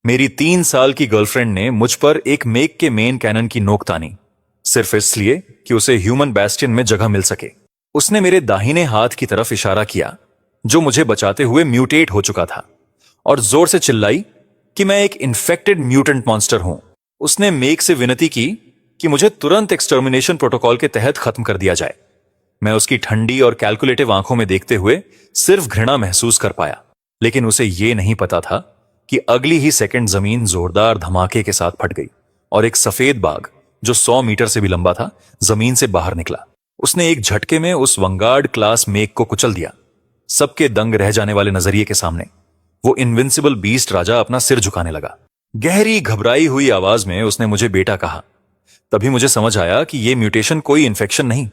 मेरी 3 साल की गर्लफ्रेंड ने मुझ पर एक मेक के मेन कैनन की नोक तानी, सिर्फ इसलिए कि उसे ह्यूमन बैस्टियन में जगह मिल सके। उसने मेरे दाहिने हाथ की तरफ इशारा किया, जो मुझे बचाते हुए म्यूटेट हो चुका था, और जोर से चिल्लाई कि मैं एक इन्फेक्टेड म्यूटेंट मॉन्स्टर हूं। उसने मेक से विनती की कि मुझे तुरंत एक्सटर्मिनेशन प्रोटोकॉल के तहत खत्म कर दिया जाए। मैं उसकी ठंडी और कैलकुलेटिव आंखों में देखते हुए सिर्फ घृणा महसूस कर पाया, लेकिन उसे यह नहीं पता था कि अगली ही सेकंड जमीन जोरदार धमाके के साथ फट गई और एक सफेद बाघ जो 100 मीटर से भी लंबा था जमीन से बाहर निकला। उसने एक झटके में उस वंगार्ड क्लास मेक को कुचल दिया। सबके दंग रह जाने वाले नजरिए के सामने वो इनविंसिबल बीस्ट राजा अपना सिर झुकाने लगा। गहरी घबराई हुई आवाज में उसने मुझे बेटा कहा। तभी मुझे समझ आया कि यह म्यूटेशन कोई इन्फेक्शन नहीं,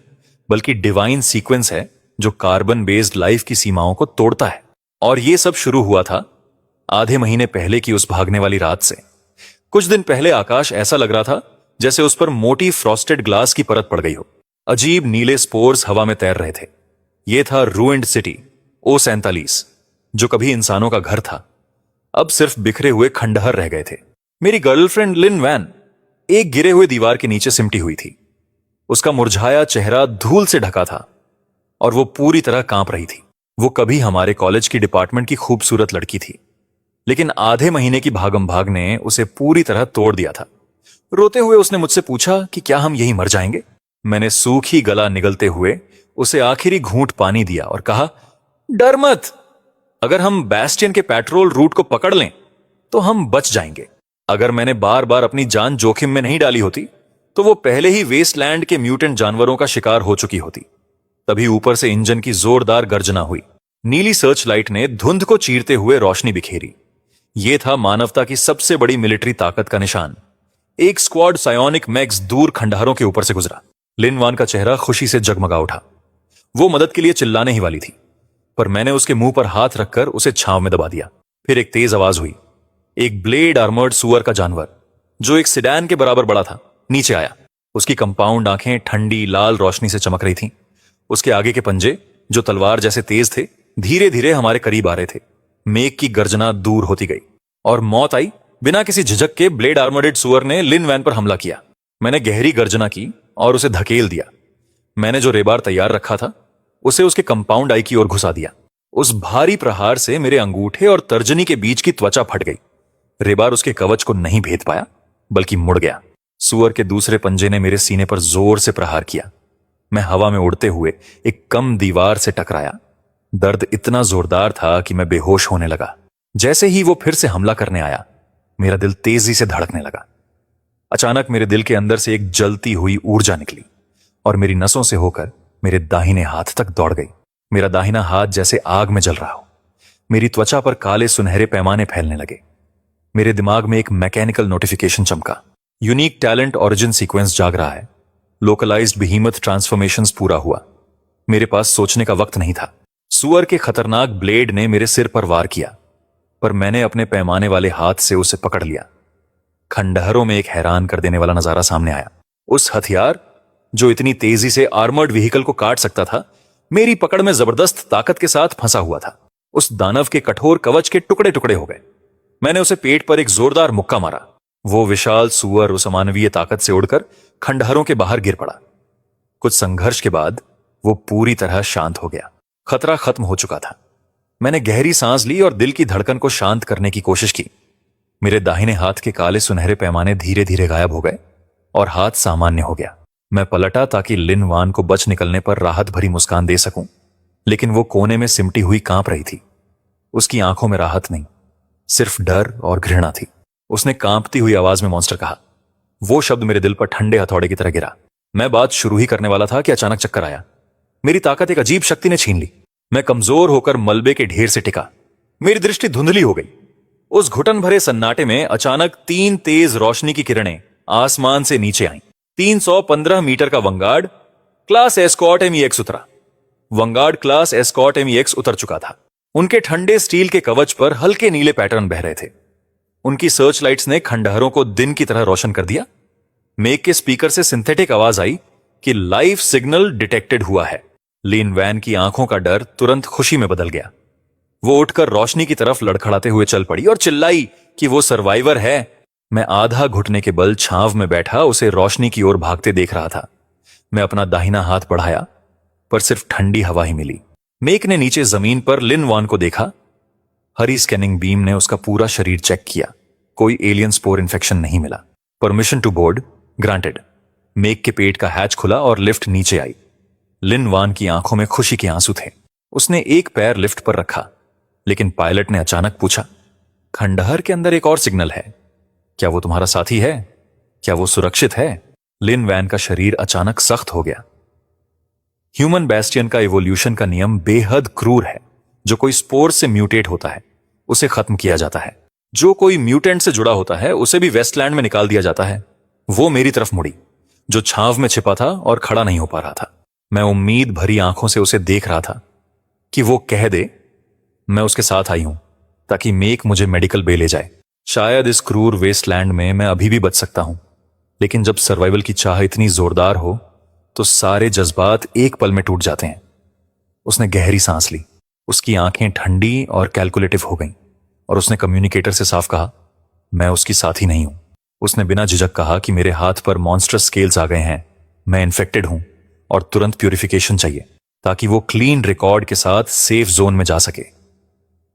बल्कि डिवाइन सीक्वेंस है जो कार्बन बेस्ड लाइफ की सीमाओं को तोड़ता है। और यह सब शुरू हुआ था आधे महीने पहले की उस भागने वाली रात से। कुछ दिन पहले आकाश ऐसा लग रहा था जैसे उस पर मोटी फ्रॉस्टेड ग्लास की परत पड़ गई हो। अजीब नीले स्पोर्स हवा में तैर रहे थे। यह था रूइंड सिटी O47, जो कभी इंसानों का घर था, अब सिर्फ बिखरे हुए खंडहर रह गए थे। मेरी गर्लफ्रेंड लिन वैन एक गिरे हुए दीवार के नीचे सिमटी हुई थी। उसका मुरझाया चेहरा धूल से ढका था और वो पूरी तरह कांप रही थी। वो कभी हमारे कॉलेज की डिपार्टमेंट की खूबसूरत लड़की थी, लेकिन आधे महीने की भागम भाग ने उसे पूरी तरह तोड़ दिया था। रोते हुए उसने मुझसे पूछा कि क्या हम यहीं मर जाएंगे। मैंने सूखी गला निगलते हुए उसे आखिरी घूंट पानी दिया और कहा, डर मत, अगर हम बैस्टियन के पेट्रोल रूट को पकड़ लें तो हम बच जाएंगे। अगर मैंने बार बार अपनी जान जोखिम में नहीं डाली होती तो वो पहले ही वेस्टलैंड के म्यूटेंट जानवरों का शिकार हो चुकी होती। तभी ऊपर से इंजन की जोरदार गर्जना हुई। नीली सर्च लाइट ने धुंध को चीरते हुए रोशनी बिखेरी। यह था मानवता की सबसे बड़ी मिलिट्री ताकत का निशान। एक स्क्वाड सायोनिक मैक्स दूर खंडहरों के ऊपर से गुजरा। लिन वान का चेहरा खुशी से जगमगा उठा। वो मदद के लिए चिल्लाने ही वाली थी, पर मैंने उसके मुंह पर हाथ रखकर उसे छांव में दबा दिया। फिर एक तेज आवाज हुई। एक ब्लेड आर्मर्ड सुअर का जानवर, जो एक सिडैन के बराबर बड़ा था, नीचे आया। उसकी कंपाउंड आंखें ठंडी लाल रोशनी से चमक रही थीं। उसके आगे के पंजे, जो तलवार जैसे तेज थे, धीरे धीरे हमारे करीब आ रहे थे। मेघ की गर्जना दूर होती गई और मौत आई। बिना किसी झिझक के ब्लेड आर्मर्डेड सुअर ने लिन वैन पर हमला किया। मैंने गहरी गर्जना की और उसे धकेल दिया। मैंने जो रेबार तैयार रखा था उसे उसके कंपाउंड आई की ओर घुसा दिया। उस भारी प्रहार से मेरे अंगूठे और तर्जनी के बीच की त्वचा फट गई। रेबार उसके कवच को नहीं भेद पाया, बल्कि मुड़ गया। सुअर के दूसरे पंजे ने मेरे सीने पर जोर से प्रहार किया। मैं हवा में उड़ते हुए एक कम दीवार से टकराया। दर्द इतना जोरदार था कि मैं बेहोश होने लगा। जैसे ही वो फिर से हमला करने आया, मेरा दिल तेजी से धड़कने लगा। अचानक मेरे दिल के अंदर से एक जलती हुई ऊर्जा निकली और मेरी नसों से होकर मेरे दाहिने हाथ तक दौड़ गई। मेरा दाहिना हाथ जैसे आग में जल रहा हो। मेरी त्वचा पर काले सुनहरे पैमाने फैलने लगे। मेरे दिमाग में एक मैकेनिकल नोटिफिकेशन चमका। यूनिक टैलेंट ओरिजिन सीक्वेंस जाग रहा है। लोकलाइज्ड बिहीमथ ट्रांसफॉर्मेशंस पूरा हुआ। मेरे पास सोचने का वक्त नहीं था। सुअर के खतरनाक ब्लेड ने मेरे सिर पर वार किया, पर मैंने अपने पैमाने वाले हाथ से उसे पकड़ लिया। खंडहरों में एक हैरान कर देने वाला नजारा सामने आया। उस हथियार, जो इतनी तेजी से आर्मर्ड व्हीकल को काट सकता था, मेरी पकड़ में जबरदस्त ताकत के साथ फंसा हुआ था। उस दानव के कठोर कवच के टुकड़े टुकड़े हो गए। मैंने उसे पेट पर एक जोरदार मुक्का मारा। वो विशाल सुअर उस अमानवीय ताकत से उड़कर खंडहरों के बाहर गिर पड़ा। कुछ संघर्ष के बाद वो पूरी तरह शांत हो गया। खतरा खत्म हो चुका था। मैंने गहरी सांस ली और दिल की धड़कन को शांत करने की कोशिश की। मेरे दाहिने हाथ के काले सुनहरे पैमाने धीरे धीरे गायब हो गए और हाथ सामान्य हो गया। मैं पलटा ताकि लिन वान को बच निकलने पर राहत भरी मुस्कान दे सकूं, लेकिन वो कोने में सिमटी हुई कांप रही थी। उसकी आंखों में राहत नहीं, सिर्फ डर और घृणा थी। उसने कांपती हुई आवाज में मॉन्स्टर कहा। वो शब्द मेरे दिल पर ठंडे हथौड़े की तरह गिरा। मैं बात शुरू ही करने वाला था कि अचानक चक्कर आया। मेरी ताकत एक अजीब शक्ति ने छीन ली। मैं कमजोर होकर मलबे के ढेर से टिका। मेरी दृष्टि धुंधली हो गई। उस घुटन भरे सन्नाटे में अचानक 3 तेज रोशनी की किरणें आसमान से नीचे आईं। 315 मीटर का वंगार्ड क्लास एस्कॉर्ट MEX उतरा। वंगार्ड क्लास एस्कॉर्ट MEX उतर चुका था। उनके ठंडे स्टील के कवच पर हल्के नीले पैटर्न बह रहे थे। उनकी सर्च लाइट्स ने खंडहरों को दिन की तरह रोशन कर दिया। मेक के स्पीकर से सिंथेटिक आवाज आई कि लाइफ सिग्नल डिटेक्टेड हुआ है। लिन वैन की आंखों का डर तुरंत खुशी में बदल गया। वो उठकर रोशनी की तरफ लड़खड़ाते हुए चल पड़ी और चिल्लाई कि वो सर्वाइवर है। मैं आधा घुटने के बल छांव में बैठा उसे रोशनी की ओर भागते देख रहा था। मैं अपना दाहिना हाथ बढ़ाया, पर सिर्फ ठंडी हवा ही मिली। मेक ने नीचे जमीन पर लिन वान को देखा। हरी स्कैनिंग बीम ने उसका पूरा शरीर चेक किया। कोई एलियन स्पोर इन्फेक्शन नहीं मिला। Permission to board granted. मेक के पेट का हैच खुला और लिफ्ट नीचे आई। लिन वान की आंखों में खुशी के आंसू थे। उसने एक पैर लिफ्ट पर रखा, लेकिन पायलट ने अचानक पूछा, खंडहर के अंदर एक और सिग्नल है, क्या वो तुम्हारा साथी है? क्या वो सुरक्षित है? लिन वैन का शरीर अचानक सख्त हो गया। ह्यूमन बेस्टियन का इवोल्यूशन का नियम बेहद क्रूर है। जो कोई स्पोर से म्यूटेट होता है उसे खत्म किया जाता है। जो कोई म्यूटेंट से जुड़ा होता है उसे भी वेस्टलैंड में निकाल दिया जाता है। वो मेरी तरफ मुड़ी, जो छांव में छिपा था और खड़ा नहीं हो पा रहा था। मैं उम्मीद भरी आंखों से उसे देख रहा था कि वो कह दे, मैं उसके साथ आई हूं ताकि मेक मुझे मेडिकल बे ले जाए। शायद इस क्रूर वेस्टलैंड में मैं अभी भी बच सकता हूं, लेकिन जब सर्वाइवल की चाह इतनी जोरदार हो तो सारे जज्बात एक पल में टूट जाते हैं। उसने गहरी सांस ली। उसकी आंखें ठंडी और कैलकुलेटिव हो गईं और उसने कम्युनिकेटर से साफ कहा, मैं उसकी साथी नहीं हूं। उसने बिना झिझक कहा कि मेरे हाथ पर मॉन्स्टरस स्केल्स आ गए हैं, मैं इन्फेक्टेड हूं और तुरंत प्यूरिफिकेशन चाहिए ताकि वो क्लीन रिकॉर्ड के साथ सेफ जोन में जा सके।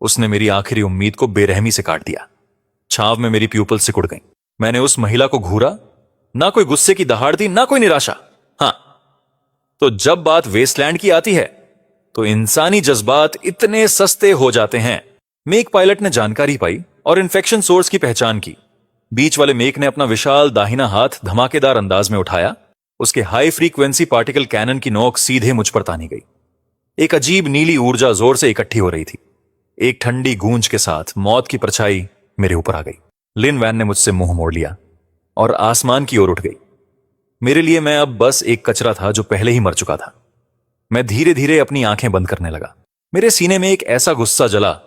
उसने मेरी आखिरी उम्मीद को बेरहमी से काट दिया। छाव में मेरी प्यूपल सिकुड़ गई। मैंने उस महिला को घूरा, ना कोई गुस्से की दहाड़ दी, ना कोई निराशा। हां, तो जब बात वेस्टलैंड की आती है तो इंसानी जज्बात इतने सस्ते हो जाते हैं। मेक पायलट ने जानकारी पाई और इन्फेक्शन सोर्स की पहचान की। बीच वाले मेक ने अपना विशाल दाहिना हाथ धमाकेदार अंदाज में उठाया। उसके हाई फ्रीक्वेंसी पार्टिकल कैनन की नोक सीधे मुझ पर तानी गई। एक अजीब नीली ऊर्जा जोर से इकट्ठी हो रही थी। एक ठंडी गूंज के साथ मौत की परछाई मेरे ऊपर आ गई। लिन वैन ने मुझसे मुंह मोड़ लिया और आसमान की ओर उठ गई। मेरे लिए मैं अब बस एक कचरा था जो पहले ही मर चुका था। मैं धीरे धीरे अपनी आंखें बंद करने लगा। मेरे सीने में एक ऐसा गुस्सा जला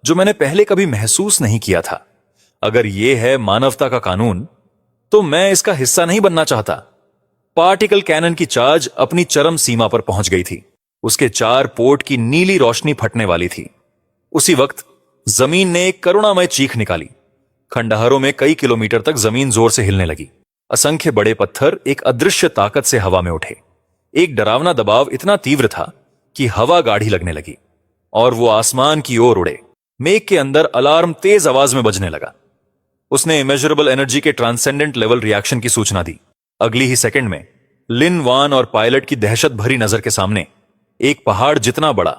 जो मैंने पहले कभी महसूस नहीं किया था। अगर यह है मानवता का कानून, तो मैं इसका हिस्सा नहीं बनना चाहता। पार्टिकल कैनन की चार्ज अपनी चरम सीमा पर पहुंच गई थी। उसके 4 पोर्ट की नीली रोशनी फटने वाली थी। उसी वक्त जमीन ने एक करुणामय चीख निकाली। खंडहरों में कई किलोमीटर तक जमीन जोर से हिलने लगी। असंख्य बड़े पत्थर एक अदृश्य ताकत से हवा में उठे। एक डरावना दबाव इतना तीव्र था कि हवा गाढ़ी लगने लगी और वो आसमान की ओर उड़े। मेक के अंदर अलार्म तेज आवाज में बजने लगा। उसने इमेजरेबल एनर्जी के ट्रांसेंडेंट लेवल रिएक्शन की सूचना दी। अगली ही सेकंड में लिन वान और पायलट की दहशत भरी नजर के सामने एक पहाड़ जितना बड़ा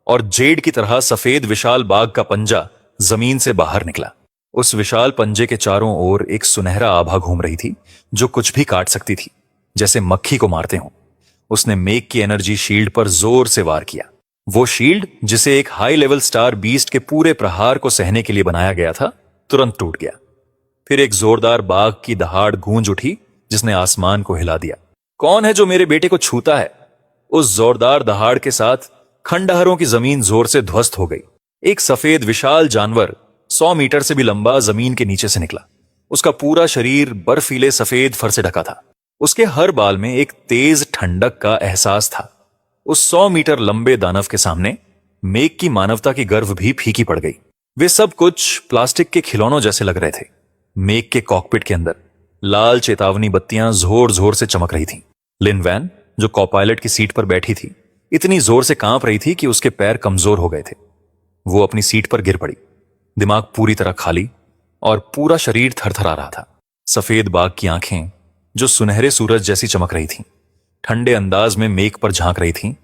और जेड की तरह सफेद विशाल बाघ का पंजा जमीन से बाहर निकला। उस विशाल पंजे के चारों ओर एक सुनहरा आभा घूम रही थी जो कुछ भी काट सकती थी, जैसे मक्खी को मारते हों। उसने मेक की एनर्जी शील्ड पर जोर से वार किया। वो शील्ड, जिसे एक हाई लेवल स्टार बीस्ट के पूरे प्रहार को सहने के लिए बनाया गया था, तुरंत टूट गया। फिर एक जोरदार बाघ की दहाड़ गूंज उठी जिसने आसमान को हिला दिया। कौन है जो मेरे बेटे को छूता है? उस जोरदार दहाड़ के साथ खंडहरों की जमीन जोर से ध्वस्त हो गई। एक सफेद विशाल जानवर 100 मीटर से भी लंबा जमीन के नीचे से निकला। उसका पूरा शरीर बर्फीले सफेद फर से ढका था। उसके हर बाल में एक तेज ठंडक का एहसास था। उस 100 मीटर लंबे दानव के सामने मेक की मानवता की गर्व भी फीकी पड़ गई। वे सब कुछ प्लास्टिक के खिलौनों जैसे लग रहे थे। मेक के कॉकपिट के अंदर लाल चेतावनी बत्तियां जोर जोर से चमक रही थीं। लिन वैन, जो कॉपायलट की सीट पर बैठी थी, इतनी जोर से कांप रही थी कि उसके पैर कमजोर हो गए थे। वो अपनी सीट पर गिर पड़ी। दिमाग पूरी तरह खाली और पूरा शरीर थरथरा रहा था। सफेद बाघ की आंखें, जो सुनहरे सूरज जैसी चमक रही थीं, ठंडे अंदाज में मेक पर झांक रही थीं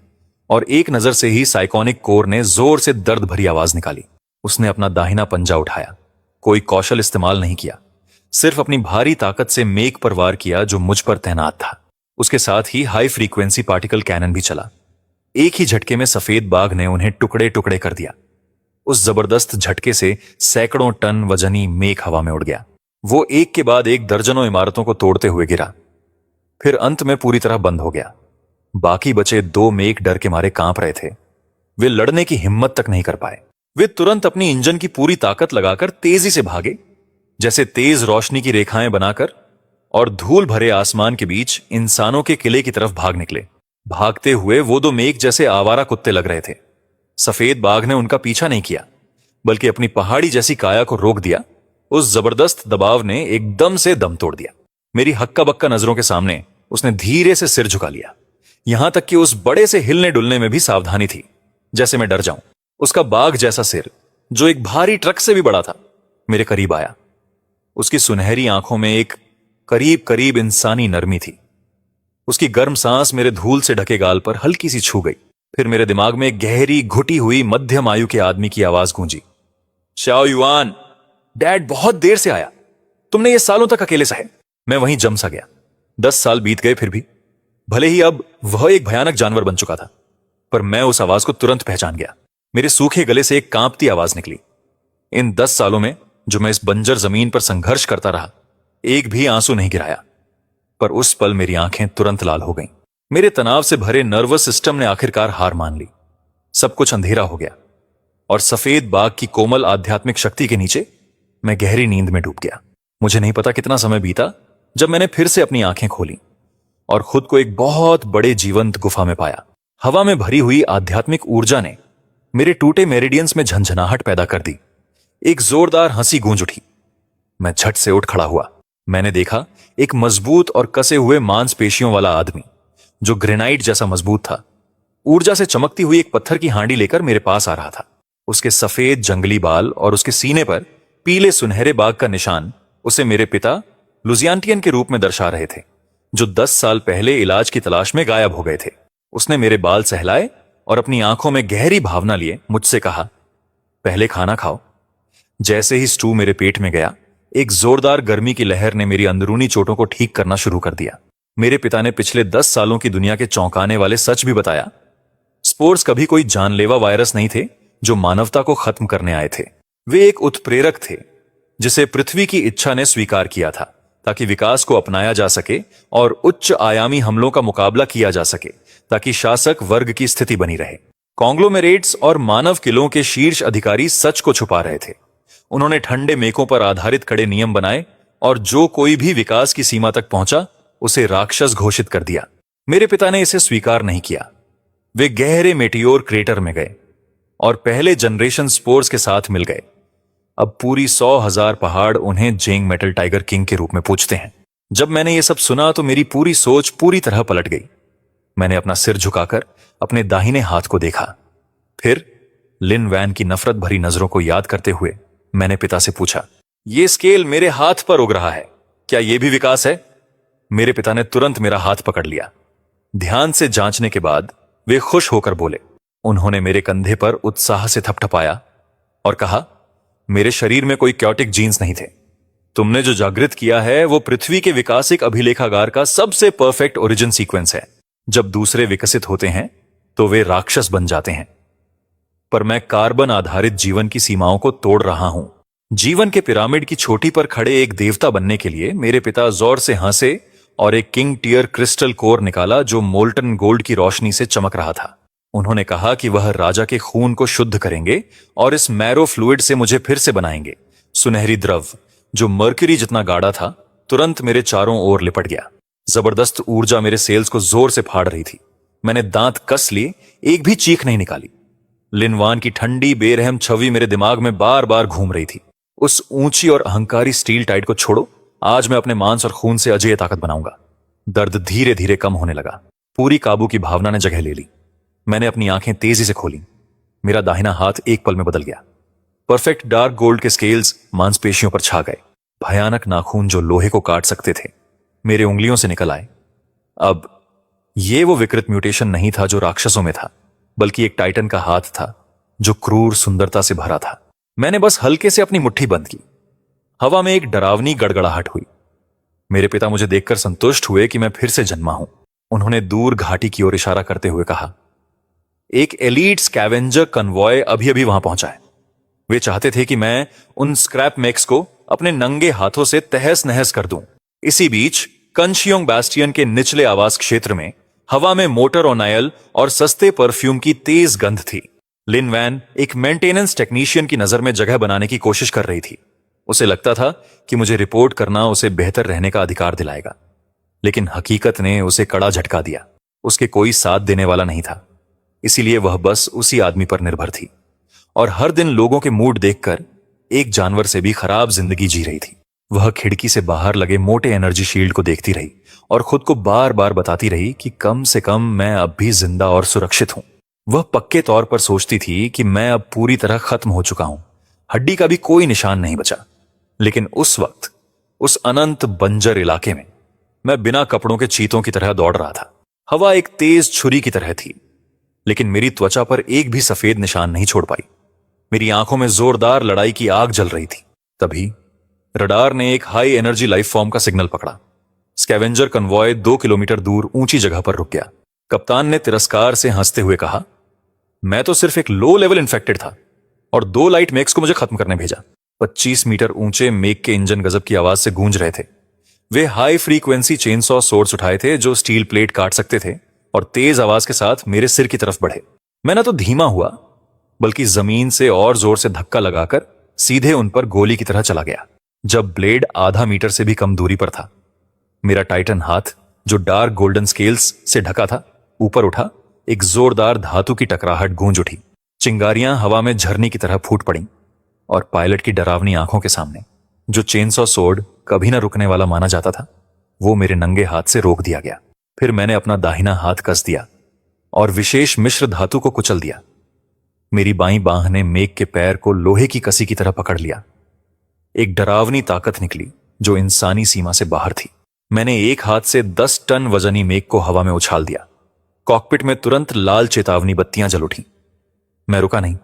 और एक नजर से ही साइकोनिक कोर ने जोर से दर्द भरी आवाज निकाली। उसने अपना दाहिना पंजा उठाया। कोई कौशल इस्तेमाल नहीं किया, सिर्फ अपनी भारी ताकत से मेक पर वार किया जो मुझ पर तैनात था। उसके साथ ही हाई फ्रीक्वेंसी पार्टिकल कैनन भी चला। एक ही झटके में सफेद बाघ ने उन्हें टुकड़े टुकड़े कर दिया। उस जबरदस्त झटके से सैकड़ों टन वजनी मेक हवा में उड़ गया। वो एक के बाद एक दर्जनों इमारतों को तोड़ते हुए गिरा, फिर अंत में पूरी तरह बंद हो गया। बाकी बचे 2 मेक डर के मारे कांप रहे थे। वे लड़ने की हिम्मत तक नहीं कर पाए। वे तुरंत अपनी इंजन की पूरी ताकत लगाकर तेजी से भागे, जैसे तेज रोशनी की रेखाएं बनाकर, और धूल भरे आसमान के बीच इंसानों के किले की तरफ भाग निकले। भागते हुए वो 2 मेक जैसे आवारा कुत्ते लग रहे थे। सफेद बाघ ने उनका पीछा नहीं किया, बल्कि अपनी पहाड़ी जैसी काया को रोक दिया। उस जबरदस्त दबाव ने एकदम से दम तोड़ दिया। मेरी हक्का बक्का नजरों के सामने उसने धीरे से सिर झुका लिया, यहां तक कि उस बड़े से हिलने डुलने में भी सावधानी थी, जैसे मैं डर जाऊं। उसका बाघ जैसा सिर, जो एक भारी ट्रक से भी बड़ा था, मेरे करीब आया। उसकी सुनहरी आंखों में एक करीब करीब इंसानी नरमी थी। उसकी गर्म सांस मेरे धूल से ढके गाल पर हल्की सी छू गई। फिर मेरे दिमाग में एक गहरी घुटी हुई मध्यम आयु के आदमी की आवाज गूंजी, शाओ युआन, डैड बहुत देर से आया, तुमने ये सालों तक अकेले सहे। मैं वहीं जम सा गया। 10 साल बीत गए, फिर भी भले ही अब वह एक भयानक जानवर बन चुका था, पर मैं उस आवाज को तुरंत पहचान गया। मेरे सूखे गले से एक कांपती आवाज निकली। इन 10 सालों में जो मैं इस बंजर जमीन पर संघर्ष करता रहा, एक भी आंसू नहीं गिराया, पर उस पल मेरी आंखें तुरंत लाल हो गईं। मेरे तनाव से भरे नर्वस सिस्टम ने आखिरकार हार मान ली। सब कुछ अंधेरा हो गया और सफेद बाघ की कोमल आध्यात्मिक शक्ति के नीचे मैं गहरी नींद में डूब गया। मुझे नहीं पता कितना समय बीता जब मैंने फिर से अपनी आंखें खोली और खुद को एक बहुत बड़े जीवंत गुफा में पाया। हवा में भरी हुई आध्यात्मिक ऊर्जा ने मेरे टूटे मेरिडियंस में झंझनाहट पैदा कर दी। एक जोरदार हंसी गूंज उठी। मैं झट से उठ खड़ा हुआ। मैंने देखा एक मजबूत और कसे हुए मांसपेशियों वाला आदमी, जो ग्रेनाइट जैसा मजबूत था, ऊर्जा से चमकती हुई एक पत्थर की हांडी लेकर मेरे पास आ रहा था। उसके सफेद जंगली बाल और उसके सीने पर पीले सुनहरे बाघ का निशान उसे मेरे पिता लुजियांटियन के रूप में दर्शा रहे थे, जो 10 साल पहले इलाज की तलाश में गायब हो गए थे। उसने मेरे बाल सहलाए और अपनी आंखों में गहरी भावना लिए मुझसे कहा, पहले खाना खाओ। जैसे ही स्टू मेरे पेट में गया, एक जोरदार गर्मी की लहर ने मेरी अंदरूनी चोटों को ठीक करना शुरू कर दिया। मेरे पिता ने पिछले 10 सालों की दुनिया के चौंकाने वाले सच भी बताया। स्पोर्स कभी कोई जानलेवा वायरस नहीं थे जो मानवता को खत्म करने आए थे। वे एक उत्प्रेरक थे जिसे पृथ्वी की इच्छा ने स्वीकार किया था, ताकि विकास को अपनाया जा सके और उच्च आयामी हमलों का मुकाबला किया जा सके, ताकि शासक वर्ग की स्थिति बनी रहे। कॉन्ग्लोमेरेट्स और मानव किलों के शीर्ष अधिकारी सच को छुपा रहे थे। उन्होंने ठंडे मेकों पर आधारित कड़े नियम बनाए और जो कोई भी विकास की सीमा तक पहुंचा उसे राक्षस घोषित कर दिया। मेरे पिता ने इसे स्वीकार नहीं किया। वे गहरे मेटियोर क्रेटर में गए और पहले जनरेशन स्पोर्स के साथ मिल गए। अब पूरी 100,000 पहाड़ उन्हें जेंग मेटल टाइगर किंग के रूप में पूछते हैं। जब मैंने ये सब सुना तो मेरी पूरी सोच पूरी तरह पलट गई। मैंने अपना सिर झुकाकर अपने दाहिने हाथ को देखा। फिर लिन वैन की नफरत भरी नजरों को याद करते हुए मैंने पिता से पूछा, ये स्केल मेरे हाथ पर उग रहा है, क्या यह भी विकास है? मेरे पिता ने तुरंत मेरा हाथ पकड़ लिया। ध्यान से जांचने के बाद वे खुश होकर बोले। उन्होंने मेरे कंधे पर उत्साह से थपथपाया और कहा, मेरे शरीर में कोई क्योटिक जीन्स नहीं थे। तुमने जो जागृत किया है वो पृथ्वी के विकासिक अभिलेखागार का सबसे परफेक्ट ओरिजिन सीक्वेंस है। जब दूसरे विकसित होते हैं तो वे राक्षस बन जाते हैं, पर मैं कार्बन आधारित जीवन की सीमाओं को तोड़ रहा हूं। जीवन के पिरामिड की चोटी पर खड़े एक देवता बनने के लिए मेरे पिता जोर से हंसे और एक किंग टियर क्रिस्टल कोर निकाला जो मोल्टन गोल्ड की रोशनी से चमक रहा था। उन्होंने कहा कि वह राजा के खून को शुद्ध करेंगे और इस मैरो फ्लूइड से मुझे फिर से बनाएंगे। सुनहरी द्रव जो मर्क्यूरी जितना गाढ़ा था तुरंत मेरे चारों ओर लिपट गया। जबरदस्त ऊर्जा मेरे सेल्स को जोर से फाड़ रही थी। मैंने दांत कस लिए, एक भी चीख नहीं निकाली। लिनवान की ठंडी बेरहम छवि मेरे दिमाग में बार बार घूम रही थी। उस ऊंची और अहंकारी स्टील टाइट को छोड़ो, आज मैं अपने मांस और खून से अजेय ताकत बनाऊंगा। दर्द धीरे धीरे कम होने लगा। पूरी काबू की भावना ने जगह ले ली। मैंने अपनी आंखें तेजी से खोली। मेरा दाहिना हाथ एक पल में बदल गया। परफेक्ट डार्क गोल्ड के स्केल्स मांसपेशियों पर छा गए। भयानक नाखून जो लोहे को काट सकते थे मेरे उंगलियों से निकल आए। अब यह वो विकृत म्यूटेशन नहीं था जो राक्षसों में था, बल्कि एक टाइटन का हाथ था जो क्रूर सुंदरता से भरा था। मैंने बस हल्के से अपनी मुट्ठी बंद की। हवा में एक डरावनी गड़गड़ाहट हुई। मेरे पिता मुझे देखकर संतुष्ट हुए कि मैं फिर से जन्मा हूं। उन्होंने दूर घाटी की ओर इशारा करते हुए कहा, एक एलीट स्कैवेंजर कन्वॉय अभी अभी वहां पहुंचा है। वे चाहते थे कि मैं उन स्क्रैप मेक्स को अपने नंगे हाथों से तहस नहस कर दूं। इसी बीच कंशियोंग बास्टियन के निचले आवास क्षेत्र में हवा में मोटर ऑनायल और सस्ते परफ्यूम की तेज गंध थी। लिन वैन एक मेंटेनेंस टेक्नीशियन की नजर में जगह बनाने की कोशिश कर रही थी। उसे लगता था कि मुझे रिपोर्ट करना उसे बेहतर रहने का अधिकार दिलाएगा, लेकिन हकीकत ने उसे कड़ा झटका दिया। उसके कोई साथ देने वाला नहीं था। इसीलिए वह बस उसी आदमी पर निर्भर थी और हर दिन लोगों के मूड देखकर एक जानवर से भी खराब जिंदगी जी रही थी। वह खिड़की से बाहर लगे मोटे एनर्जी शील्ड को देखती रही और खुद को बार बार बताती रही कि कम से कम मैं अब भी जिंदा और सुरक्षित हूं। वह पक्के तौर पर सोचती थी कि मैं अब पूरी तरह खत्म हो चुका हूं, हड्डी का भी कोई निशान नहीं बचा। लेकिन उस वक्त उस अनंत बंजर इलाके में मैं बिना कपड़ों के चीतों की तरह दौड़ रहा था। हवा एक तेज छुरी की तरह थी, लेकिन मेरी त्वचा पर एक भी सफेद निशान नहीं छोड़ पाई। मेरी आंखों में जोरदार लड़ाई की आग जल रही थी। तभी रडार ने एक हाई एनर्जी लाइफ फॉर्म का सिग्नल पकड़ा। स्कैवेंजर कन्वॉय 2 किलोमीटर दूर ऊंची जगह पर रुक गया। कप्तान ने तिरस्कार से हंसते हुए कहा, मैं तो सिर्फ एक लो लेवल इन्फेक्टेड था और 2 लाइट मेक्स को मुझे खत्म करने भेजा। 25 मीटर ऊंचे मेक के इंजन गजब की आवाज से गूंज रहे थे। वे हाई फ्रीक्वेंसी चेनसॉ सोर्स उठाए थे जो स्टील प्लेट काट सकते थे और तेज आवाज के साथ मेरे सिर की तरफ बढ़े। मैं ना तो धीमा हुआ बल्कि जमीन से और जोर से धक्का लगाकर सीधे उन पर गोली की तरह चला गया। जब ब्लेड आधा मीटर से भी कम दूरी पर था, मेरा टाइटन हाथ जो डार्क गोल्डन स्केल्स से ढका था ऊपर उठा। एक जोरदार धातु की टकराहट गूंज उठी। चिंगारियां हवा में झरने की तरह फूट पड़ी और पायलट की डरावनी आंखों के सामने जो चेनसॉ सोर्ड कभी ना रुकने वाला माना जाता था, वो मेरे नंगे हाथ से रोक दिया गया। फिर मैंने अपना दाहिना हाथ कस दिया और विशेष मिश्र धातु को कुचल दिया। मेरी बाईं बांह ने मेघ के पैर को लोहे की कसी की तरह पकड़ लिया। एक डरावनी ताकत निकली जो इंसानी सीमा से बाहर थी। मैंने एक हाथ से 10 टन वजनी मेघ को हवा में उछाल दिया। कॉकपिट में तुरंत लाल चेतावनी बत्तियां जल उठी। मैं रुका नहीं,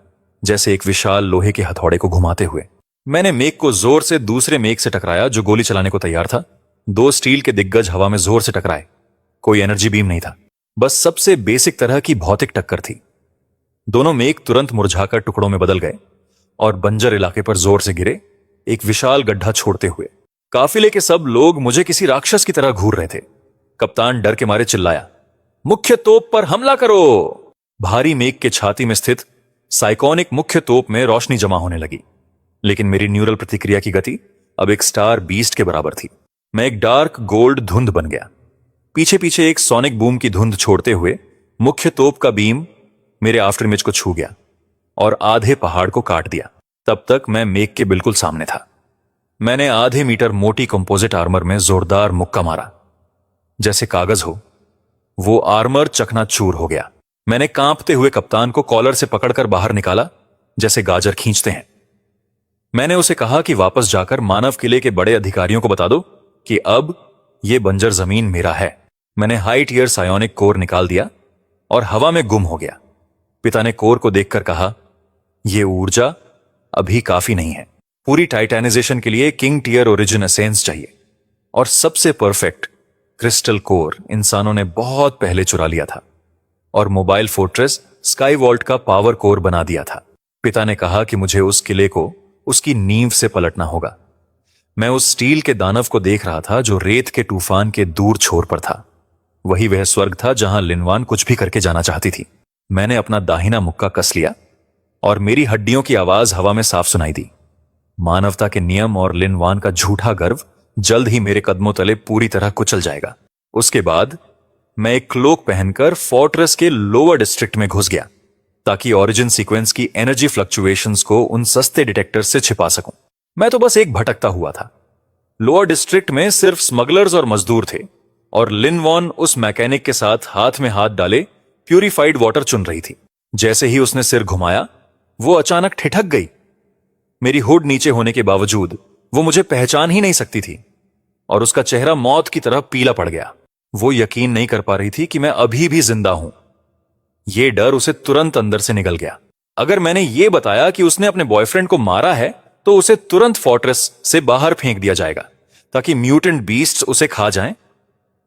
जैसे एक विशाल लोहे के हथौड़े को घुमाते हुए मैंने मेघ को जोर से दूसरे मेघ से टकराया जो गोली चलाने को तैयार था। 2 स्टील के दिग्गज हवा में जोर से टकराए। कोई एनर्जी बीम नहीं था, बस सबसे बेसिक तरह की भौतिक टक्कर थी। दोनों मेघ तुरंत मुरझाकर टुकड़ों में बदल गए और बंजर इलाके पर जोर से गिरे, एक विशाल गड्ढा छोड़ते हुए। काफिले के सब लोग मुझे किसी राक्षस की तरह घूर रहे थे। कप्तान डर के मारे चिल्लाया, मुख्य तोप पर हमला करो। भारी मेघ के छाती में स्थित साइकोनिक मुख्य तोप में रोशनी जमा होने लगी, लेकिन मेरी न्यूरल प्रतिक्रिया की गति अब एक स्टार बीस्ट के बराबर थी। मैं एक डार्क गोल्ड धुंध बन गया। पीछे पीछे एक सोनिक बूम की धुंध छोड़ते हुए मुख्य तोप का बीम मेरे आफ्टरइमेज को छू गया और आधे पहाड़ को काट दिया। तब तक मैं मेघ के बिल्कुल सामने था। मैंने आधे मीटर मोटी कंपोजिट आर्मर में जोरदार मुक्का मारा। जैसे कागज हो, वो आर्मर चकनाचूर हो गया। मैंने कांपते हुए कप्तान को कॉलर से पकड़कर बाहर निकाला, जैसे गाजर खींचते हैं। मैंने उसे कहा कि वापस जाकर मानव किले के बड़े अधिकारियों को बता दो कि अब यह बंजर जमीन मेरा है। मैंने हाई टियर सायोनिक कोर निकाल दिया और हवा में गुम हो गया। पिता ने कोर को देखकर कहा, यह ऊर्जा अभी काफी नहीं है। पूरी टाइटैनाइजेशन के लिए किंग टियर ओरिजिन एसेंस चाहिए और सबसे परफेक्ट क्रिस्टल कोर इंसानों ने बहुत पहले चुरा लिया था और मोबाइल फोर्ट्रेस स्काई वॉल्ट का पावर कोर बना दिया था। पिता ने कहा कि मुझे उस किले को उसकी नींव से पलटना होगा। मैं उस स्टील के दानव को देख रहा था जो रेत के तूफान के दूर छोर पर था। वही वह स्वर्ग था जहां लिनवान कुछ भी करके जाना चाहती थी। मैंने अपना दाहिना मुक्का कस लिया और मेरी हड्डियों की आवाज हवा में साफ सुनाई दी। मानवता के नियम और लिनवान का झूठा गर्व जल्द ही मेरे कदमों तले पूरी तरह कुचल जाएगा। उसके बाद मैं एक क्लोक पहनकर फोर्ट्रेस के लोअर डिस्ट्रिक्ट में घुस गया ताकि ओरिजिन सीक्वेंस की एनर्जी फ्लक्चुएशंस को उन सस्ते डिटेक्टर से छिपा सकूं। मैं तो बस एक भटकता हुआ था। लोअर डिस्ट्रिक्ट में सिर्फ स्मगलर्स और मजदूर थे और लिनवॉन उस मैकेनिक के साथ हाथ में हाथ डाले प्यूरिफाइड वाटर चुन रही थी। जैसे ही उसने सिर घुमाया, वो अचानक ठिठक गई। मेरी हुड नीचे होने के बावजूद वो मुझे पहचान ही नहीं सकती थी और उसका चेहरा मौत की तरह पीला पड़ गया। वो यकीन नहीं कर पा रही थी कि मैं अभी भी जिंदा हूं। यह डर उसे तुरंत अंदर से निकल गया। अगर मैंने ये बताया कि उसने अपने बॉयफ्रेंड को मारा है तो उसे तुरंत फोर्ट्रेस से बाहर फेंक दिया जाएगा ताकि म्यूटेंट बीस्ट्स उसे खा जाएं।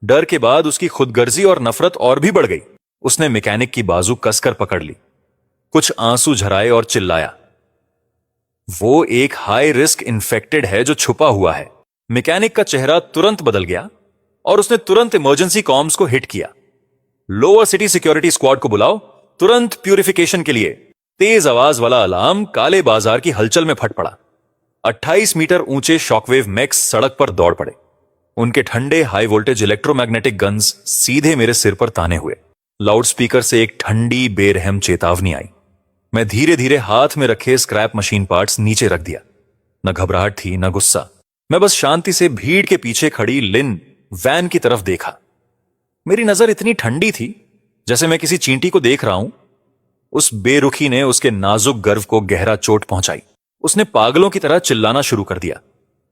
डर के बाद उसकी खुदगर्जी और नफरत और भी बढ़ गई। उसने मैकेनिक की बाजू कसकर पकड़ ली, कुछ आंसू झराए और चिल्लाया, वो एक हाई रिस्क इन्फेक्टेड है जो छुपा हुआ है। मैकेनिक का चेहरा तुरंत बदल गया और उसने तुरंत इमरजेंसी कॉम्स को हिट किया। लोअर सिटी सिक्योरिटी स्क्वाड को बुलाओ, तुरंत प्यूरिफिकेशन के लिए। तेज आवाज वाला अलार्म काले बाजार की हलचल में फट पड़ा। 28 मीटर ऊंचे शॉकवेव मैक्स सड़क पर दौड़ पड़े। उनके ठंडे हाई वोल्टेज इलेक्ट्रोमैग्नेटिक गन्स सीधे मेरे सिर पर ताने हुए। लाउडस्पीकर से एक ठंडी बेरहम चेतावनी आई। मैं धीरे धीरे हाथ में रखे स्क्रैप मशीन पार्ट्स नीचे रख दिया। न घबराहट थी न गुस्सा। मैं बस शांति से भीड़ के पीछे खड़ी लिन वैन की तरफ देखा। मेरी नजर इतनी ठंडी थी जैसे मैं किसी चींटी को देख रहा हूं। उस बेरुखी ने उसके नाजुक गर्व को गहरा चोट पहुंचाई। उसने पागलों की तरह चिल्लाना शुरू कर दिया,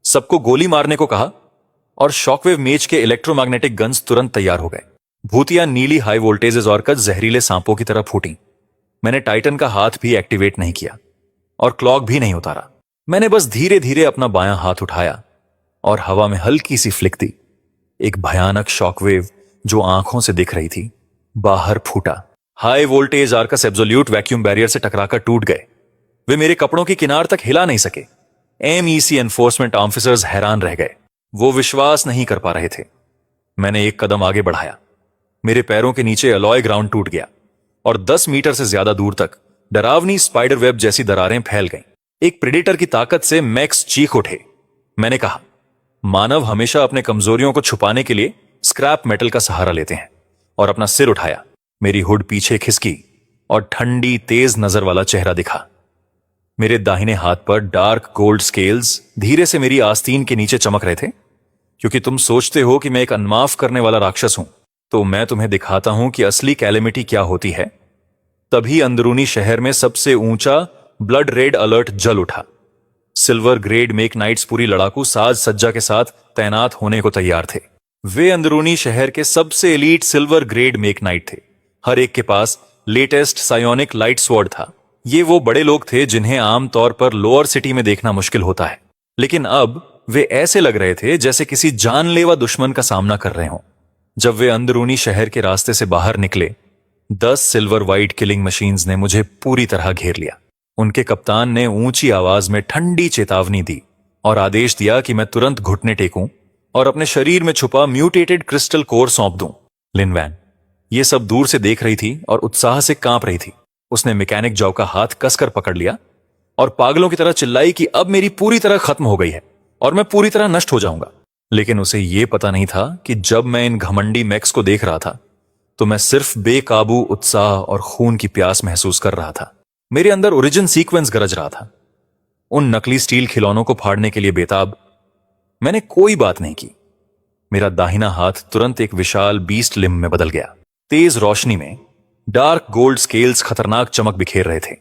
सबको गोली मारने को कहा, और शॉकवेव मेज के इलेक्ट्रोमैग्नेटिक गन्स तुरंत तैयार हो गए। भूतिया नीली हाई वोल्टेजेस और कच जहरीले सांपों की तरह फूटी। मैंने टाइटन का हाथ भी एक्टिवेट नहीं किया और क्लॉक भी नहीं उतारा। मैंने बस धीरे धीरे अपना बायां हाथ उठाया और हवा में हल्की सी फ्लिक दी। एक भयानक शॉकवेव जो आंखों से दिख रही थी बाहर फूटा। High voltage Arcus absolute vacuum barrier से टकराकर टूट गए। वे मेरे कपड़ों की किनार तक हिला नहीं सके। एमईसी एनफोर्समेंट ऑफिसर्स हैरान रह गए। वो विश्वास नहीं कर पा रहे थे। मैंने एक कदम आगे बढ़ाया। मेरे पैरों के नीचे अलॉय ग्राउंड टूट गया और 10 मीटर से ज्यादा दूर तक डरावनी स्पाइडर वेब जैसी दरारें फैल गईं। एक प्रेडेटर की ताकत से मैक्स चीख उठे। मैंने कहा, मानव हमेशा अपने कमजोरियों को छुपाने के लिए स्क्रैप मेटल का सहारा लेते हैं, और अपना सिर उठाया। मेरी हुड पीछे खिसकी और ठंडी तेज नजर वाला चेहरा दिखा। मेरे दाहिने हाथ पर डार्क गोल्ड स्केल्स धीरे से मेरी आस्तीन के नीचे चमक रहे थे। क्योंकि तुम सोचते हो कि मैं एक अनमाफ करने वाला राक्षस हूं, तो मैं तुम्हें दिखाता हूं कि असली कैलेमिटी क्या होती है। तभी अंदरूनी शहर में सबसे ऊंचा ब्लड रेड अलर्ट जल उठा। सिल्वर ग्रेड मेक नाइट्स पूरी लड़ाकू साज सज्जा के साथ तैनात होने को तैयार थे। वे अंदरूनी शहर के सबसे elite silver grade make night थे। हर एक के पास लेटेस्ट सायोनिक लाइट स्वॉर्ड था। ये वो बड़े लोग थे जिन्हें आमतौर पर लोअर सिटी में देखना मुश्किल होता है, लेकिन अब वे ऐसे लग रहे थे जैसे किसी जानलेवा दुश्मन का सामना कर रहे हों। जब वे अंदरूनी शहर के रास्ते से बाहर निकले, 10 सिल्वर वाइट किलिंग मशीन्स ने मुझे पूरी तरह घेर लिया। उनके कप्तान ने ऊंची आवाज में ठंडी चेतावनी दी और आदेश दिया कि मैं तुरंत घुटने टेकूं और अपने शरीर में छुपा म्यूटेटेड क्रिस्टल कोर सौंप दूं। लिन वैन ये सब दूर से देख रही थी और उत्साह से कांप रही थी। उसने मैकेनिक जॉ का हाथ कसकर पकड़ लिया और पागलों की तरह चिल्लाई कि अब मेरी पूरी तरह खत्म हो गई है और मैं पूरी तरह नष्ट हो जाऊंगा। लेकिन उसे यह पता नहीं था कि जब मैं इन घमंडी मैक्स को देख रहा था तो मैं सिर्फ बेकाबू उत्साह और खून की प्यास महसूस कर रहा था। मेरे अंदर ओरिजिन सीक्वेंस गरज रहा था, उन नकली स्टील खिलौनों को फाड़ने के लिए बेताब। मैंने कोई बात नहीं की। मेरा दाहिना हाथ तुरंत एक विशाल बीस्ट लिम्ब में बदल गया। तेज रोशनी में डार्क गोल्ड स्केल्स खतरनाक चमक बिखेर रहे थे।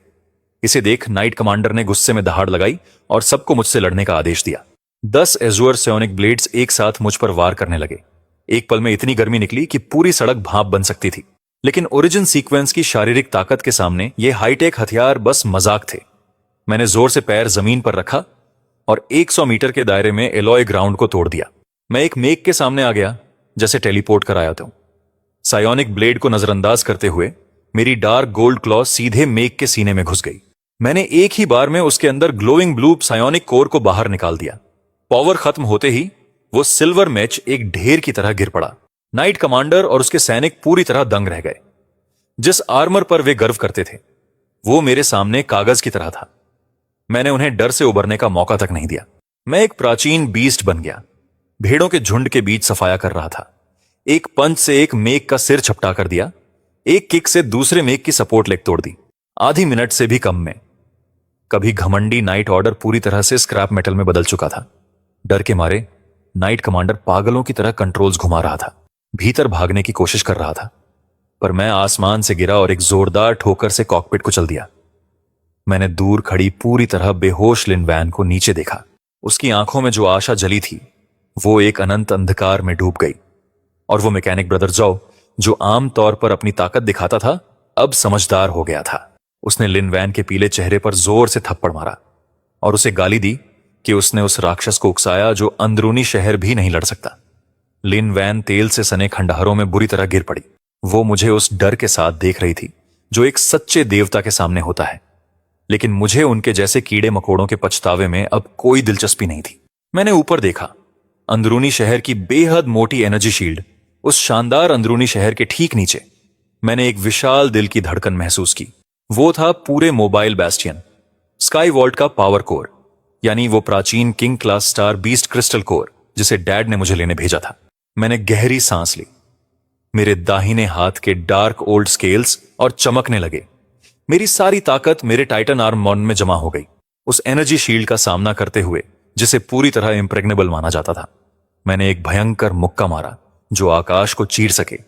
इसे देख नाइट कमांडर ने गुस्से में दहाड़ लगाई और सबको मुझसे लड़ने का आदेश दिया। 10 एजुअर सोनिक ब्लेड्स एक साथ मुझ पर वार करने लगे। एक पल में इतनी गर्मी निकली कि पूरी सड़क भाप बन सकती थी। लेकिन ओरिजिन सीक्वेंस की शारीरिक ताकत के सामने ये हाईटेक हथियार बस मजाक थे। मैंने जोर से पैर जमीन पर रखा और 100 मीटर के दायरे में एलॉय ग्राउंड को तोड़ दिया। मैं एक मेघ के सामने आ गया जैसे टेलीपोर्ट कर आया था। सायोनिक ब्लेड को नजरअंदाज करते हुए मेरी डार्क गोल्ड क्लॉ सीधे मेघ के सीने में घुस गई। मैंने एक ही बार में उसके अंदर ग्लोइंग ब्लू सायोनिक कोर को बाहर निकाल दिया। पावर खत्म होते ही वो सिल्वर मैच एक ढेर की तरह गिर पड़ा। नाइट कमांडर और उसके सैनिक पूरी तरह दंग रह गए। जिस आर्मर पर वे गर्व करते थे वो मेरे सामने कागज की तरह था। मैंने उन्हें डर से उबरने का मौका तक नहीं दिया। मैं एक प्राचीन बीस्ट बन गया। भेड़ों के झुंड के बीच सफाया कर रहा था। एक पंच से एक मेघ का सिर छपटा कर दिया। एक किक से दूसरे मेघ की सपोर्ट लेग तोड़ दी, आधी मिनट से भी कम में। कभी घमंडी नाइट ऑर्डर पूरी तरह से स्क्रैप मेटल में बदल चुका था। डर के मारे नाइट कमांडर पागलों की तरह कंट्रोल्स घुमा रहा था, भीतर भागने की कोशिश कर रहा था। पर मैं आसमान से गिरा और एक जोरदार ठोकर से कॉकपिट को चल दिया। मैंने दूर खड़ी पूरी तरह बेहोश लिन वैन को नीचे देखा। उसकी आंखों में जो आशा जली थी वो एक अनंत अंधकार में डूब गई। और वो मैकेनिक ब्रदर जॉ जो आमतौर पर अपनी ताकत दिखाता था अब समझदार हो गया था। उसने लिन वैन के पीले चेहरे पर जोर से थप्पड़ मारा और उसे गाली दी कि उसने उस राक्षस को उकसाया जो अंदरूनी शहर भी नहीं लड़ सकता। लिन वैन तेल से सने खंडहरों में बुरी तरह गिर पड़ी। वो मुझे उस डर के साथ देख रही थी जो एक सच्चे देवता के सामने होता है। लेकिन मुझे उनके जैसे कीड़े मकोड़ों के पछतावे में अब कोई दिलचस्पी नहीं थी। मैंने ऊपर देखा। अंदरूनी शहर की बेहद मोटी एनर्जी शील्ड, उस शानदार अंदरूनी शहर के ठीक नीचे मैंने एक विशाल दिल की धड़कन महसूस की। वो था पूरे मोबाइल बैस्टियन, स्काई वॉल्ट का पावर कोर, यानी वो प्राचीन king class star beast crystal core जिसे डैड ने मुझे लेने भेजा था। मैंने गहरी सांस ली। मेरे दाहिने हाथ के डार्क ओल्ड स्केल्स और चमकने लगे। मेरी सारी ताकत मेरे टाइटन आर्म बॉन्ड में जमा हो गई, उस एनर्जी शील्ड का सामना करते हुए जिसे पूरी तरह इम्प्रेग्नेबल माना जाता था। मैंने एक भयंकर मुक्का मारा जो आकाश को चीर सके,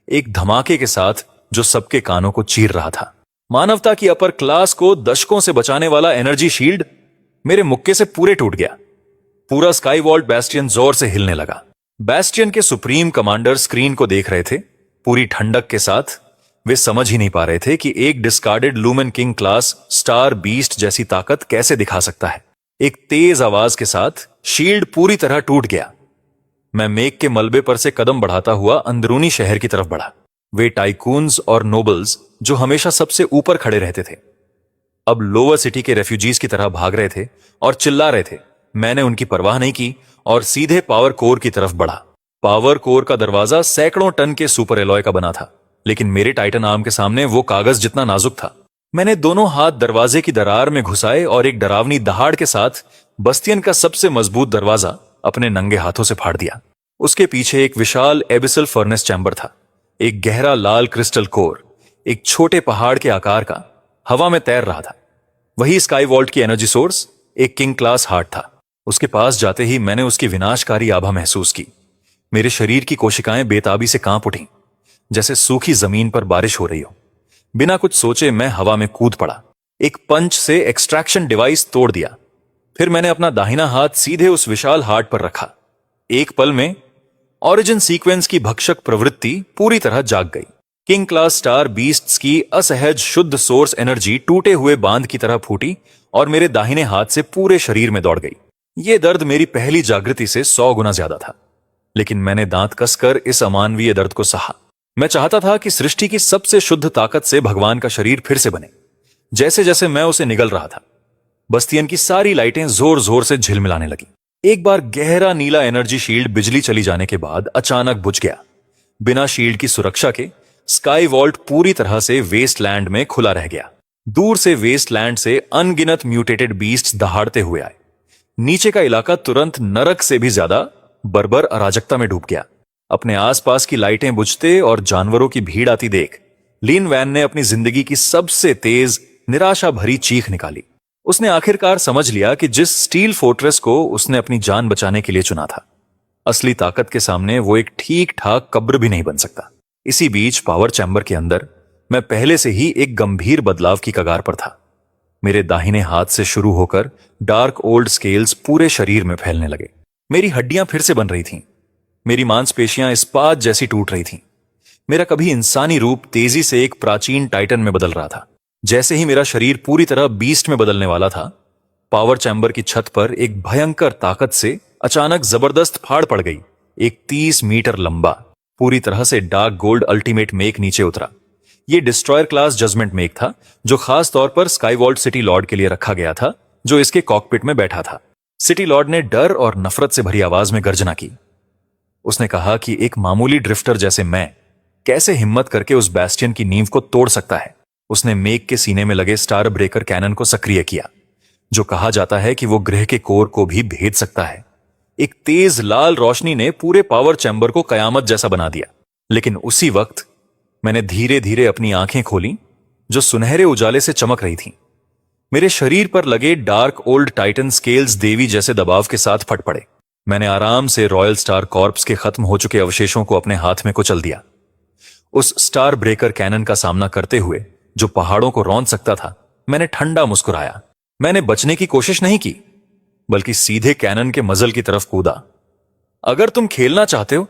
एक धमाके के साथ जो सबके कानों को चीर रहा था। मानवता की अपर क्लास को दशकों से बचाने वाला एनर्जी शील्ड मेरे मुक्के से पूरे टूट गया। पूरा स्काई वॉल्ट बैस्टियन जोर से हिलने लगा। बैस्टियन के सुप्रीम कमांडर स्क्रीन को देख रहे थे पूरी ठंडक के साथ। वे समझ ही नहीं पा रहे थे कि एक discarded lumen king class star beast जैसी ताकत कैसे दिखा सकता है। एक तेज आवाज के साथ शील्ड पूरी तरह टूट गया। मैं मेघ के मलबे पर से कदम बढ़ाता हुआ अंदरूनी शहर की तरफ बढ़ा। वे टाइकून्स और नोबल्स जो हमेशा सबसे ऊपर खड़े रहते थे अब लोअर सिटी के रेफ्यूजीज की तरह भाग रहे थे और चिल्ला रहे थे। मैंने उनकी परवाह नहीं की और सीधे पावर कोर की तरफ बढ़ा। पावर कोर का दरवाजा सैकड़ों टन के सुपर एलॉय का बना था, लेकिन मेरे टाइटन आर्म के सामने वो कागज जितना नाजुक था। मैंने दोनों हाथ दरवाजे की दरार में घुसाए और एक डरावनी दहाड़ के साथ बस्तियन का सबसे मजबूत दरवाजा अपने नंगे हाथों से फाड़ दिया। उसके पीछे एक विशाल एबिसल फर्नेस चैम्बर था, एक गहरा लाल क्रिस्टल कोर एक छोटे पहाड़ के आकार का हवा में तैर रहा था। वही स्काई वॉल्ट की एनर्जी सोर्स एक किंग क्लास हार्ट था। उसके पास जाते ही मैंने उसकी विनाशकारी आभा महसूस की। मेरे शरीर की कोशिकाएं बेताबी से कांप उठीं, जैसे सूखी जमीन पर बारिश हो रही हो। बिना कुछ सोचे मैं हवा में कूद पड़ा, एक पंच से एक्सट्रैक्शन डिवाइस तोड़ दिया। फिर मैंने अपना दाहिना हाथ सीधे उस विशाल हार्ट पर रखा। एक पल में ओरिजिन सीक्वेंस की भक्षक प्रवृत्ति पूरी तरह जाग गई। किंग क्लास स्टार बीस्ट्स की असहज शुद्ध सोर्स एनर्जी टूटे हुए बांध की तरह फूटी और मेरे दाहिने हाथ से पूरे शरीर में दौड़ गई। यह दर्द मेरी पहली जागृति से 100 गुना ज्यादा था, लेकिन मैंने दांत कसकर इस अमानवीय दर्द को सहा। मैं चाहता था कि सृष्टि की सबसे शुद्ध ताकत से भगवान का शरीर फिर से बने। जैसे जैसे मैं उसे निगल रहा था, बस्तियन की सारी लाइटें जोर जोर से झिलमिलाने लगी। एक बार गहरा नीला एनर्जी शील्ड बिजली चली जाने के बाद अचानक बुझ गया। बिना शील्ड की सुरक्षा के स्काई वॉल्ट पूरी तरह से वेस्टलैंड में खुला रह गया। दूर से वेस्टलैंड से अनगिनत म्यूटेटेड बीस्ट्स दहाड़ते हुए आए। नीचे का इलाका तुरंत नरक से भी ज्यादा बर्बर अराजकता में डूब गया। अपने आसपास की लाइटें बुझते और जानवरों की भीड़ आती देख लिन वैन ने अपनी जिंदगी की सबसे तेज निराशा भरी चीख निकाली। उसने आखिरकार समझ लिया कि जिस स्टील फोर्ट्रेस को उसने अपनी जान बचाने के लिए चुना था, असली ताकत के सामने वो एक ठीक ठाक कब्र भी नहीं बन सकता। इसी बीच पावर चैम्बर के अंदर मैं पहले से ही एक गंभीर बदलाव की कगार पर था। मेरे दाहिने हाथ से शुरू होकर डार्क ओल्ड स्केल्स पूरे शरीर में फैलने लगे। मेरी हड्डियां फिर से बन रही थीं। मेरी मांसपेशियां इस्पात जैसी टूट रही थीं। मेरा कभी इंसानी रूप तेजी से एक प्राचीन टाइटन में बदल रहा था। जैसे ही मेरा शरीर पूरी तरह बीस्ट में बदलने वाला था, पावर चैम्बर की छत पर एक भयंकर ताकत से अचानक जबरदस्त फाड़ पड़ गई। एक 30 मीटर लंबा, पूरी तरह से डार्क गोल्ड अल्टीमेट मेक नीचे उतरा। यह डिस्ट्रॉयर क्लास जजमेंट मेक था, जो खास तौर पर स्काई वॉल्ट सिटी लॉर्ड के लिए रखा गया था, जो इसके कॉकपिट में बैठा था। सिटी लॉर्ड ने डर और नफरत से भरी आवाज में गर्जना की। उसने कहा कि एक मामूली ड्रिफ्टर जैसे मैं कैसे हिम्मत करके उस बैस्टियन की नींव को तोड़ सकता है। उसने मेक के सीने में लगे स्टार ब्रेकर कैनन को सक्रिय किया, जो कहा जाता है कि वो ग्रह के कोर को भी भेद सकता है। एक तेज लाल रोशनी ने पूरे पावर चैम्बर को कयामत जैसा बना दिया। लेकिन उसी वक्त मैंने धीरे धीरे अपनी आंखें खोली, जो सुनहरे उजाले से चमक रही थीं। मेरे शरीर पर लगे डार्क ओल्ड टाइटन स्केल्स देवी जैसे दबाव के साथ फट पड़े। मैंने आराम से रॉयल स्टार कॉर्प्स के खत्म हो चुके अवशेषों को अपने हाथ में कुचल दिया। उस स्टार ब्रेकर कैनन का सामना करते हुए जो पहाड़ों को रौंद सकता था, मैंने ठंडा मुस्कुराया। मैंने बचने की कोशिश नहीं की, बल्कि सीधे कैनन के मजल की तरफ कूदा। अगर तुम खेलना चाहते हो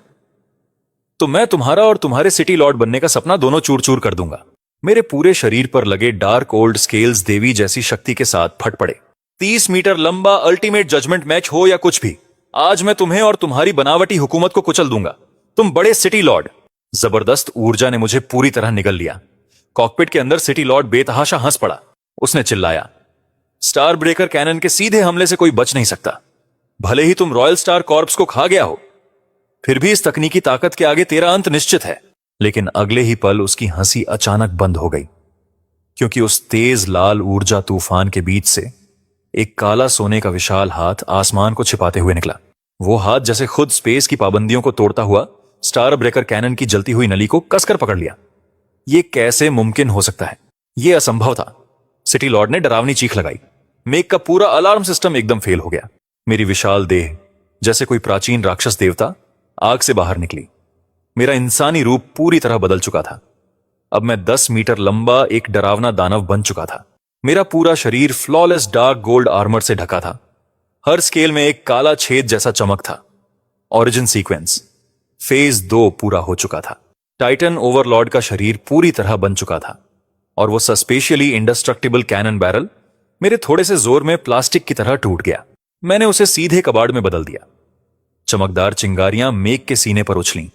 तो मैं तुम्हारा और तुम्हारे सिटी लॉर्ड बनने का सपना दोनों चूर चूर कर दूंगा। मेरे पूरे शरीर पर लगे डार्क ओल्ड स्केल्स देवी जैसी शक्ति के साथ फट पड़े। 30 मीटर लंबा अल्टीमेट जजमेंट मैच हो या कुछ भी, आज मैं तुम्हें और तुम्हारी बनावटी हुकूमत को कुचल दूंगा, तुम बड़े सिटी लॉर्ड। जबरदस्त ऊर्जा ने मुझे पूरी तरह निगल लिया। कॉकपिट के अंदर सिटी लॉर्ड बेतहाशा हंस पड़ा। उसने चिल्लाया, स्टार ब्रेकर कैनन के सीधे हमले से कोई बच नहीं सकता। भले ही तुम रॉयल स्टार कॉर्प्स को खा गया हो, फिर भी इस तकनीकी ताकत के आगे तेरा अंत निश्चित है। लेकिन अगले ही पल उसकी हंसी अचानक बंद हो गई, क्योंकि उस तेज लाल ऊर्जा तूफान के बीच से एक काला सोने का विशाल हाथ आसमान को छिपाते हुए निकला। वो हाथ जैसे खुद स्पेस की पाबंदियों को तोड़ता हुआ स्टार ब्रेकर कैनन की जलती हुई नली को कसकर पकड़ लिया। ये कैसे मुमकिन हो सकता है? यह असंभव था। सिटी लॉर्ड ने डरावनी चीख लगाई। मेक का पूरा अलार्म सिस्टम एकदम फेल हो गया। मेरी विशाल देह जैसे कोई प्राचीन राक्षस देवता आग से बाहर निकली। मेरा इंसानी रूप पूरी तरह बदल चुका था। अब मैं 10 मीटर लंबा एक डरावना दानव बन चुका था। मेरा पूरा शरीर फ्लॉलेस डार्क गोल्ड आर्मर से ढका था। हर स्केल में एक काला छेद जैसा चमक था। ओरिजिन सीक्वेंस फेज 2 पूरा हो चुका था। टाइटन ओवरलॉर्ड का शरीर पूरी तरह बन चुका था और वो सस्पेशियली इंडेस्ट्रक्टिबल कैनन बैरल मेरे थोड़े से जोर में प्लास्टिक की तरह टूट गया। मैंने उसे सीधे कबाड़ में बदल दिया। चमकदार चिंगारियां मेक के सीने पर उछलीं।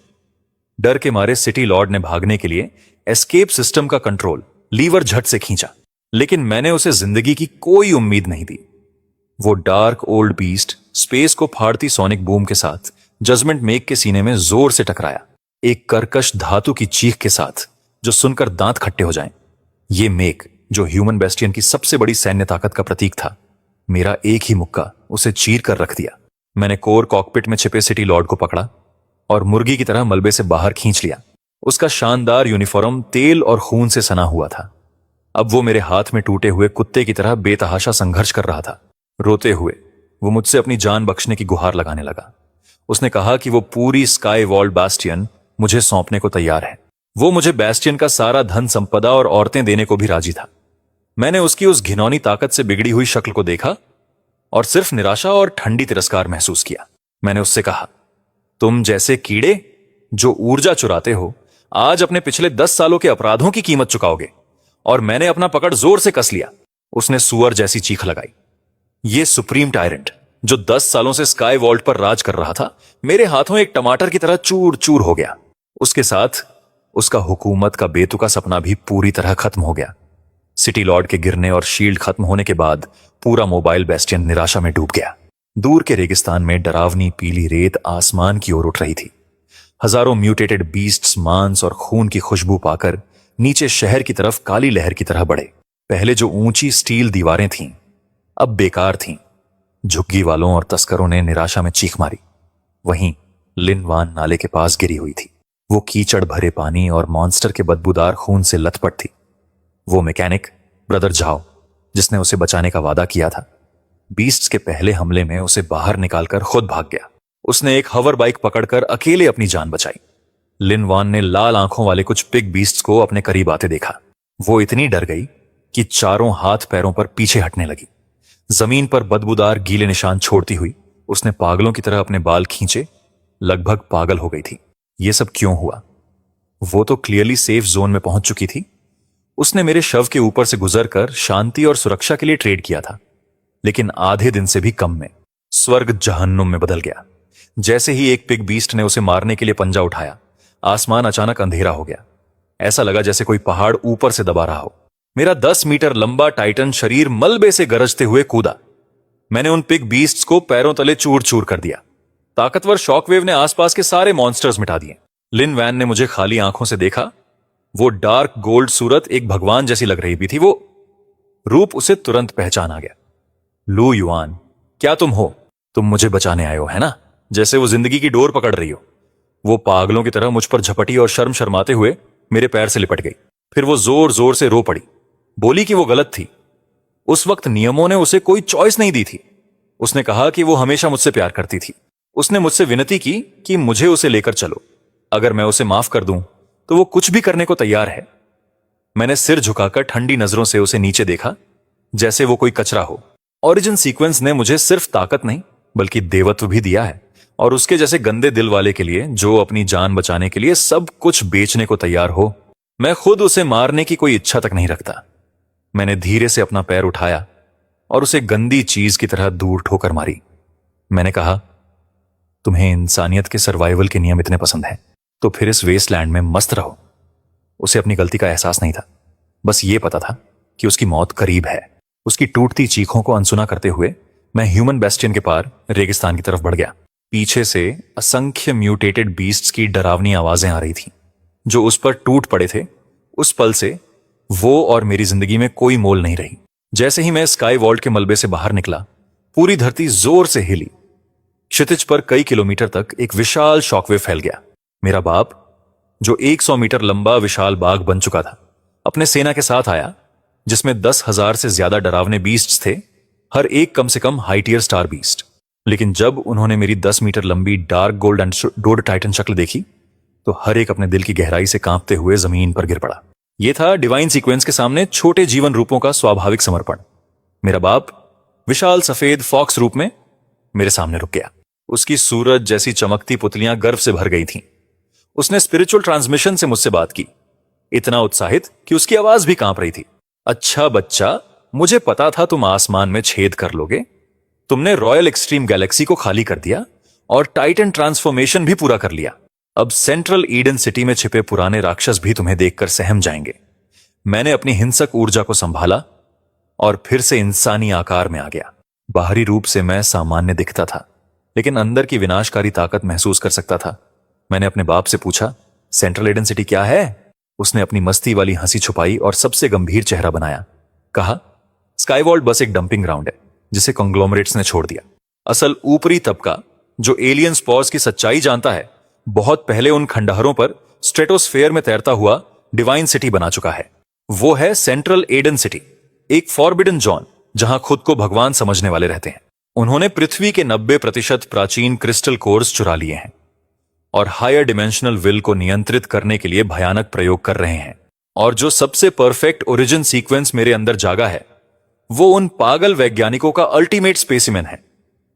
डर के मारे सिटी लॉर्ड ने भागने के लिए एस्केप सिस्टम का कंट्रोल लीवर झट से खींचा, लेकिन मैंने उसे जिंदगी की कोई उम्मीद नहीं दी। वो डार्क ओल्ड बीस्ट स्पेस को फाड़ती सोनिक बूम के साथ जजमेंट मेक के सीने में जोर से टकराया, एक कर्कश धातु की चीख के साथ जो सुनकर दांत खट्टे हो जाएं। ये मेक जो ह्यूमन बेस्टियन की सबसे बड़ी सैन्य ताकत का प्रतीक था, मेरा एक ही मुक्का उसे चीर कर रख दिया। मैंने कोर कॉकपिट में छिपे सिटी लॉर्ड को पकड़ा और मुर्गी की तरह मलबे से बाहर खींच लिया। उसका शानदार यूनिफॉर्म तेल और खून से सना हुआ था। अब वो मेरे हाथ में टूटे हुए कुत्ते की तरह बेतहाशा संघर्ष कर रहा था। रोते हुए वो मुझसे अपनी जान बख्शने की गुहार लगाने लगा। उसने कहा कि वो पूरी स्काई वॉल्ड बास्टियन मुझे सौंपने को तैयार है। वो मुझे बास्टियन का सारा धन संपदा और औरतें देने को भी राजी था। मैंने उसकी उस घिनौनी ताकत से बिगड़ी हुई शक्ल को देखा और सिर्फ निराशा और ठंडी तिरस्कार महसूस किया। मैंने उससे कहा, तुम जैसे कीड़े जो ऊर्जा चुराते हो, आज अपने पिछले 10 सालों के अपराधों की कीमत चुकाओगे। और मैंने अपना पकड़ जोर से कस लिया। उसने सुअर जैसी चीख लगाई। ये सुप्रीम टायरेंट जो 10 सालों से स्काई वॉल्ट पर राज कर रहा था, मेरे हाथों एक टमाटर की तरह चूर चूर हो गया। उसके साथ उसका हुकूमत का बेतुका सपना भी पूरी तरह खत्म हो गया। सिटी लॉर्ड के गिरने और शील्ड खत्म होने के बाद पूरा मोबाइल बेस्टियन निराशा में डूब गया। दूर के रेगिस्तान में डरावनी पीली रेत आसमान की ओर उठ रही थी। हजारों म्यूटेटेड बीस्ट्स मांस और खून की खुशबू पाकर नीचे शहर की तरफ काली लहर की तरह बढ़े। पहले जो ऊंची स्टील दीवारें थीं, अब बेकार थीं। झुग्गी वालों और तस्करों ने निराशा में चीख मारी। वहीं लिनवान नाले के पास गिरी हुई थी। वो कीचड़ भरे पानी और मॉन्स्टर के बदबूदार खून से लथपथ थी। वो मैकेनिक ब्रदर झाओ जिसने उसे बचाने का वादा किया था, बीस्ट्स के पहले हमले में उसे बाहर निकालकर खुद भाग गया। उसने एक हवर बाइक पकड़कर अकेले अपनी जान बचाई। लिनवान ने लाल आंखों वाले कुछ पिग बीस्ट्स को अपने करीब आते देखा। वो इतनी डर गई कि चारों हाथ पैरों पर पीछे हटने लगी। जमीन पर बदबूदार गीले निशान छोड़ती हुई उसने पागलों की तरह अपने बाल खींचे, लगभग पागल हो गई थी। यह सब क्यों हुआ? वो तो क्लियरली सेफ जोन में पहुंच चुकी थी। उसने मेरे शव के ऊपर से गुजरकर शांति और सुरक्षा के लिए ट्रेड किया था, लेकिन आधे दिन से भी कम में स्वर्ग जहन्नुम में बदल गया। जैसे ही एक पिग बीस्ट ने उसे मारने के लिए पंजा उठाया, आसमान अचानक अंधेरा हो गया। ऐसा लगा जैसे कोई पहाड़ ऊपर से दबा रहा हो। मेरा 10 मीटर लंबा टाइटन शरीर मलबे से गरजते हुए कूदा। मैंने उन पिग बीस्ट्स को पैरों तले चूर चूर कर दिया। ताकतवर शॉकवेव ने आसपास के सारे मॉन्स्टर्स मिटा दिए। लिन वैन ने मुझे खाली आंखों से देखा। वो डार्क गोल्ड सूरत एक भगवान जैसी लग रही भी थी। वो रूप उसे तुरंत पहचान आ गया। लू युआन, क्या तुम हो? तुम मुझे बचाने आए हो, है ना? जैसे वो जिंदगी की डोर पकड़ रही हो। वो पागलों की तरह मुझ पर झपटी और शर्माते हुए मेरे पैर से लिपट गई। फिर वो जोर जोर से रो पड़ी। बोली कि वो गलत थी। उस वक्त नियमों ने उसे कोई चॉइस नहीं दी थी। उसने कहा कि वो हमेशा मुझसे प्यार करती थी। उसने मुझसे विनती की कि मुझे उसे लेकर चलो। अगर मैं उसे माफ कर दूं तो वो कुछ भी करने को तैयार है। मैंने सिर झुकाकर ठंडी नजरों से उसे नीचे देखा, जैसे वो कोई कचरा हो। ओरिजिन सीक्वेंस ने मुझे सिर्फ ताकत नहीं बल्कि देवत्व भी दिया है, और उसके जैसे गंदे दिल वाले के लिए जो अपनी जान बचाने के लिए सब कुछ बेचने को तैयार हो, मैं खुद उसे मारने की कोई इच्छा तक नहीं रखता। मैंने धीरे से अपना पैर उठाया और उसे गंदी चीज की तरह दूर ठोकर मारी। मैंने कहा, तुम्हें इंसानियत के सर्वाइवल के नियम इतने पसंद हैं तो फिर इस वेस्टलैंड में मस्त रहो। उसे अपनी गलती का एहसास नहीं था, बस ये पता था कि उसकी मौत करीब है। उसकी टूटती चीखों को अनसुना करते हुए मैं ह्यूमन बेस्टियन के पार रेगिस्तान की तरफ बढ़ गया। पीछे से असंख्य म्यूटेटेड बीस्ट्स की डरावनी आवाजें आ रही थीं, जो उस पर टूट पड़े थे। उस पल से वो और मेरी जिंदगी में कोई मोल नहीं रही। जैसे ही मैं स्काई वॉल्ट के मलबे से बाहर निकला, पूरी धरती जोर से हिली। क्षितिज पर कई किलोमीटर तक एक विशाल शॉकवेव फैल गया। मेरा बाप, जो 100 मीटर लंबा विशाल बाग बन चुका था, अपने सेना के साथ आया, जिसमें 10,000 से ज्यादा डरावने बीस्ट्स थे, हर एक कम से कम हाई टियर स्टार बीस्ट। लेकिन जब उन्होंने मेरी 10 मीटर लंबी डार्क गोल्ड एंड डोड टाइटन शक्ल देखी, तो हर एक अपने दिल की गहराई से कांपते हुए जमीन पर गिर पड़ा। यह था डिवाइन सीक्वेंस के सामने छोटे जीवन रूपों का स्वाभाविक समर्पण। मेरा बाप विशाल सफेद फॉक्स रूप में मेरे सामने रुक गया। उसकी सूरज जैसी चमकती पुतलियां गर्व से भर गई थीं। उसने स्पिरिचुअल ट्रांसमिशन से मुझसे बात की, इतना उत्साहित कि उसकी आवाज भी कांप रही थी। अच्छा बच्चा, मुझे पता था तुम आसमान में छेद कर लोगे। तुमने रॉयल एक्सट्रीम गैलेक्सी को खाली कर दिया और टाइटन ट्रांसफॉर्मेशन भी पूरा कर लिया। अब सेंट्रल ईडन सिटी में छिपे पुराने राक्षस भी तुम्हें देखकर सहम जाएंगे। मैंने अपनी हिंसक ऊर्जा को संभाला और फिर से इंसानी आकार में आ गया। बाहरी रूप से मैं सामान्य दिखता था, लेकिन अंदर की विनाशकारी ताकत महसूस कर सकता था। मैंने अपने बाप से पूछा, सेंट्रल ईडन सिटी क्या है? उसने अपनी मस्ती वाली हंसी छुपाई और सबसे गंभीर चेहरा बनाया। कहा, स्काई वॉल्ट बस एक डंपिंग ग्राउंड है जिसे कॉन्ग्लोमरेट्स ने छोड़ दिया। असल ऊपरी तबका जो एलियन स्पॉर्स की सच्चाई जानता है, बहुत पहले उन खंडहरों पर स्ट्रेटोस्फेयर में तैरता हुआ डिवाइन सिटी बना चुका है। वो है सेंट्रल एडन सिटी, एक फॉरबिडन जोन जहां खुद को भगवान समझने वाले रहते हैं। उन्होंने पृथ्वी के 90% प्राचीन क्रिस्टल कोर्स चुरा लिए हैं और हायर डिमेंशनल विल को नियंत्रित करने के लिए भयानक प्रयोग कर रहे हैं। और जो सबसे परफेक्ट ओरिजिन सीक्वेंस मेरे अंदर जागा है, वो उन पागल वैज्ञानिकों का अल्टीमेट स्पेसिमेन है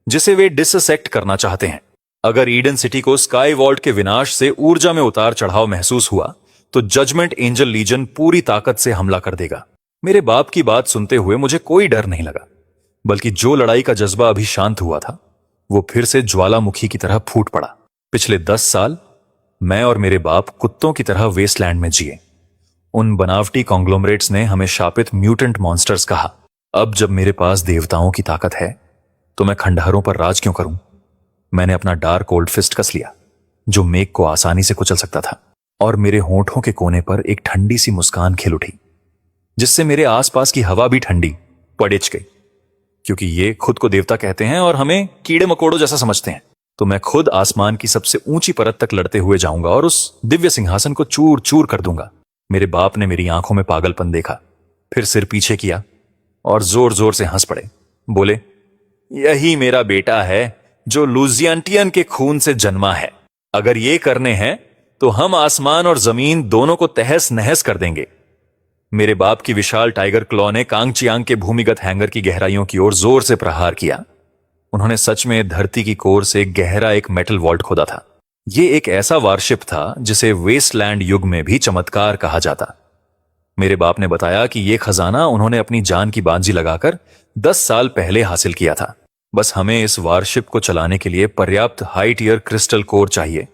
जिसे वे डिससेक्ट करना चाहते हैं। अगर ईडन सिटी को स्काई वॉल्ट के विनाश से ऊर्जा में उतार चढ़ाव महसूस हुआ, तो जजमेंट एंजल लीजन पूरी ताकत से हमला कर देगा। मेरे बाप की बात सुनते हुए मुझे कोई डर नहीं लगा, बल्कि जो लड़ाई का जज्बा अभी शांत हुआ था, वो फिर से ज्वालामुखी की तरह फूट पड़ा। पिछले 10 साल मैं और मेरे बाप कुत्तों की तरह वेस्टलैंड में जिए। उन बनावटी कॉन्ग्लोमरेट्स ने हमें शापित म्यूटेंट मॉन्स्टर्स कहा। अब जब मेरे पास देवताओं की ताकत है, तो मैं खंडहरों पर राज क्यों करूं? मैंने अपना डार्क ओल्ड फिस्ट कस लिया, जो मेघ को आसानी से कुचल सकता था, और मेरे होंठों के कोने पर एक ठंडी सी मुस्कान खिल उठी, जिससे मेरे आसपास की हवा भी ठंडी पड़िच गई। क्योंकि ये खुद को देवता कहते हैं और हमें कीड़े मकोड़ों जैसा समझते हैं, तो मैं खुद आसमान की सबसे ऊंची परत तक लड़ते हुए जाऊंगा और उस दिव्य सिंहासन को चूर चूर कर दूंगा। मेरे बाप ने मेरी आंखों में पागलपन देखा, फिर सिर पीछे किया और जोर जोर से हंस पड़े। बोले, यही मेरा बेटा है जो लुजियंटियन के खून से जन्मा है। अगर ये करने हैं तो हम आसमान और जमीन दोनों को तहस नहस कर देंगे। मेरे बाप की विशाल टाइगर क्लॉ ने कांगचियांग के भूमिगत हैंगर की गहराइयों की ओर जोर से प्रहार किया। उन्होंने सच में धरती की कोर से गहरा एक मेटल वॉल्ट खोदा था। यह एक ऐसा वारशिप था जिसे वेस्टलैंड युग में भी चमत्कार कहा जाता। मेरे बाप ने बताया कि यह खजाना उन्होंने अपनी जान की बाजी लगाकर 10 साल पहले हासिल किया था। बस हमें इस वारशिप को चलाने के लिए पर्याप्त हाई टियर क्रिस्टल कोर चाहिए।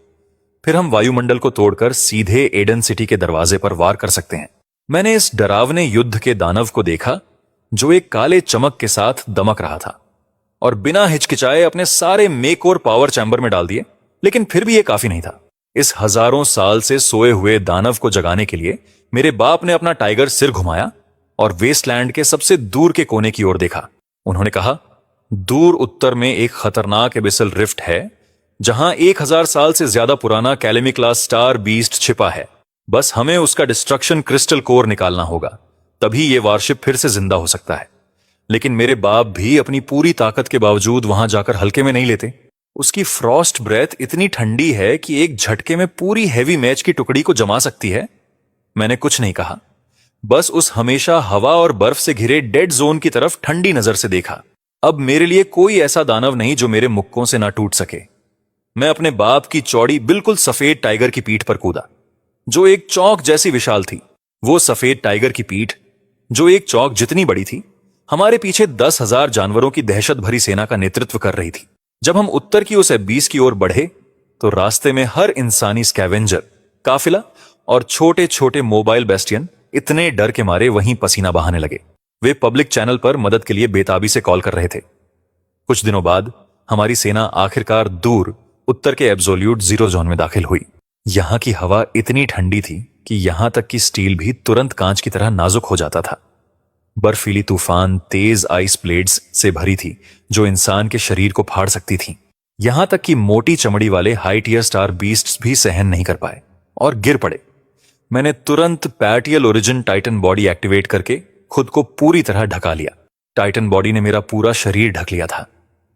फिर हम वायुमंडल को तोड़कर सीधे एडन सिटी के दरवाजे पर वार कर सकते हैं। मैंने इस डरावने युद्ध के दानव को देखा, जो एक काले चमक के साथ दमक रहा था, और बिना हिचकिचाए अपने सारे मेक और पावर चैम्बर में डाल दिए। लेकिन फिर भी यह काफी नहीं था। इस हजारों साल से सोए हुए दानव को जगाने के लिए मेरे बाप ने अपना टाइगर सिर घुमाया और वेस्टलैंड के सबसे दूर के कोने की ओर देखा। उन्होंने कहा, दूर उत्तर में एक खतरनाक एबिसल रिफ्ट है, जहां 1000 साल से ज्यादा पुराना कैलेमिक्ला स्टार बीस्ट छिपा है। बस हमें उसका डिस्ट्रक्शन क्रिस्टल कोर निकालना होगा, तभी यह वारशिप फिर से जिंदा हो सकता है। लेकिन मेरे बाप भी अपनी पूरी ताकत के बावजूद वहां जाकर हल्के में नहीं लेते। उसकी फ्रॉस्ट ब्रेथ इतनी ठंडी है कि एक झटके में पूरी हैवी मैच की टुकड़ी को जमा सकती है। मैंने कुछ नहीं कहा, बस उस हमेशा हवा और बर्फ से घिरे डेड जोन की तरफ ठंडी नजर से देखा। अब मेरे लिए कोई ऐसा दानव नहीं जो मेरे मुक्कों से ना टूट सके। मैं अपने बाप की चौड़ी बिल्कुल सफेद टाइगर की पीठ पर कूदा, जो एक चौक जैसी विशाल थी। वो सफेद टाइगर की पीठ, जो एक चौक जितनी बड़ी थी, हमारे पीछे 10,000 जानवरों की दहशत भरी सेना का नेतृत्व कर रही थी। जब हम उत्तर की उस एबीस की ओर बढ़े, तो रास्ते में हर इंसानी स्कैवेंजर, काफिला और छोटे छोटे मोबाइल बेस्टियन इतने डर के मारे वहीं पसीना बहाने लगे। वे पब्लिक चैनल पर मदद के लिए बेताबी से कॉल कर रहे थे। कुछ दिनों बाद हमारी सेना आखिरकार दूर उत्तर के एब्सोल्यूट जीरो जोन में दाखिल हुई। यहां की हवा इतनी ठंडी थी कि यहां तक कि स्टील भी तुरंत कांच की तरह नाजुक हो जाता था। बर्फीली तूफान तेज आइस प्लेट्स से भरी थी, जो इंसान के शरीर को फाड़ सकती थी। यहां तक कि मोटी चमड़ी वाले हाई टियर स्टार बीस्ट्स भी सहन नहीं कर पाए और गिर पड़े। मैंने तुरंत पैटियल ओरिजिन टाइटन बॉडी एक्टिवेट करके खुद को पूरी तरह ढका लिया। टाइटन बॉडी ने मेरा पूरा शरीर ढक लिया था।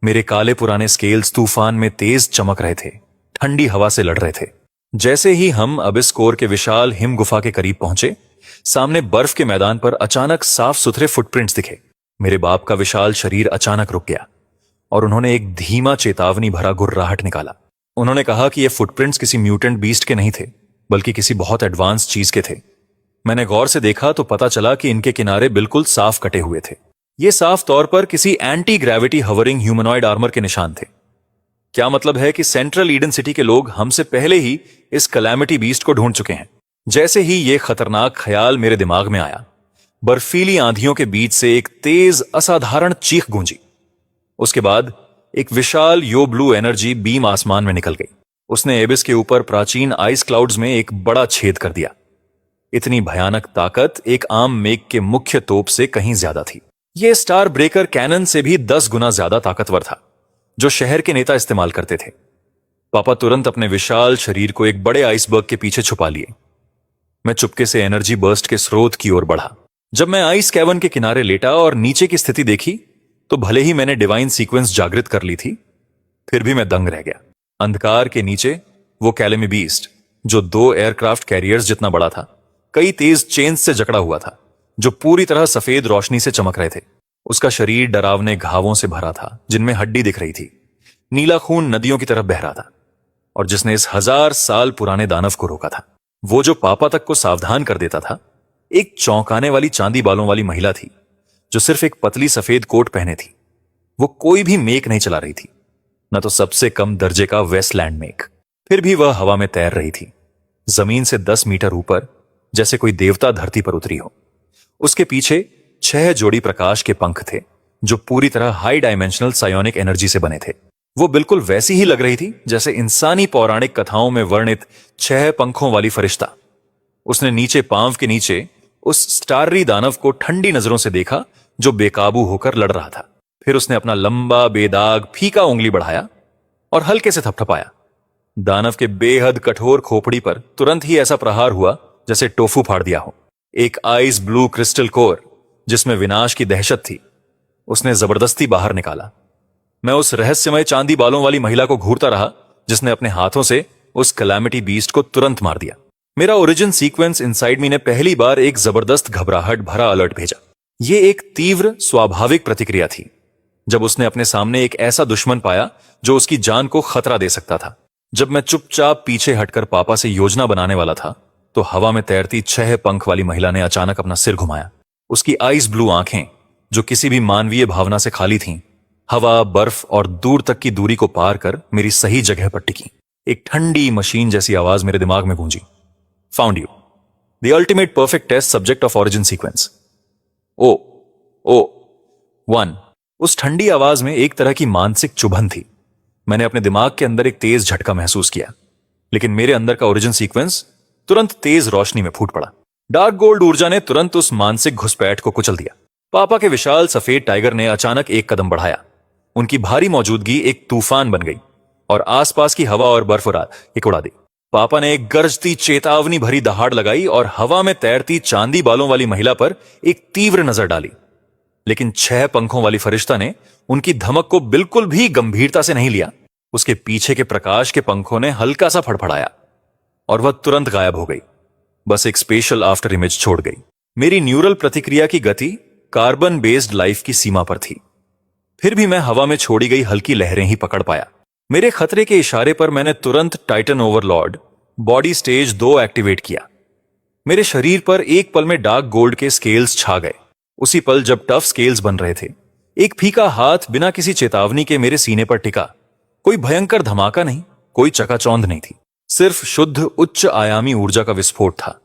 मेरे काले पुराने स्केल्स तूफान में तेज चमक रहे थे, ठंडी हवा से लड़ रहे थे। जैसे ही हम अबिस कोर के विशाल हिम गुफा के करीब पहुंचे, सामने बर्फ के मैदान पर अचानक साफ सुथरे फुटप्रिंट्स दिखे। मेरे बाप का विशाल शरीर अचानक रुक गया और उन्होंने एक धीमा चेतावनी भरा गुर्राहट निकाला। उन्होंने कहा कि ये फुटप्रिंट्स किसी म्यूटेंट बीस्ट के नहीं थे, बल्कि किसी बहुत एडवांस चीज के थे। मैंने गौर से देखा तो पता चला कि इनके किनारे बिल्कुल साफ कटे हुए थे। ये साफ तौर पर किसी anti gravity hovering humanoid armour के निशान थे। क्या मतलब है कि सेंट्रल ईडन सिटी के लोग हमसे पहले ही इस कैलामिटी बीस्ट को ढूंढ चुके हैं। जैसे ही ये खतरनाक ख्याल मेरे दिमाग में आया, बर्फीली आंधियों के बीच से एक तेज असाधारण चीख गूंजी। उसके बाद एक विशाल यो ब्लू एनर्जी बीम आसमान में निकल गई। उसने एबिस के ऊपर प्राचीन आइस क्लाउड्स में एक बड़ा छेद कर दिया। इतनी भयानक ताकत एक आम मेघ के मुख्य तोप से कहीं ज्यादा थी। यह स्टार ब्रेकर कैनन से भी 10 गुना ज्यादा ताकतवर था, जो शहर के नेता इस्तेमाल करते थे। पापा तुरंत अपने विशाल शरीर को एक बड़े आइसबर्ग के पीछे छुपा लिए। मैं चुपके से एनर्जी बर्स्ट के स्रोत की ओर बढ़ा। जब मैं आइस कैवन के किनारे लेटा और नीचे की स्थिति देखी, तो भले ही मैंने डिवाइन सीक्वेंस जागृत कर ली थी, फिर भी मैं दंग रह गया। अंधकार के नीचे वो कैलेमी बीस्ट, जो 2 एयरक्राफ्ट कैरियर्स जितना बड़ा था, कई तेज चेन्स से जकड़ा हुआ था, जो पूरी तरह सफेद रोशनी से चमक रहे थे। उसका शरीर डरावने घावों से भरा था, जिनमें हड्डी दिख रही थी। नीला खून नदियों की तरफ बह रहा था, और जिसने इस 1000 साल पुराने दानव को रोका था। वो जो पापा तक को सावधान कर देता था, एक चौंकाने वाली चांदी बालों वाली महिला थी, जो सिर्फ एक पतली सफेद कोट पहने थी। वो कोई भी मेक नहीं चला रही थी, न तो सबसे कम दर्जे का वेस्टलैंड मेक। फिर भी वह हवा में तैर रही थी, जमीन से 10 मीटर ऊपर, जैसे कोई देवता धरती पर उतरी हो। उसके पीछे 6 जोड़ी प्रकाश के पंख थे, जो पूरी तरह हाई डायमेंशनल सायोनिक एनर्जी से बने थे। वो बिल्कुल वैसी ही लग रही थी जैसे इंसानी पौराणिक कथाओं में वर्णित 6 पंखों वाली फरिश्ता। उसने नीचे पांव के नीचे उस स्टार्री दानव को ठंडी नजरों से देखा, जो बेकाबू होकर लड़ रहा था। फिर उसने अपना लंबा बेदाग फीका उंगली बढ़ाया और हल्के से थपथपाया। दानव के बेहद कठोर खोपड़ी पर तुरंत ही ऐसा प्रहार हुआ जैसे टोफू फाड़ दिया हो। एक आइस ब्लू क्रिस्टल कोर, जिसमें विनाश की दहशत थी, उसने जबरदस्ती बाहर निकाला। मैं उस रहस्यमय चांदी बालों वाली महिला को घूरता रहा, जिसने अपने हाथों से उस कैलामिटी बीस्ट को तुरंत मार दिया। मेरा ओरिजिन सीक्वेंस इनसाइड मी ने पहली बार एक जबरदस्त घबराहट भरा अलर्ट भेजा। यह एक तीव्र स्वाभाविक प्रतिक्रिया थी, जब उसने अपने सामने एक ऐसा दुश्मन पाया जो उसकी जान को खतरा दे सकता था। जब मैं चुपचाप पीछे हटकर पापा से योजना बनाने वाला था, तो हवा में तैरती 6 पंख वाली महिला ने अचानक अपना सिर घुमाया। उसकी आइस ब्लू आंखें, जो किसी भी मानवीय भावना से खाली थीं, हवा, बर्फ और दूर तक की दूरी को पार कर मेरी सही जगह पर टिकी। एक ठंडी मशीन जैसी आवाज मेरे दिमाग में गूंजी, found you, the ultimate perfect test subject of origin sequence. O 1। उस ठंडी आवाज में एक तरह की मानसिक चुभन थी। मैंने अपने दिमाग के अंदर एक तेज झटका महसूस किया, लेकिन मेरे अंदर का ओरिजिन सीक्वेंस तुरंत तेज रोशनी में फूट पड़ा। डार्क गोल्ड ऊर्जा ने तुरंत उस मानसिक घुसपैठ को कुचल दिया। पापा के विशाल सफेद टाइगर ने अचानक एक कदम बढ़ाया। उनकी भारी मौजूदगी एक तूफान बन गई और आसपास की हवा और बर्फ उड़ा दी। पापा ने एक गरजती चेतावनी भरी दहाड़ लगाई और हवा में तैरती चांदी बालों वाली महिला पर एक तीव्र नजर डाली। लेकिन 6 पंखों वाली फरिश्ता ने उनकी धमक को बिल्कुल भी गंभीरता से नहीं लिया। उसके पीछे के प्रकाश के पंखों ने हल्का सा फड़फड़ाया और वह तुरंत गायब हो गई, बस एक स्पेशल आफ्टर इमेज छोड़ गई। मेरी न्यूरल प्रतिक्रिया की गति कार्बन बेस्ड लाइफ की सीमा पर थी। फिर भी मैं हवा में छोड़ी गई हल्की लहरें ही पकड़ पाया। मेरे खतरे के इशारे पर मैंने तुरंत Titan Overlord body stage 2 activate किया। मेरे शरीर पर एक पल में डार्क गोल्ड के स्केल्स छा गए। उसी पल जब टफ स्केल्स बन रहे थे, एक फीका हाथ बिना किसी चेतावनी के मेरे सीने पर टिका। कोई भयंकर धमाका नहीं, कोई चकाचौंध नहीं थी, सिर्फ शुद्ध उच्च आयामी ऊर्जा का विस्फोट था।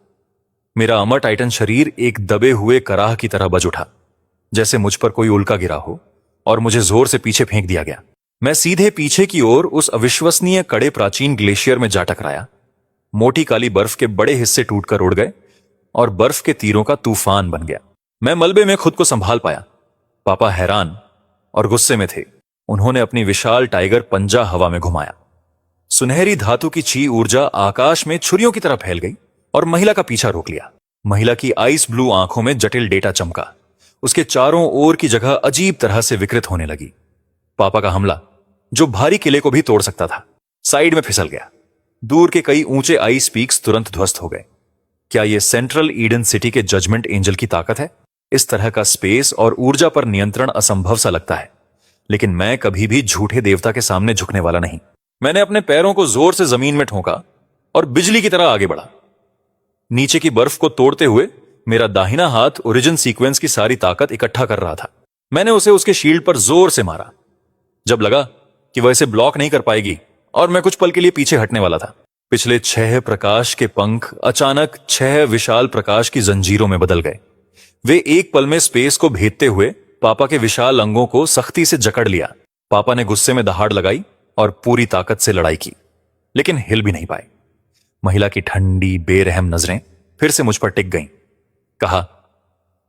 मेरा अमर टाइटन शरीर एक दबे हुए कराह की तरह बज उठा, जैसे मुझ पर कोई उल्का गिरा हो और मुझे जोर से पीछे फेंक दिया गया। मैं सीधे पीछे की ओर उस अविश्वसनीय कड़े प्राचीन ग्लेशियर में जा टकराया। मोटी काली बर्फ के बड़े हिस्से टूटकर उड़ गए और बर्फ के तीरों का तूफान बन गया। मैं मलबे में खुद को संभाल पाया। पापा हैरान और गुस्से में थे। उन्होंने अपनी विशाल टाइगर पंजा हवा में घुमाया। सुनहरी धातु की ची ऊर्जा आकाश में छुरियों की तरह फैल गई और महिला का पीछा रोक लिया। महिला की आइस ब्लू आंखों में जटिल डेटा चमका। उसके चारों ओर की जगह अजीब तरह से विकृत होने लगी। पापा का हमला, जो भारी किले को भी तोड़ सकता था, साइड में फिसल गया। दूर के कई ऊंचे आइस पीक्स तुरंत ध्वस्त हो गए। क्या यह सेंट्रल ईडन सिटी के जजमेंट एंजल की ताकत है? इस तरह का स्पेस और ऊर्जा पर नियंत्रण असंभव सा लगता है, लेकिन मैं कभी भी झूठे देवता के सामने झुकने वाला नहीं। मैंने अपने पैरों को जोर से जमीन में ठोका और बिजली की तरह आगे बढ़ा। नीचे की बर्फ को तोड़ते हुए मेरा दाहिना हाथ ओरिजिन सीक्वेंस की सारी ताकत इकट्ठा कर रहा था। मैंने उसे उसके शील्ड पर जोर से मारा। जब लगा कि वह इसे ब्लॉक नहीं कर पाएगी और मैं कुछ पल के लिए पीछे हटने वाला था, पिछले 6 प्रकाश के पंख अचानक 6 विशाल प्रकाश की जंजीरों में बदल गए। वे एक पल में स्पेस को भेदते हुए पापा के विशाल अंगों को सख्ती से जकड़ लिया। पापा ने गुस्से में दहाड़ लगाई और पूरी ताकत से लड़ाई की, लेकिन हिल भी नहीं पाए। महिला की ठंडी बेरहम नजरें फिर से मुझ पर टिक गईं। कहा,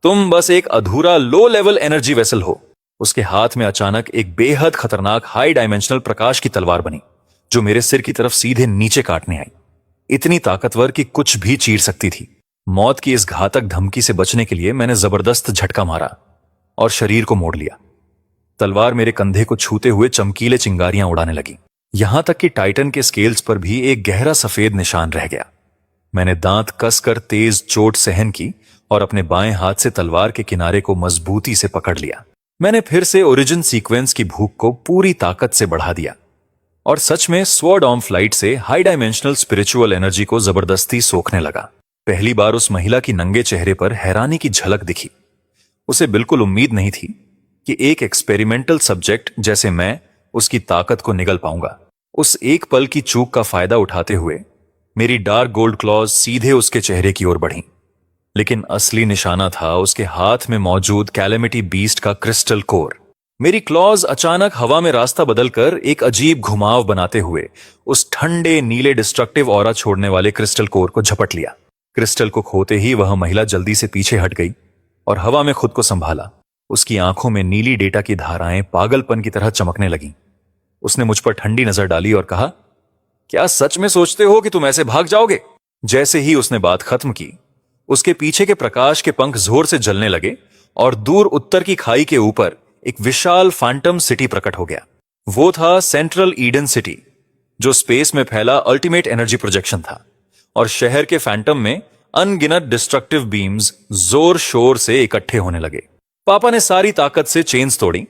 तुम बस एक अधूरा लो लेवल एनर्जी वेसल हो। उसके हाथ में अचानक एक बेहद खतरनाक हाई डायमेंशनल प्रकाश की तलवार बनी, जो मेरे सिर की तरफ सीधे नीचे काटने आई। इतनी ताकतवर कि कुछ भी चीर सकती थी। मौत की इस घातक धमकी से बचने के लिए मैंने जबरदस्त झटका मारा और शरीर को मोड़ लिया। तलवार मेरे कंधे को छूते हुए चमकीले चिंगारियां उड़ाने लगी। यहां तक कि टाइटन के स्केल्स पर भी एक गहरा सफेद निशान रह गया। मैंने दांत कसकर तेज चोट सहन की और अपने बाएं हाथ से तलवार के किनारे को मजबूती से पकड़ लिया। मैंने फिर से ओरिजिन सीक्वेंस की भूख को पूरी ताकत से बढ़ा दिया और सच में स्वॉर्ड ऑन फ्लाइट से हाई डायमेंशनल स्पिरिचुअल एनर्जी को जबरदस्ती सोखने लगा। पहली बार उस महिला की नंगे चेहरे पर हैरानी की झलक दिखी। उसे बिल्कुल उम्मीद नहीं थी कि एक एक्सपेरिमेंटल सब्जेक्ट जैसे मैं उसकी ताकत को निगल पाऊंगा। उस एक पल की चूक का फायदा उठाते हुए मेरी डार्क गोल्ड क्लॉज सीधे उसके चेहरे की ओर बढ़ी, लेकिन असली निशाना था उसके हाथ में मौजूद कैलेमिटी बीस्ट का क्रिस्टल कोर। मेरी क्लॉज अचानक हवा में रास्ता बदलकर एक अजीब घुमाव बनाते हुए उस ठंडे नीले डिस्ट्रक्टिव ऑरा छोड़ने वाले क्रिस्टल कोर को झपट लिया। क्रिस्टल को खोते ही वह महिला जल्दी से पीछे हट गई और हवा में खुद को संभाला। उसकी आंखों में नीली डेटा की धाराएं पागलपन की तरह चमकने लगीं। उसने मुझ पर ठंडी नजर डाली और कहा, क्या सच में सोचते हो कि तुम ऐसे भाग जाओगे? जैसे ही उसने बात खत्म की, उसके पीछे के प्रकाश के पंख जोर से जलने लगे और दूर उत्तर की खाई के ऊपर एक विशाल फैंटम सिटी प्रकट हो गया। वो था सेंट्रल ईडन सिटी, जो स्पेस में फैला अल्टीमेट एनर्जी प्रोजेक्शन था, और शहर के फैंटम में अनगिनत डिस्ट्रक्टिव बीम्स जोर शोर से इकट्ठे होने लगे। पापा ने सारी ताकत से चेन्स तोड़ी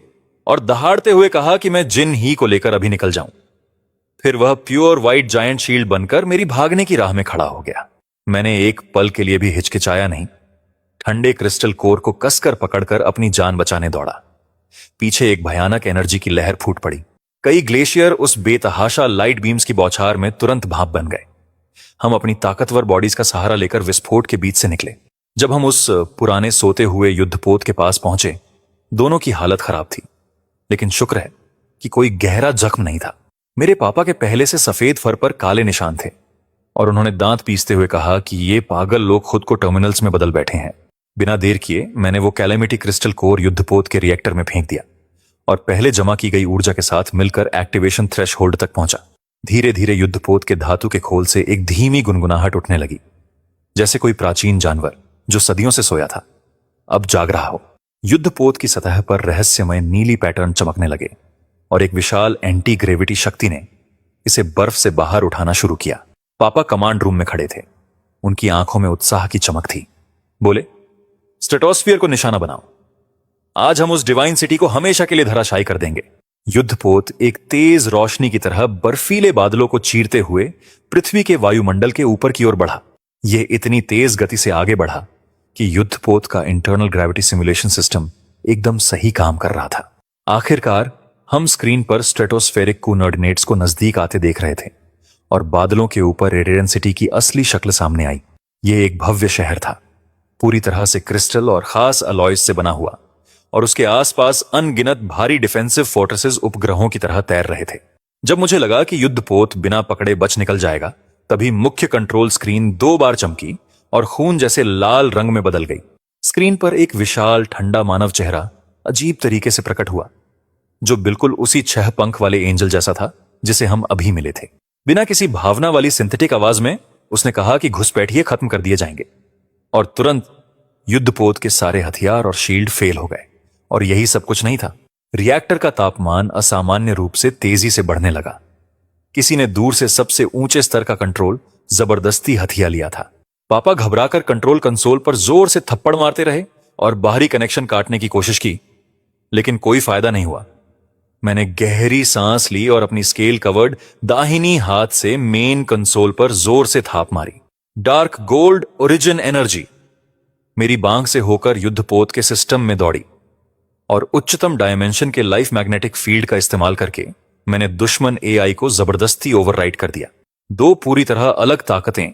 और दहाड़ते हुए कहा कि मैं जिन ही को लेकर अभी निकल जाऊं। फिर वह प्योर व्हाइट जायंट शील्ड बनकर मेरी भागने की राह में खड़ा हो गया। मैंने एक पल के लिए भी हिचकिचाया नहीं। ठंडे क्रिस्टल कोर को कसकर पकड़कर अपनी जान बचाने दौड़ा। पीछे एक भयानक एनर्जी की लहर फूट पड़ी। कई ग्लेशियर उस बेतहाशा लाइट बीम्स की बौछार में तुरंत भाप बन गए। हम अपनी ताकतवर बॉडीज का सहारा लेकर विस्फोट के बीच से निकले। जब हम उस पुराने सोते हुए युद्धपोत के पास पहुंचे, दोनों की हालत खराब थी, लेकिन शुक्र है कि कोई गहरा जख्म नहीं था। मेरे पापा के पहले से सफेद फर पर काले निशान थे और उन्होंने दांत पीसते हुए कहा कि ये पागल लोग खुद को टर्मिनल्स में बदल बैठे हैं। बिना देर किए मैंने वो कैलेमिटी क्रिस्टल कोर युद्धपोत के रिएक्टर में फेंक दिया और पहले जमा की गई ऊर्जा के साथ मिलकर एक्टिवेशन थ्रेशहोल्ड तक पहुंचा। धीरे धीरे युद्धपोत के धातु के खोल से एक धीमी गुनगुनाहट उठने लगी, जैसे कोई प्राचीन जानवर जो सदियों से सोया था अब जाग रहा हो। युद्धपोत की सतह पर रहस्यमय नीली पैटर्न चमकने लगे और एक विशाल एंटी ग्रेविटी शक्ति ने इसे बर्फ से बाहर उठाना शुरू किया। पापा कमांड रूम में खड़े थे। उनकी आंखों में उत्साह की चमक थी। बोले, स्ट्रेटोस्फीयर को निशाना बनाओ। आज हम उस डिवाइन सिटी को हमेशा के लिए धराशायी कर देंगे। युद्धपोत एक तेज रोशनी की तरह बर्फीले बादलों को चीरते हुए पृथ्वी के वायुमंडल के ऊपर की ओर बढ़ा। यह इतनी तेज गति से आगे बढ़ा कि युद्धपोत का इंटरनल ग्रेविटी सिमुलेशन सिस्टम एकदम सही काम कर रहा था। आखिरकार हम स्क्रीन पर स्ट्रेटोस्फेरिक कोऑर्डिनेट्स को नजदीक आते देख रहे थे और बादलों के ऊपर रेडियन सिटी की असली शक्ल सामने आई। यह एक भव्य शहर था, पूरी तरह से क्रिस्टल और खास अलॉयज से बना हुआ, और उसके आसपास अनगिनत भारी डिफेंसिव फोर्ट्रेसेस उपग्रहों की तरह तैर रहे थे। जब मुझे लगा कि युद्धपोत बिना पकड़े बच निकल जाएगा, तभी मुख्य कंट्रोल स्क्रीन 2 बार चमकी और खून जैसे लाल रंग में बदल गई। स्क्रीन पर एक विशाल ठंडा मानव चेहरा अजीब तरीके से प्रकट हुआ। जो बिल्कुल उसी 6 पंख वाले एंजल जैसा था जिसे हम अभी मिले थे। बिना किसी भावना वाली सिंथेटिक आवाज में उसने कहा कि घुसपैठिए खत्म कर दिए जाएंगे। और तुरंत युद्धपोत के सारे हथियार और शील्ड फेल हो गए। और यही सब कुछ नहीं था, रिएक्टर का तापमान असामान्य रूप से तेजी से बढ़ने लगा। किसी ने दूर से सबसे ऊंचे स्तर का कंट्रोल जबरदस्ती हथिया लिया था। पापा घबराकर कंट्रोल कंसोल पर जोर से थप्पड़ मारते रहे और बाहरी कनेक्शन काटने की कोशिश की, लेकिन कोई फायदा नहीं हुआ। मैंने गहरी सांस ली और अपनी स्केल कवर्ड दाहिनी हाथ से मेन कंसोल पर जोर से थाप मारी। डार्क गोल्ड ओरिजिन एनर्जी मेरी बांग से होकर युद्धपोत के सिस्टम में दौड़ी और उच्चतम डायमेंशन के लाइफ मैग्नेटिक फील्ड का इस्तेमाल करके मैंने दुश्मन एआई को जबरदस्ती ओवरराइड कर दिया। 2 पूरी तरह अलग ताकतें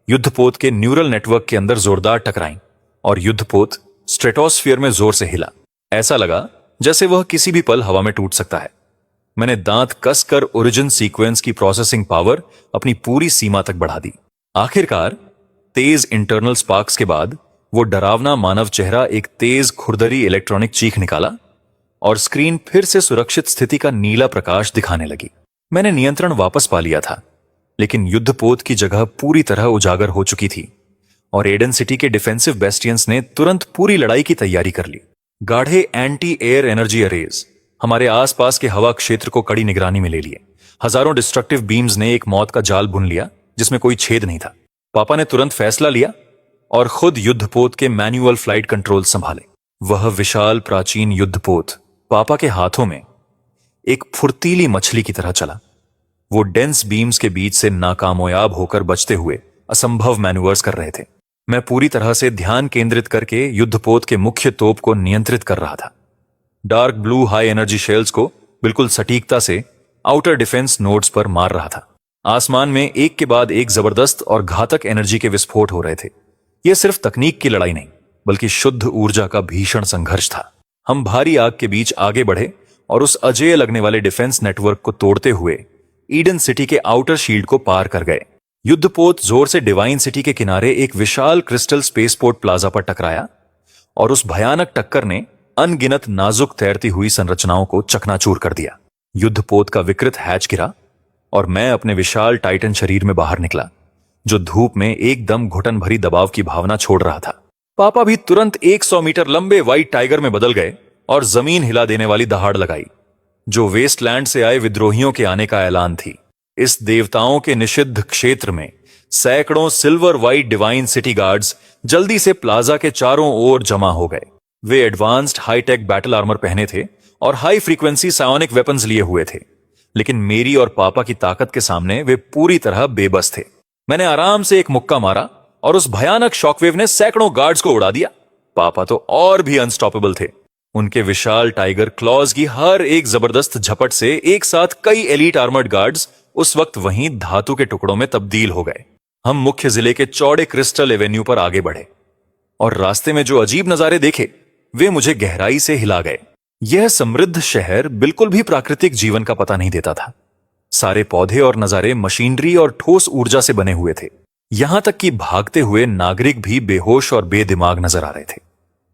युद्धपोत के न्यूरल नेटवर्क के अंदर जोरदार टकराईं और युद्धपोत स्ट्रेटोस्फियर में जोर से हिला। ऐसा लगा जैसे वह किसी भी पल हवा में टूट सकता है। मैंने दांत कसकर ओरिजिन सीक्वेंस की प्रोसेसिंग पावर अपनी पूरी सीमा तक बढ़ा दी। आखिरकार तेज इंटरनल स्पार्क्स के बाद वो डरावना मानव चेहरा एक तेज खुरदरी इलेक्ट्रॉनिक चीख निकाला और स्क्रीन फिर से सुरक्षित स्थिति का नीला प्रकाश दिखाने लगी। मैंने नियंत्रण वापस पा लिया था, लेकिन युद्धपोत की जगह पूरी तरह उजागर हो चुकी थी और एडन सिटी के डिफेंसिव बेस्टियंस ने तुरंत पूरी लड़ाई की तैयारी कर ली। गाढ़े एंटी एयर एनर्जी अरेज हमारे आसपास के हवा क्षेत्र को कड़ी निगरानी में ले लिए। हजारों डिस्ट्रक्टिव बीम्स ने एक मौत का जाल बुन लिया जिसमें कोई छेद नहीं था। पापा ने तुरंत फैसला लिया और खुद युद्धपोत के मैन्युअल फ्लाइट कंट्रोल संभाले। वह विशाल प्राचीन युद्धपोत पापा के हाथों में एक फुर्तीली मछली की तरह चला। वो डेंस बीम्स के बीच से नाकामयाब होकर बचते हुए असंभव मैन्यूवर्स कर रहे थे। मैं पूरी तरह से ध्यान केंद्रित करके युद्धपोत के मुख्य तोप को नियंत्रित कर रहा था। Dark blue high energy shells को बिल्कुल सटीकता से आउटर डिफेंस नोड्स पर मार रहा था। आसमान में एक के बाद एक जबरदस्त और घातक एनर्जी के विस्फोट हो रहे थे। यह सिर्फ तकनीक की लड़ाई नहीं, बल्कि शुद्ध ऊर्जा का भीषण संघर्ष था। हम भारी आग के बीच आगे बढ़े और उस अजेय लगने वाले डिफेंस नेटवर्क को तोड़ते हुए ईडन सिटी के आउटर शील्ड को पार कर गए। युद्धपोत जोर से डिवाइन सिटी के किनारे एक विशाल क्रिस्टल स्पेसपोर्ट प्लाजा पर टकराया और उस भयानक टक्कर ने अनगिनत नाजुक तैरती हुई संरचनाओं को चकनाचूर कर दिया। युद्धपोत का विकृत हैच गिरा और मैं अपने विशाल टाइटन शरीर में बाहर निकला, जो धूप में एकदम घुटन भरी दबाव की भावना छोड़ रहा था। पापा भी तुरंत 100 मीटर लंबे व्हाइट टाइगर में बदल गए और जमीन हिला देने वाली दहाड़ लगाई, जो वेस्टलैंड से आए विद्रोहियों के आने का ऐलान थी। इस देवताओं के निषिद्ध क्षेत्र में सैकड़ों silver white divine city guards जल्दी से प्लाजा के चारों ओर जमा हो गए। वे एडवांस्ड हाईटेक बैटल आर्मर पहने थे और हाई फ्रीक्वेंसी सायोनिक वेपन्स लिए हुए थे, लेकिन मेरी और पापा की ताकत के सामने वे पूरी तरह बेबस थे। मैंने आराम से एक मुक्का मारा और उस भयानक शॉकवेव ने सैकड़ों गार्ड्स को उड़ा दिया। पापा तो और भी अनस्टॉपेबल थे। उनके विशाल टाइगर क्लॉज की हर एक जबरदस्त झपट से एक साथ कई एलीट आर्मर्ड गार्ड्स उस वक्त वहीं धातु के टुकड़ों में तब्दील हो गए। हम मुख्य जिले के चौड़े क्रिस्टल एवेन्यू पर आगे बढ़े और रास्ते में जो अजीब नजारे देखे वे मुझे गहराई से हिला गए। यह समृद्ध शहर बिल्कुल भी प्राकृतिक जीवन का पता नहीं देता था। सारे पौधे और नजारे मशीनरी और ठोस ऊर्जा से बने हुए थे। यहां तक कि भागते हुए नागरिक भी बेहोश और बेदिमाग नजर आ रहे थे।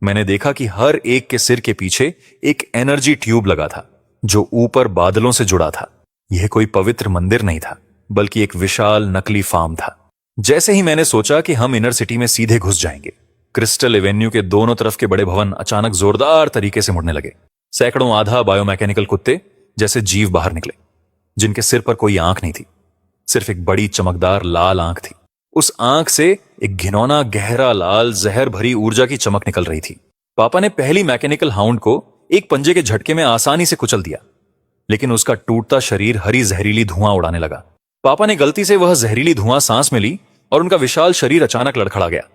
मैंने देखा कि हर एक के सिर के पीछे एक एनर्जी ट्यूब लगा था, जो ऊपर बादलों से जुड़ा था। यह कोई पवित्र मंदिर नहीं था, बल्कि एक विशाल नकली फार्म था। जैसे ही मैंने सोचा कि हम इनर सिटी में सीधे घुस जाएंगे, क्रिस्टल एवेन्यू के दोनों तरफ के बड़े भवन अचानक जोरदार तरीके से मुड़ने लगे। सैकड़ों आधा बायोमैकेनिकल कुत्ते जैसे जीव बाहर निकले, जिनके सिर पर कोई आंख नहीं थी, सिर्फ एक बड़ी चमकदार लाल आंख थी। उस आंख से एक घिनौना गहरा लाल जहर भरी ऊर्जा की चमक निकल रही थी। पापा ने पहली मैकेनिकल हाउंड को एक पंजे के झटके में आसानी से कुचल दिया, लेकिन उसका टूटता शरीर हरी जहरीली धुआं उड़ाने लगा। पापा ने गलती से वह जहरीली धुआं सांस में ली और उनका विशाल शरीर अचानक लड़खड़ा गया।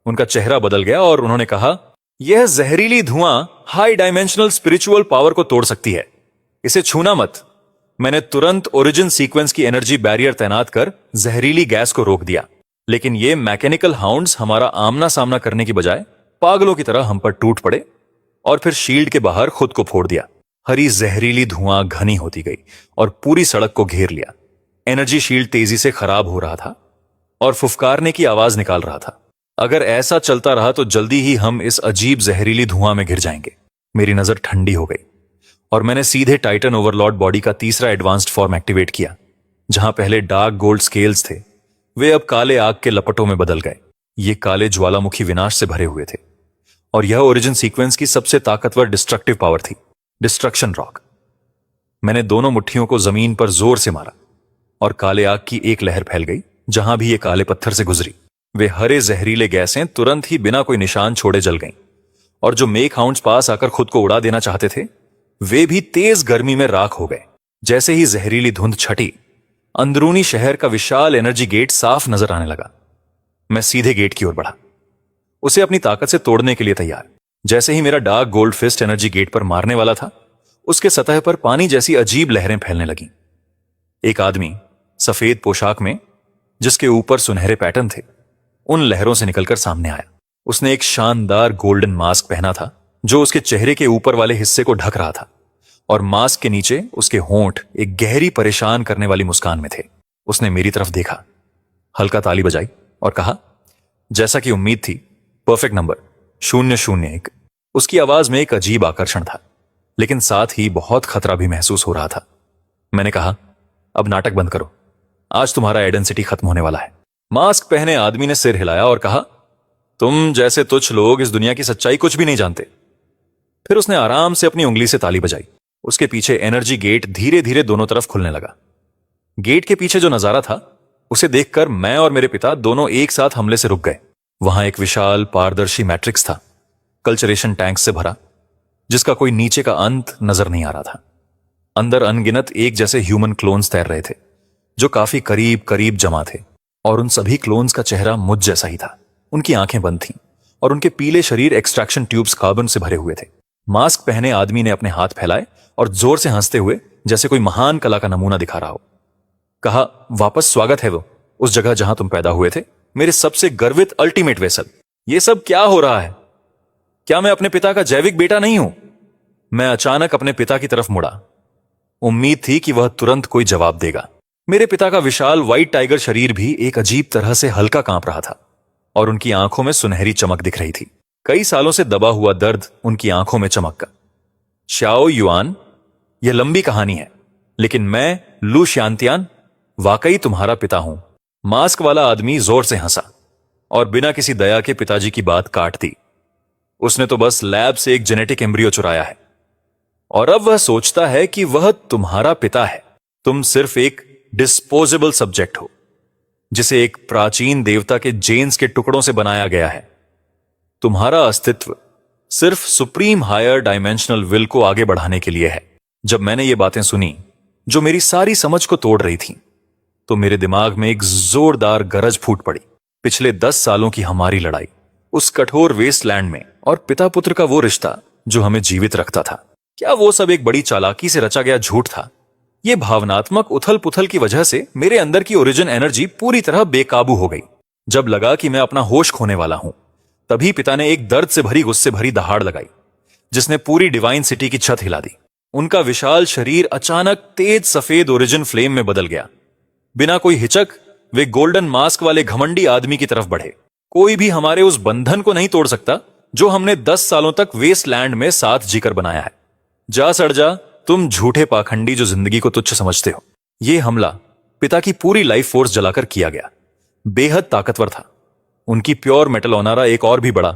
उनका चेहरा बदल गया और उन्होंने कहा, यह जहरीली धुआं हाई डायमेंशनल स्पिरिचुअल पावर को तोड़ सकती है, इसे छूना मत। मैंने तुरंत ओरिजिन सीक्वेंस की एनर्जी बैरियर तैनात कर जहरीली गैस को रोक दिया, लेकिन ये मैकेनिकल हाउंड्स हमारा आमना सामना करने की बजाय पागलों की तरह हम पर टूट पड़े और फिर शील्ड के बाहर खुद को फोड़ दिया। हरी जहरीली धुआं घनी होती गई और पूरी सड़क को घेर लिया। एनर्जी शील्ड तेजी से खराब हो रहा था और फुफकारने की आवाज निकाल रहा था। अगर ऐसा चलता रहा तो जल्दी ही हम इस अजीब जहरीली धुआं में घिर जाएंगे। मेरी नजर ठंडी हो गई और मैंने सीधे टाइटन ओवरलॉर्ड बॉडी का तीसरा एडवांस्ड फॉर्म एक्टिवेट किया। जहां पहले डार्क गोल्ड स्केल्स थे, वे अब काले आग के लपटों में बदल गए। ये काले ज्वालामुखी विनाश से भरे हुए थे, और यह ओरिजिन सीक्वेंस की सबसे ताकतवर डिस्ट्रक्टिव पावर थी, डिस्ट्रक्शन रॉक। मैंने दोनों मुट्ठियों को जमीन पर जोर से मारा और काले आग की एक लहर फैल गई। जहां भी ये काले पत्थर से गुजरी, वे हरे जहरीले गैसें तुरंत ही बिना कोई निशान छोड़े जल गईं, और जो मेक हाउंड्स पास आकर खुद को उड़ा देना चाहते थे, वे भी तेज गर्मी में राख हो गए। जैसे ही जहरीली धुंध छटी, अंदरूनी शहर का विशाल एनर्जी गेट साफ नजर आने लगा। मैं सीधे गेट की ओर बढ़ा, उसे अपनी ताकत से तोड़ने के लिए तैयार। जैसे ही मेरा dark gold fist energy gate पर मारने वाला था, उसके सतह पर पानी जैसी अजीब लहरें फैलने लगीं। एक आदमी सफेद पोशाक में, जिसके ऊपर सुनहरे पैटर्न थे, उन लहरों से निकलकर सामने आया। उसने एक शानदार गोल्डन मास्क पहना था जो उसके चेहरे के ऊपर वाले हिस्से को ढक रहा था, और मास्क के नीचे उसके होंठ एक गहरी परेशान करने वाली मुस्कान में थे। उसने मेरी तरफ देखा, हल्का ताली बजाई और कहा, जैसा कि उम्मीद थी, परफेक्ट नंबर 001। उसकी आवाज में एक अजीब आकर्षण था, लेकिन साथ ही बहुत खतरा भी महसूस हो रहा था। मैंने कहा, अब नाटक बंद करो, आज तुम्हारा आइडेंटिटी खत्म होने वाला है। मास्क पहने आदमी ने सिर हिलाया और कहा, तुम जैसे तुच्छ लोग इस दुनिया की सच्चाई कुछ भी नहीं जानते। फिर उसने आराम से अपनी उंगली से ताली बजाई। उसके पीछे एनर्जी गेट धीरे धीरे दोनों तरफ खुलने लगा। गेट के पीछे जो नजारा था, उसे देखकर मैं और मेरे पिता दोनों एक साथ हमले से रुक गए। वहां एक विशाल पारदर्शी मैट्रिक्स था, कल्चरेशन टैंक से भरा, जिसका कोई नीचे का अंत नजर नहीं आ रहा था। अंदर अनगिनत एक जैसे ह्यूमन क्लोन्स तैर रहे थे, जो काफी करीब करीब जमा थे, और उन सभी क्लोन्स का चेहरा मुझ जैसा ही था। उनकी आंखें बंद थीं, और उनके पीले शरीर एक्सट्रैक्शन ट्यूब्स कार्बन से भरे हुए थे। मास्क पहने आदमी ने अपने हाथ फैलाए और जोर से हंसते हुए, जैसे कोई महान कला का नमूना दिखा रहा हो, कहा, वापस स्वागत है वो उस जगह जहां तुम पैदा हुए थे, मेरे सबसे गर्वित अल्टीमेट वेसल। ये सब क्या हो रहा है? क्या मैं अपने पिता का जैविक बेटा नहीं हूं? मैं अचानक अपने पिता की तरफ मुड़ा। उम्मीद थी कि वह तुरंत कोई जवाब देगा। मेरे पिता का विशाल व्हाइट टाइगर शरीर भी एक अजीब तरह से हल्का कांप रहा था, और उनकी आंखों में सुनहरी चमक दिख रही थी। कई सालों से दबा हुआ दर्द उनकी आंखों में चमक गया। शाओ युआन, यह लंबी कहानी है, लेकिन मैं लू शांतियान वाकई तुम्हारा पिता हूं। मास्क वाला आदमी जोर से हंसा और बिना किसी दया के पिताजी की बात काट दी। उसने तो बस लैब से एक जेनेटिक एम्ब्रियो चुराया है, और अब वह सोचता है कि वह तुम्हारा पिता है। तुम सिर्फ एक डिस्पोजेबल सब्जेक्ट हो, जिसे एक प्राचीन देवता के जेन्स के टुकड़ों से बनाया गया है। तुम्हारा अस्तित्व सिर्फ सुप्रीम हायर डायमेंशनल विल को आगे बढ़ाने के लिए है। जब मैंने ये बातें सुनी, जो मेरी सारी समझ को तोड़ रही थी, तो मेरे दिमाग में एक जोरदार गरज फूट पड़ी। पिछले 10 सालों की हमारी लड़ाई, उस कठोर वेस्टलैंड में, और पिता पुत्र का वो रिश्ता जो हमें जीवित रखता था, क्या वो सब एक बड़ी चालाकी से रचा गया झूठ था? ये भावनात्मक उथल पुथल की वजह से मेरे अंदर की ओरिजिन एनर्जी पूरी तरह बेकाबू हो गई। जब लगा कि मैं अपना होश खोने वाला हूं, तभी पिता ने एक दर्द से भरी, गुस्से भरी दहाड़ लगाई, जिसने पूरी डिवाइन सिटी की छत हिला दी। उनका विशाल शरीर अचानक तेज सफेद ओरिजिन फ्लेम में बदल गया। बिना कोई हिचक वे गोल्डन मास्क वाले घमंडी आदमी की तरफ बढ़े। कोई भी हमारे उस बंधन को नहीं तोड़ सकता जो हमने 10 सालों तक वेस्टलैंड में साथ जीकर बनाया है। जा सड़ जा, तुम झूठे पाखंडी जो जिंदगी को तुच्छ समझते हो। यह हमला पिता की पूरी लाइफ फोर्स जलाकर किया गया। बेहद ताकतवर था। उनकी प्योर मेटल ओनारा एक और भी बड़ा,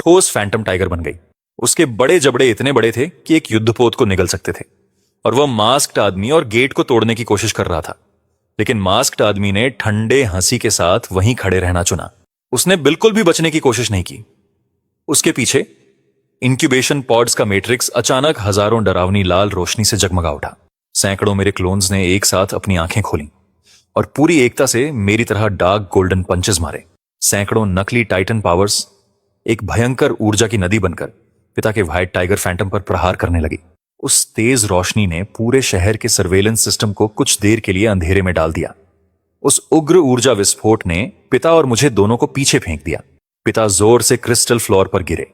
ठोस फैंटम टाइगर बन गई। उसके बड़े जबड़े इतने बड़े थे कि एक युद्धपोत को निगल सकते थे, और वह मास्क्ड आदमी और गेट को तोड़ने की कोशिश कर रहा था। लेकिन मास्क्ड आदमी ने ठंडे हंसी के साथ वहीं खड़े रहना चुना। उसने बिल्कुल भी बचने की कोशिश नहीं की। उसके पीछे इंक्यूबेशन पॉड्स का मैट्रिक्स अचानक हजारों डरावनी लाल रोशनी से जगमगा उठा। सैकड़ों मेरे क्लोन्स ने एक साथ अपनी आंखें खोली और पूरी एकता से मेरी तरह डार्क गोल्डन पंचेस मारे। सैकड़ों नकली टाइटन पावर्स एक भयंकर ऊर्जा की नदी बनकर पिता के व्हाइट टाइगर फैंटम पर प्रहार करने लगी। उस तेज रोशनी ने पूरे शहर के सर्वेलेंस सिस्टम को कुछ देर के लिए अंधेरे में डाल दिया। उस उग्र ऊर्जा विस्फोट ने पिता और मुझे दोनों को पीछे फेंक दिया। पिता जोर से क्रिस्टल फ्लोर पर गिरे।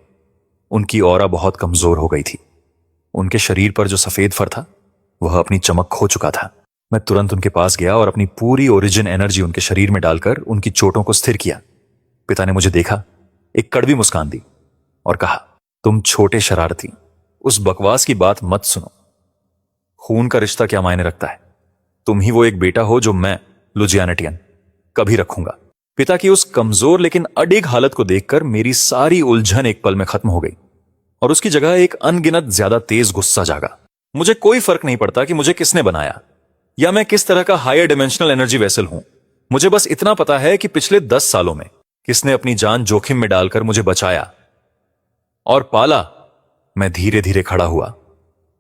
उनकी ऑरा बहुत कमजोर हो गई थी। उनके शरीर पर जो सफेद फर था वह अपनी चमक खो चुका था। मैं तुरंत उनके पास गया और अपनी पूरी ओरिजिन एनर्जी उनके शरीर में डालकर उनकी चोटों को स्थिर किया। पिता ने मुझे देखा, एक कड़वी मुस्कान दी और कहा, तुम छोटे शरारती, उस बकवास की बात मत सुनो। खून का रिश्ता क्या मायने रखता है? तुम ही वो एक बेटा हो जो मैं, लुजियानेटियन, कभी रखूंगा। पिता की उस कमजोर लेकिन अडिग हालत को देखकर मेरी सारी उलझन एक पल में खत्म हो गई और उसकी जगह एक अनगिनत ज्यादा तेज गुस्सा जागा। मुझे कोई फर्क नहीं पड़ता कि मुझे किसने बनाया या मैं किस तरह का हायर डिमेंशनल एनर्जी वेसल हूं। मुझे बस इतना पता है कि पिछले 10 सालों में किसने अपनी जान जोखिम में डालकर मुझे बचाया और पाला। मैं धीरे धीरे खड़ा हुआ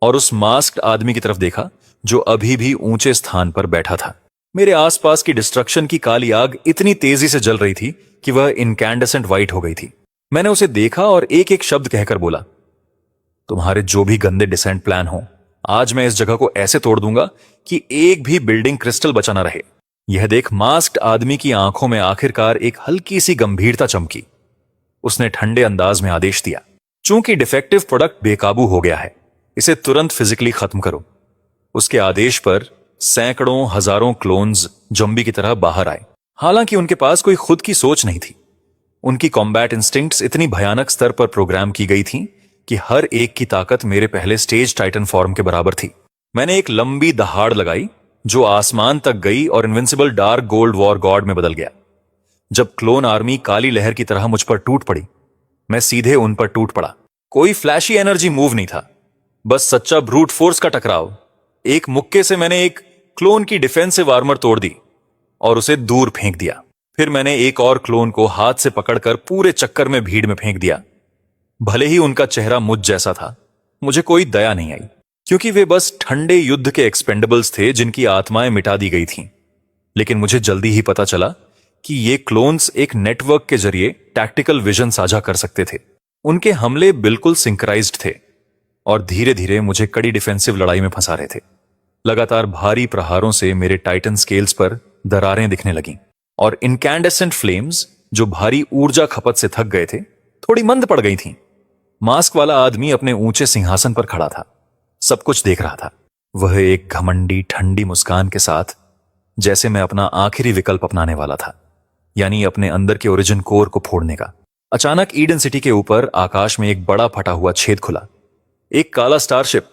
और उस मास्क्ड आदमी की तरफ देखा जो अभी भी ऊंचे स्थान पर बैठा था। मेरे आसपास की डिस्ट्रक्शन की काली आग इतनी तेजी से जल रही थी कि वह इनकैंडेसेंट व्हाइट हो गई थी। मैंने उसे देखा और एक एक शब्द कहकर बोला, तुम्हारे जो भी गंदे डिसेंट प्लान हो, आज मैं इस जगह को ऐसे तोड़ दूंगा कि एक भी बिल्डिंग क्रिस्टल बचा ना रहे। यह देख मास्क्ड आदमी की आंखों में आखिरकार एक हल्की सी गंभीरता चमकी। उसने ठंडे अंदाज में आदेश दिया, चूंकि डिफेक्टिव प्रोडक्ट बेकाबू हो गया है, इसे तुरंत फिजिकली खत्म करो। उसके आदेश पर सैकड़ों हजारों क्लोन्स जंबी की तरह बाहर आए। हालांकि उनके पास कोई खुद की सोच नहीं थी। उनकी कॉम्बैट इंस्टिंक्ट्स इतनी भयानक स्तर पर प्रोग्राम की गई थी कि हर एक की ताकत मेरे पहले स्टेज टाइटन फॉर्म के बराबर थी। मैंने एक लंबी दहाड़ लगाई जो आसमान तक गई और invincible dark gold war God में बदल गया। जब क्लोन आर्मी काली लहर की तरह मुझ पर टूट पड़ी, मैं सीधे उन पर टूट पड़ा। कोई फ्लैशी एनर्जी मूव नहीं था, बस सच्चा ब्रूट फोर्स का टकराव। एक मुक्के से मैंने एक क्लोन की डिफेंसिव आर्मर तोड़ दी और उसे दूर फेंक दिया। फिर मैंने एक और क्लोन को हाथ से पकड़कर पूरे चक्कर में भीड़ में फेंक दिया। भले ही उनका चेहरा मुझ जैसा था, मुझे कोई दया नहीं आई, क्योंकि वे बस ठंडे युद्ध के एक्सपेंडेबल्स थे जिनकी आत्माएं मिटा दी गई थीं। लेकिन मुझे जल्दी ही पता चला कि ये क्लोन्स एक नेटवर्क के जरिए टैक्टिकल विजन साझा कर सकते थे। उनके हमले बिल्कुल सिंक्राइज्ड थे और धीरे धीरे मुझे कड़ी डिफेंसिव लड़ाई में फंसा रहे थे। लगातार भारी प्रहारों से मेरे टाइटन स्केल्स पर दरारें दिखने लगीं और इनकैंडेसेंट फ्लेम्स, जो भारी ऊर्जा खपत से थक गए थे, थोड़ी मंद पड़ गई थीं। मास्क वाला आदमी अपने ऊंचे सिंहासन पर खड़ा था, सब कुछ देख रहा था। वह एक घमंडी ठंडी मुस्कान के साथ, जैसे मैं अपना आखिरी विकल्प अपनाने वाला था, यानी अपने अंदर के ओरिजिन कोर को फोड़ने का। अचानक ईडन सिटी के ऊपर आकाश में एक बड़ा फटा हुआ छेद खुला। एक काला स्टारशिप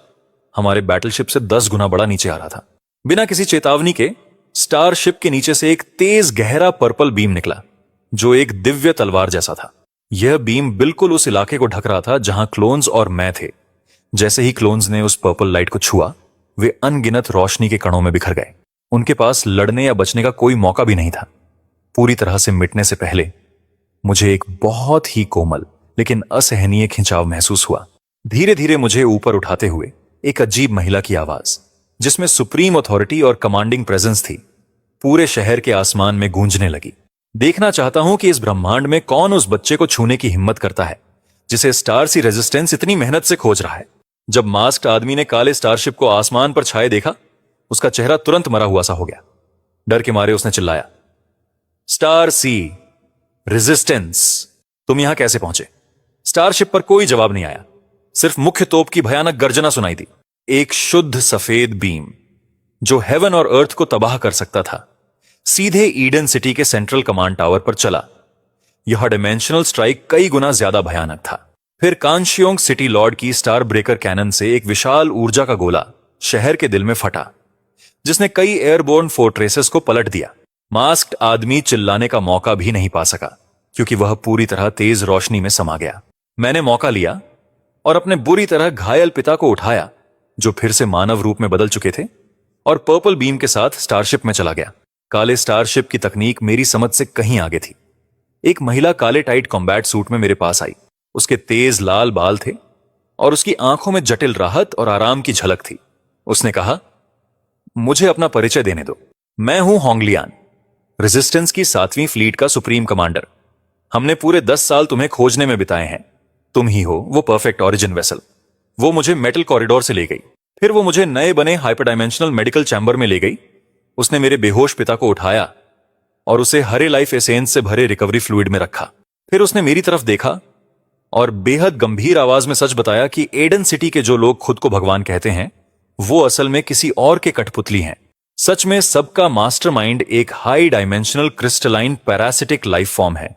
हमारे बैटलशिप से 10 गुना बड़ा नीचे आ रहा था। बिना किसी चेतावनी के स्टारशिप के नीचे से एक तेज गहरा पर्पल बीम निकला, जो एक दिव्य तलवार जैसा था। यह बीम बिल्कुल उस इलाके को ढक रहा था जहां क्लोन्स और मैं थे। जैसे ही क्लोन्स ने उस पर्पल लाइट को छुआ, वे अनगिनत रोशनी के कणों में बिखर गए। उनके पास लड़ने या बचने का कोई मौका भी नहीं था। पूरी तरह से मिटने से पहले मुझे एक बहुत ही कोमल लेकिन असहनीय खिंचाव महसूस हुआ। धीरे धीरे मुझे ऊपर उठाते हुए एक अजीब महिला की आवाज, जिसमें सुप्रीम अथॉरिटी और कमांडिंग प्रेजेंस थी, पूरे शहर के आसमान में गूंजने लगी। देखना चाहता हूं कि इस ब्रह्मांड में कौन उस बच्चे को छूने की हिम्मत करता है जिसे स्टार सी रेजिस्टेंस इतनी मेहनत से खोज रहा है। जब मास्क्ड आदमी ने काले स्टारशिप को आसमान पर छाए देखा, उसका चेहरा तुरंत मरा हुआ सा हो गया। डर के मारे उसने चिल्लाया, स्टार सी रेजिस्टेंस, तुम यहां कैसे पहुंचे? स्टारशिप पर कोई जवाब नहीं आया, सिर्फ मुख्य तोप की भयानक गर्जना सुनाई दी। एक शुद्ध सफेद बीम जो हेवन और अर्थ को तबाह कर सकता था, सीधे ईडन सिटी के सेंट्रल कमांड टावर पर चला। यह डिमेंशनल स्ट्राइक कई गुना ज्यादा भयानक था। फिर कांशियोंग सिटी लॉर्ड की स्टार ब्रेकर कैनन से एक विशाल ऊर्जा का गोला शहर के दिल में फटा, जिसने कई एयरबोर्न फोर्ट्रेसेस को पलट दिया। मास्क्ड आदमी चिल्लाने का मौका भी नहीं पा सका, क्योंकि वह पूरी तरह तेज रोशनी में समा गया। मैंने मौका लिया और अपने बुरी तरह घायल पिता को उठाया, जो फिर से मानव रूप में बदल चुके थे, और पर्पल बीम के साथ स्टारशिप में चला गया। काले स्टारशिप की तकनीक मेरी समझ से कहीं आगे थी। एक महिला काले टाइट कॉम्बैट सूट में मेरे पास आई। उसके तेज लाल बाल थे और उसकी आंखों में जटिल राहत और आराम की झलक थी। उसने कहा, मुझे अपना परिचय देने दो। मैं हूं होंगलियान, रेजिस्टेंस की 7वीं फ्लीट का सुप्रीम कमांडर। हमने पूरे 10 साल तुम्हें खोजने में बिताए हैं। तुम ही हो वो परफेक्ट ऑरिजिन वेसल। वो मुझे मेटल कॉरिडोर से ले गई, फिर वो मुझे नए बने हाइपरडायमेंशनल मेडिकल चैम्बर में ले गई। उसने मेरे बेहोश पिता को उठाया और उसे हरे लाइफ एसेंस से भरे रिकवरी फ्लूइड में रखा। फिर उसने मेरी तरफ देखा और बेहद गंभीर आवाज में सच बताया कि एडन सिटी के जो लोग खुद को भगवान कहते हैं, वो असल में किसी और के कठपुतली हैं। सच में सबका मास्टरमाइंड एक high dimensional crystalline parasitic life form है,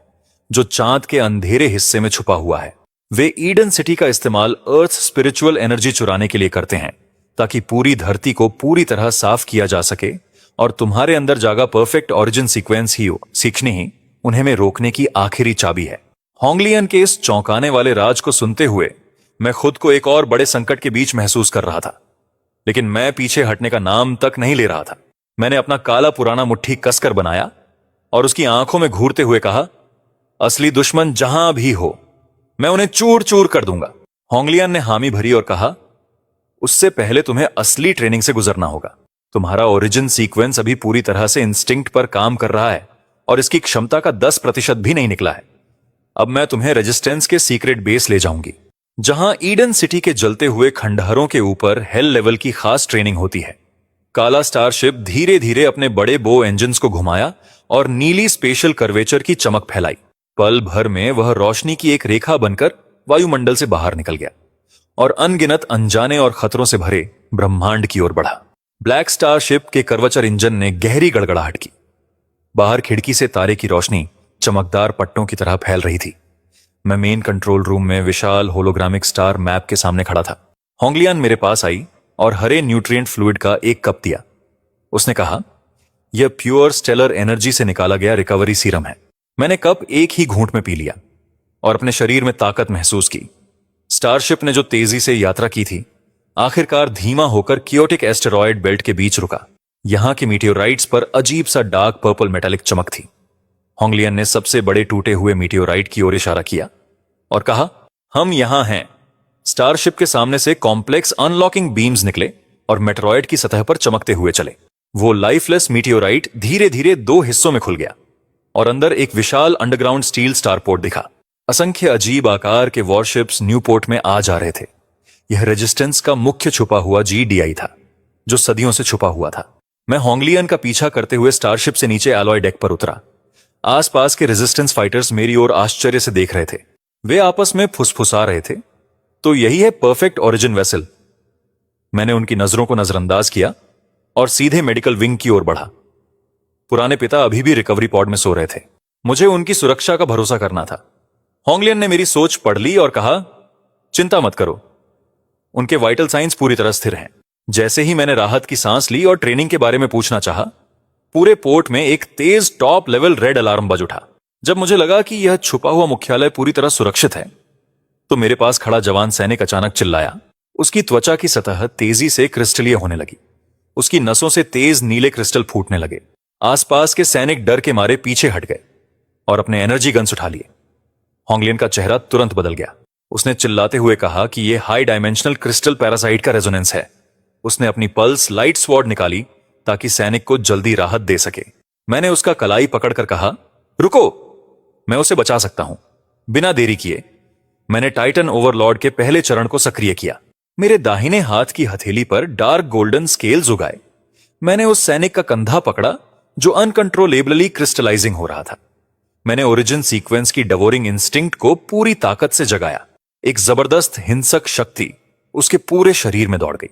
जो चांद के अंधेरे हिस्से में छुपा हुआ है। वे ईडन सिटी का इस्तेमाल अर्थ स्पिरिचुअल एनर्जी चुराने के लिए करते हैं, ताकि पूरी धरती को पूरी तरह साफ किया जा सके और तुम्हारे अंदर जागा परफेक्ट ओरिजिन सीक्वेंस ही हो सीखनी ही उन्हें में रोकने की आखिरी चाबी है। होंगलियन के इस चौंकाने वाले राज को सुनते हुए मैं खुद को एक और बड़े संकट के बीच महसूस कर रहा था, लेकिन मैं पीछे हटने का नाम तक नहीं ले रहा था। मैंने अपना काला पुराना मुट्ठी कसकर बनाया और उसकी आंखों में घूरते हुए कहा, असली दुश्मन जहां भी हो मैं उन्हें चूर चूर कर दूंगा। होंगलियन ने हामी भरी और कहा, उससे पहले तुम्हें असली ट्रेनिंग से गुजरना होगा। तुम्हारा ओरिजिन सीक्वेंस अभी पूरी तरह से इंस्टिंक्ट पर काम कर रहा है और इसकी क्षमता का 10% भी नहीं निकला है। अब मैं तुम्हें रेजिस्टेंस के सीक्रेट बेस ले जाऊंगी, जहां ईडन सिटी के जलते हुए खंडहरों के ऊपर हेल लेवल की खास ट्रेनिंग होती है। काला स्टारशिप धीरे धीरे अपने बड़े बो इंजन्स को घुमाया और नीली स्पेशल कर्वेचर की चमक फैलाई। पल भर में वह रोशनी की एक रेखा बनकर वायुमंडल से बाहर निकल गया और अनगिनत अनजाने और खतरों से भरे ब्रह्मांड की ओर बढ़ा। ब्लैक स्टारशिप के कर्वेचर इंजन ने गहरी गड़गड़ाहट की। बाहर खिड़की से तारे की रोशनी चमकदार पट्टों की तरह फैल रही थी। मैं मेन कंट्रोल रूम में विशाल होलोग्रामिक स्टार मैप के सामने खड़ा था। होंगलियन मेरे पास आई और हरे न्यूट्रिएंट फ्लूइड का एक कप दिया। उसने कहा, यह प्योर स्टेलर एनर्जी से निकाला गया रिकवरी सीरम है। मैंने कप एक ही घूंट में पी लिया और अपने शरीर में ताकत महसूस की। स्टारशिप ने जो तेजी से यात्रा की थी, आखिरकार धीमा होकर कियोटिक एस्टेरॉयड बेल्ट के बीच रुका। यहां के मीटियोराइट्स पर अजीब सा डार्क पर्पल मेटालिक चमक थी। होंगलियन ने सबसे बड़े टूटे हुए मीटियोराइट की ओर इशारा किया और कहा, हम यहां हैं। स्टारशिप के सामने से कॉम्प्लेक्स अनलॉकिंग बीम्स निकले और मेटेरॉयड की सतह पर चमकते हुए चले। वो लाइफलेस मीटियोराइट धीरे धीरे 2 हिस्सों में खुल गया और अंदर एक विशाल अंडरग्राउंड स्टील स्टारपोर्ट दिखा। असंख्य अजीब आकार के वॉरशिप्स न्यूपोर्ट में आ जा रहे थे। यह रेजिस्टेंस का मुख्य छुपा हुआ GDI था, जो सदियों से छुपा हुआ था। मैं होंगलियन का पीछा करते हुए स्टारशिप से नीचे एलॉय डेक पर उतरा। आसपास के रेजिस्टेंस फाइटर्स मेरी ओर आश्चर्य से देख रहे थे। वे आपस में फुसफुसा रहे थे, तो यही है परफेक्ट ओरिजिन वेसल। मैंने उनकी नजरों को नजरअंदाज किया और सीधे मेडिकल विंग की ओर बढ़ा। पुराने पिता अभी भी रिकवरी पॉड में सो रहे थे। मुझे उनकी सुरक्षा का भरोसा करना था। होंगलियन ने मेरी सोच पढ़ ली और कहा, चिंता मत करो, उनके वाइटल साइंस पूरी तरह स्थिर हैं। जैसे ही मैंने राहत की सांस ली और ट्रेनिंग के बारे में पूछना चाहा, पूरे पोर्ट में एक तेज टॉप लेवल रेड अलार्म बज उठा। जब मुझे लगा कि यह छुपा हुआ मुख्यालय पूरी तरह सुरक्षित है, तो मेरे पास खड़ा जवान सैनिक अचानक चिल्लाया। उसकी त्वचा की सतह तेजी से क्रिस्टलीय होने लगी। उसकी नसों से तेज नीले क्रिस्टल फूटने लगे। आसपास के सैनिक डर के मारे पीछे हट गए और अपने एनर्जी गन्स उठा लिए। होंगलियन का चेहरा तुरंत बदल गया। उसने चिल्लाते हुए कहा कि यह हाई डायमेंशनल क्रिस्टल पैरासाइट का रेजोनेंस है। उसने अपनी पल्स लाइट स्वॉर्ड निकाली ताकि सैनिक को जल्दी राहत दे सके। मैंने उसका कलाई पकड़कर कहा, रुको, मैं उसे बचा सकता हूं। बिना देरी किए मैंने टाइटन ओवरलॉर्ड के पहले चरण को सक्रिय किया। मेरे दाहिने हाथ की हथेली पर डार्क गोल्डन स्केल्स उगाए। मैंने उस सैनिक का कंधा पकड़ा जो अनकंट्रोलेबली क्रिस्टलाइजिंग हो रहा था। मैंने ओरिजिन सीक्वेंस की डवोरिंग इंस्टिंक्ट को पूरी ताकत से जगाया। एक जबरदस्त हिंसक शक्ति उसके पूरे शरीर में दौड़ गई।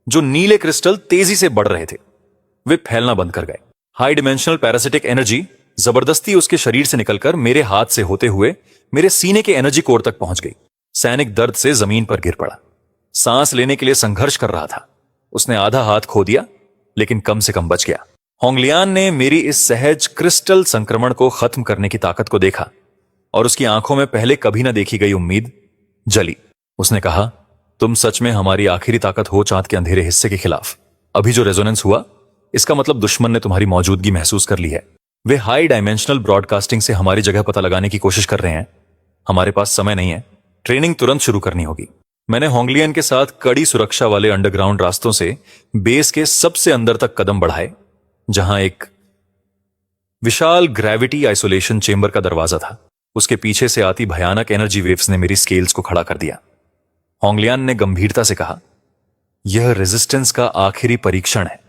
जो नीले क्रिस्टल तेजी से बढ़ रहे थे, वे फैलना बंद कर गए। हाई डिमेंशनल पैरासिटिक एनर्जी जबरदस्ती उसके शरीर से निकलकर मेरे हाथ से होते हुए मेरे सीने के एनर्जी कोर तक पहुंच गई। सैनिक दर्द से जमीन पर गिर पड़ा। सांस लेने के लिए संघर्ष कर रहा था। उसने आधा हाथ खो दिया, लेकिन कम से कम बच गया। होंगलियन ने मेरी इस सहज क्रिस्टल संक्रमण को खत्म करने की ताकत को देखा और उसकी आंखों में पहले कभी न देखी गई उम्मीद जली। उसने कहा, तुम सच में हमारी आखिरी ताकत हो चांद के अंधेरे हिस्से के खिलाफ। अभी जो रेजोनेंस हुआ, इसका मतलब दुश्मन ने तुम्हारी मौजूदगी महसूस कर ली है। वे हाई डायमेंशनल ब्रॉडकास्टिंग से हमारी जगह पता लगाने की कोशिश कर रहे हैं। हमारे पास समय नहीं है, ट्रेनिंग तुरंत शुरू करनी होगी। मैंने होंगलियन के साथ कड़ी सुरक्षा वाले अंडरग्राउंड रास्तों से बेस के सबसे अंदर तक कदम बढ़ाए, जहां एक विशाल ग्रेविटी आइसोलेशन चेंबर का दरवाजा था। उसके पीछे से आती भयानक एनर्जी वेव्स ने मेरी स्केल्स को खड़ा कर दिया। होंगलियन ने गंभीरता से कहा, यह रेजिस्टेंस का आखिरी परीक्षण है,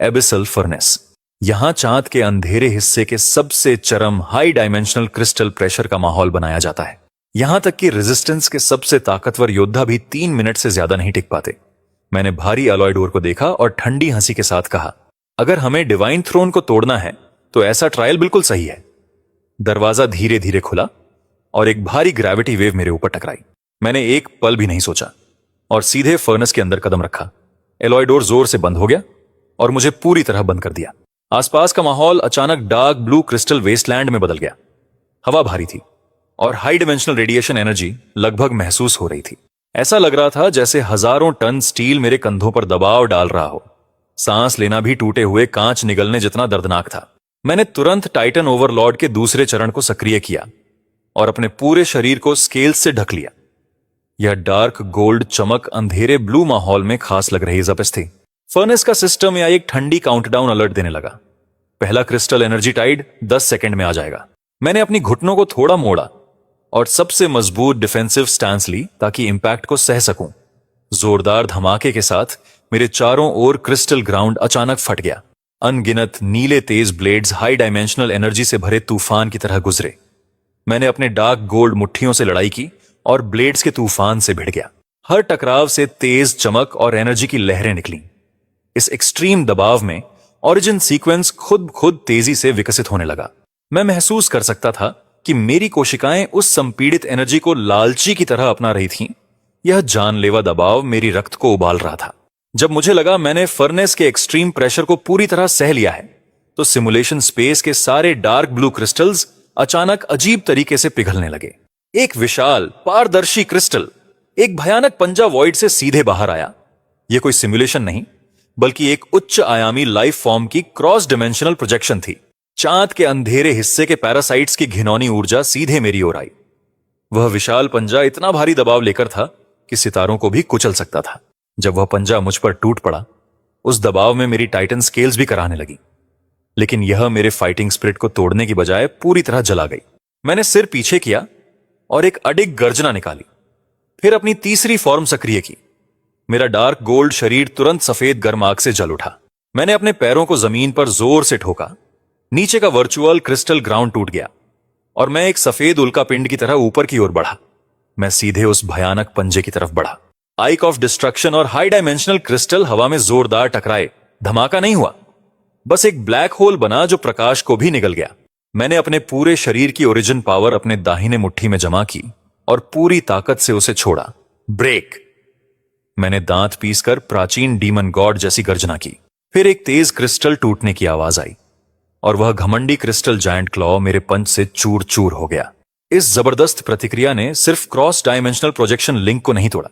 एबिसल फर्नेस। यहां चांद के अंधेरे हिस्से के सबसे चरम हाई डायमेंशनल क्रिस्टल प्रेशर का माहौल बनाया जाता है। यहां तक कि रेजिस्टेंस के सबसे ताकतवर योद्धा भी 3 मिनट से ज्यादा नहीं टिक पाते। मैंने भारी अलॉय डोर को देखा और ठंडी हंसी के साथ कहा, अगर हमें डिवाइन थ्रोन को तोड़ना है तो ऐसा ट्रायल बिल्कुल सही है। दरवाजा धीरे धीरे खुला और एक भारी ग्रेविटी वेव मेरे ऊपर टकराई। मैंने एक पल भी नहीं सोचा और सीधे फर्नेस के अंदर कदम रखा। एलॉय डोर जोर से बंद हो गया और मुझे पूरी तरह बंद कर दिया। आसपास का माहौल अचानक डार्क ब्लू क्रिस्टल वेस्टलैंड में बदल गया। हवा भारी थी और हाई डिमेंशनल रेडिएशन एनर्जी लगभग महसूस हो रही थी। ऐसा लग रहा था जैसे हजारों टन स्टील मेरे कंधों पर दबाव डाल रहा हो। सांस लेना भी टूटे हुए कांच निगलने जितना दर्दनाक था। मैंने तुरंत टाइटन ओवरलॉर्ड के दूसरे चरण को सक्रिय किया और अपने पूरे शरीर को स्केल्स से ढक लिया। यह डार्क गोल्ड चमक अंधेरे ब्लू माहौल में खास लग रही जबरदस्त थी। फर्नेस का सिस्टम या एक ठंडी काउंटडाउन अलर्ट देने लगा। पहला क्रिस्टल एनर्जी टाइड 10 सेकंड में आ जाएगा। मैंने अपनी घुटनों को थोड़ा मोड़ा और सबसे मजबूत डिफेंसिव स्टैंस ली ताकि इंपैक्ट को सह सकूं। जोरदार धमाके के साथ मेरे चारों ओर क्रिस्टल ग्राउंड अचानक फट गया। अनगिनत नीले तेज ब्लेड्स हाई डायमेंशनल एनर्जी से भरे तूफान की तरह गुजरे। मैंने अपने डार्क गोल्ड मुट्ठियों से लड़ाई की और ब्लेड्स के तूफान से भिड़ गया। हर टकराव से तेज चमक और एनर्जी की लहरें निकली। इस एक्सट्रीम दबाव में ओरिजिन सीक्वेंस खुद तेजी से विकसित होने लगा। मैं महसूस कर सकता था कि मेरी कोशिकाएं उस संपीड़ित एनर्जी को लालची की तरह अपना रही थीं। यह जानलेवा दबाव मेरी रक्त को उबाल रहा था। जब मुझे लगा मैंने फर्नेस के एक्सट्रीम प्रेशर को पूरी तरह सह लिया है, तो सिमुलेशन स्पेस के सारे डार्क ब्लू क्रिस्टल्स अचानक अजीब तरीके से पिघलने लगे। एक विशाल पारदर्शी क्रिस्टल एक भयानक पंजा वॉइड से सीधे बाहर आया। यह कोई सिमुलेशन नहीं, बल्कि एक उच्च आयामी लाइफ फॉर्म की क्रॉस डिमेंशनल प्रोजेक्शन थी। चांद के अंधेरे हिस्से के पैरासाइट्स की घिनौनी ऊर्जा सीधे मेरी ओर आई। वह विशाल पंजा इतना भारी दबाव लेकर था कि सितारों को भी कुचल सकता था। जब वह पंजा मुझ पर टूट पड़ा, उस दबाव में मेरी टाइटन स्केल्स भी कराने लगी, लेकिन यह मेरे फाइटिंग स्पिरिट को तोड़ने की बजाय पूरी तरह जला गई। मैंने सिर पीछे किया और एक अडिग गर्जना निकाली, फिर अपनी तीसरी फॉर्म सक्रिय की। मेरा डार्क गोल्ड शरीर तुरंत सफेद गर्म आग से जल उठा। मैंने अपने पैरों को जमीन पर जोर से ठोका। नीचे का वर्चुअल क्रिस्टल ग्राउंड टूट गया और मैं एक सफेद उल्का पिंड की तरह ऊपर की ओर बढ़ा। मैं सीधे उस भयानक पंजे की तरफ बढ़ा। आइक ऑफ डिस्ट्रक्शन और हाई डायमेंशनल क्रिस्टल हवा में जोरदार टकराए। धमाका नहीं हुआ, बस एक ब्लैक होल बना जो प्रकाश को भी निगल गया। मैंने अपने पूरे शरीर की ओरिजिन पावर अपने दाहिने मुट्ठी में जमा की और पूरी ताकत से उसे छोड़ा। ब्रेक! मैंने दांत पीसकर प्राचीन डीमन गॉड जैसी गर्जना की। फिर एक तेज क्रिस्टल टूटने की आवाज आई और वह घमंडी क्रिस्टल जायंट क्लॉ मेरे पंच से चूर चूर हो गया। इस जबरदस्त प्रतिक्रिया ने सिर्फ क्रॉस डायमेंशनल प्रोजेक्शन लिंक को नहीं तोड़ा,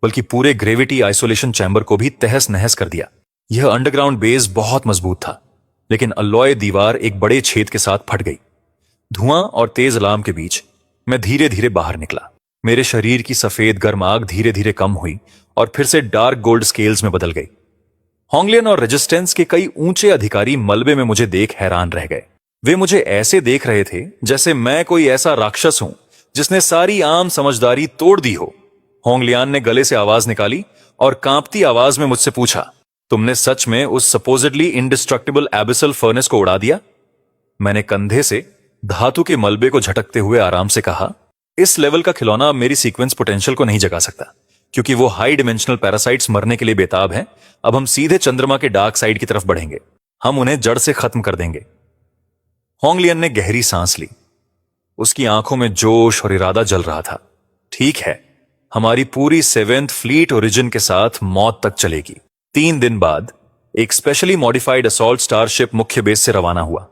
बल्कि पूरे ग्रेविटी आइसोलेशन चैम्बर को भी तहस नहस कर दिया। यह अंडरग्राउंड बेस बहुत मजबूत था, लेकिन अलॉय दीवार एक बड़े छेद के साथ फट गई। धुआं और तेज अलार्म के बीच मैं धीरे धीरे बाहर निकला। मेरे शरीर की सफेद गर्म आग धीरे धीरे कम हुई और फिर से डार्क गोल्ड स्केल्स में बदल गई। होंगलियन और रेजिस्टेंस के कई ऊंचे अधिकारी मलबे में मुझे देख हैरान रह गए। वे मुझे ऐसे देख रहे थे जैसे मैं कोई ऐसा राक्षस हूं जिसने सारी आम समझदारी तोड़ दी हो। होंगलियान ने गले से आवाज निकाली और कांपती आवाज में मुझसे पूछा, तुमने सच में उस सपोजिडली इंडिस्ट्रक्टिबल एबिसल फर्नेस को उड़ा दिया? मैंने कंधे से धातु के मलबे को झटकते हुए आराम से कहा, इस लेवल का खिलौना अब मेरी सीक्वेंस पोटेंशियल को नहीं जगा सकता, क्योंकि वो हाई डिमेंशनल पैरासाइट्स मरने के लिए बेताब हैं। अब हम सीधे चंद्रमा के डार्क साइड की तरफ बढ़ेंगे। हम उन्हें जड़ से खत्म कर देंगे। होंगलियन ने गहरी सांस ली। उसकी आंखों में जोश और इरादा जल रहा था। ठीक है, हमारी पूरी 7th फ्लीट ओरिजिन के साथ मौत तक चलेगी। 3 दिन बाद एक स्पेशली मॉडिफाइड असॉल्ट स्टारशिप मुख्य बेस से रवाना हुआ।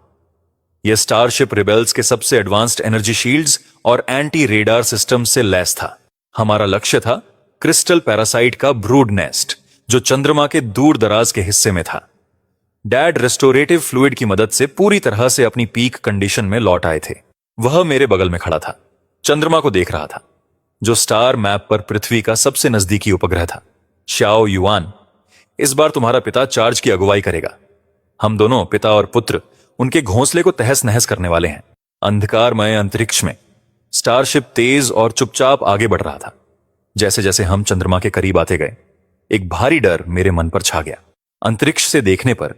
यह स्टारशिप रिबेल्स के सबसे एडवांस्ड एनर्जी शील्ड्स और एंटी रेडार सिस्टम से लैस था। हमारा लक्ष्य था क्रिस्टल पैरासाइट का ब्रूड नेस्ट, जो चंद्रमा के दूर दराज के हिस्से में था। डैड रेस्टोरेटिव फ्लूइड की मदद से पूरी तरह से अपनी पीक कंडीशन में लौट आए थे। वह मेरे बगल में खड़ा था, चंद्रमा को देख रहा था, जो स्टार मैप पर पृथ्वी का सबसे नजदीकी उपग्रह था। शाओ युआन, इस बार तुम्हारा पिता चार्ज की अगुवाई करेगा। हम दोनों, पिता और पुत्र, उनके घोंसले को तहस नहस करने वाले हैं। अंधकारमय अंतरिक्ष में स्टारशिप तेज और चुपचाप आगे बढ़ रहा था। जैसे जैसे हम चंद्रमा के करीब आते गए, एक भारी डर मेरे मन पर छा गया। अंतरिक्ष से देखने पर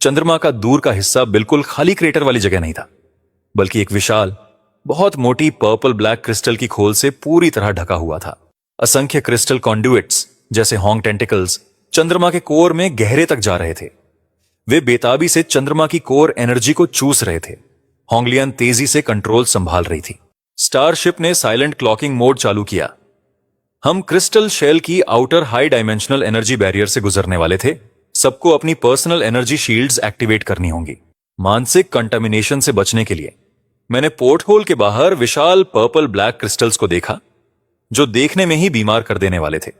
चंद्रमा का दूर का हिस्सा बिल्कुल खाली क्रेटर वाली जगह नहीं था, बल्कि एक विशाल, बहुत मोटी पर्पल ब्लैक क्रिस्टल की खोल से पूरी तरह ढका हुआ था। असंख्य क्रिस्टल कॉन्ड्यूइट्स जैसे हॉन्ग टेंटिकल्स चंद्रमा के कोर में गहरे तक जा रहे थे। वे बेताबी से चंद्रमा की कोर एनर्जी को चूस रहे थे। होंगलियन तेजी से कंट्रोल संभाल रही थी। स्टारशिप ने साइलेंट क्लॉकिंग मोड चालू किया। हम क्रिस्टल शेल की outer high dimensional energy barrier से गुजरने वाले थे। सबको अपनी पर्सनल एनर्जी शील्ड्स एक्टिवेट करनी होंगी मानसिक कंटामिनेशन से बचने के लिए। मैंने पोर्ट होल के बाहर विशाल पर्पल ब्लैक क्रिस्टल्स को देखा जो देखने में ही बीमार कर देने वाले थे,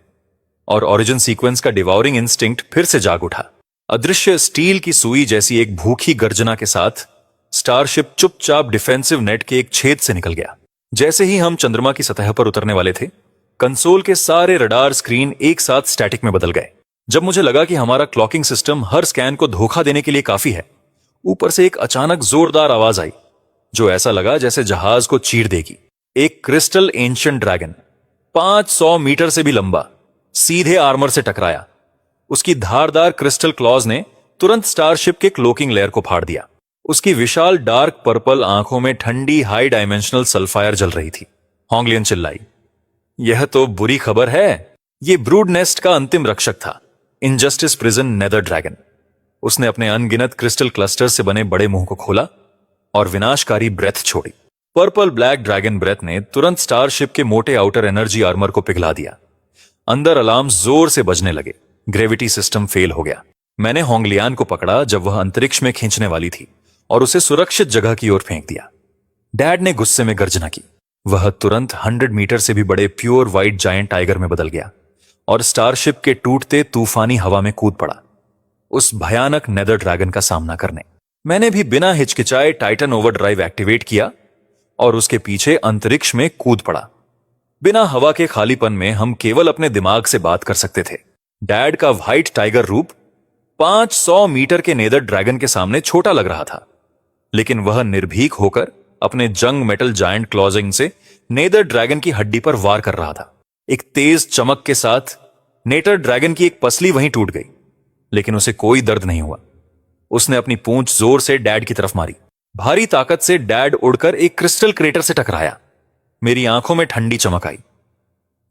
और ओरिजिन सीक्वेंस का डिवाउरिंग इंस्टिंक्ट फिर से जाग उठा। अदृश्य स्टील की सुई जैसी एक भूखी गर्जना के साथ स्टारशिप चुपचाप डिफेंसिव नेट के एक छेद से निकल गया। जैसे ही हम चंद्रमा की सतह पर उतरने वाले थे, कंसोल के सारे रडार स्क्रीन एक साथ स्टैटिक में बदल गए। जब मुझे लगा कि हमारा क्लॉकिंग सिस्टम हर स्कैन को धोखा देने के लिए काफी है, ऊपर से एक अचानक जोरदार आवाज आई जो ऐसा लगा जैसे जहाज को चीर देगी। एक क्रिस्टल एंशिएंट ड्रैगन 500 मीटर से भी लंबा सीधे आर्मर से टकराया। उसकी धारदार क्रिस्टल क्लॉज ने तुरंत स्टारशिप के क्लोकिंग लेयर को फाड़ दिया। उसकी विशाल डार्क पर्पल आंखों में ठंडी हाई डायमेंशनल सल्फायर जल रही थी। होंगलियन चिल्लाई, यह तो बुरी खबर है। यह ब्रूड नेस्ट का अंतिम रक्षक था, इनजस्टिस प्रिजन नेदर ड्रैगन। उसने अपने अनगिनत क्रिस्टल क्लस्टर से बने बड़े मुंह को खोला और विनाशकारी ब्रेथ छोड़ी। पर्पल ब्लैक ड्रैगन ब्रेथ ने तुरंत स्टारशिप के मोटे आउटर एनर्जी आर्मर को पिघला दिया। अंदर अलार्म जोर से बजने लगे। ग्रेविटी सिस्टम फेल हो गया। मैंने होंगलियान को पकड़ा जब वह अंतरिक्ष में खींचने वाली थी और उसे सुरक्षित जगह की ओर फेंक दिया। डैड ने गुस्से में गर्जना की। वह तुरंत 100 मीटर से भी बड़े प्योर व्हाइट जायंट टाइगर में बदल गया और स्टारशिप के टूटते तूफानी हवा में कूद पड़ा उस भयानक नेदर ड्रैगन का सामना करने। मैंने भी बिना हिचकिचाए टाइटन ओवरड्राइव एक्टिवेट किया और उसके पीछे अंतरिक्ष में कूद पड़ा। बिना हवा के खालीपन में हम केवल अपने दिमाग से बात कर सकते थे। डैड का व्हाइट टाइगर रूप 500 मीटर के नेदर ड्रैगन के सामने छोटा लग रहा था, लेकिन वह निर्भीक होकर अपने जंग मेटल जायंट क्लॉजिंग से नेदर ड्रैगन की हड्डी पर वार कर रहा था। एक तेज चमक के साथ नेदर ड्रैगन की एक पसली वहीं टूट गई, लेकिन उसे कोई दर्द नहीं हुआ। उसने अपनी पूंछ जोर से डैड की तरफ मारी। भारी ताकत से डैड उड़कर एक क्रिस्टल क्रेटर से टकराया। मेरी आंखों में ठंडी चमक आई।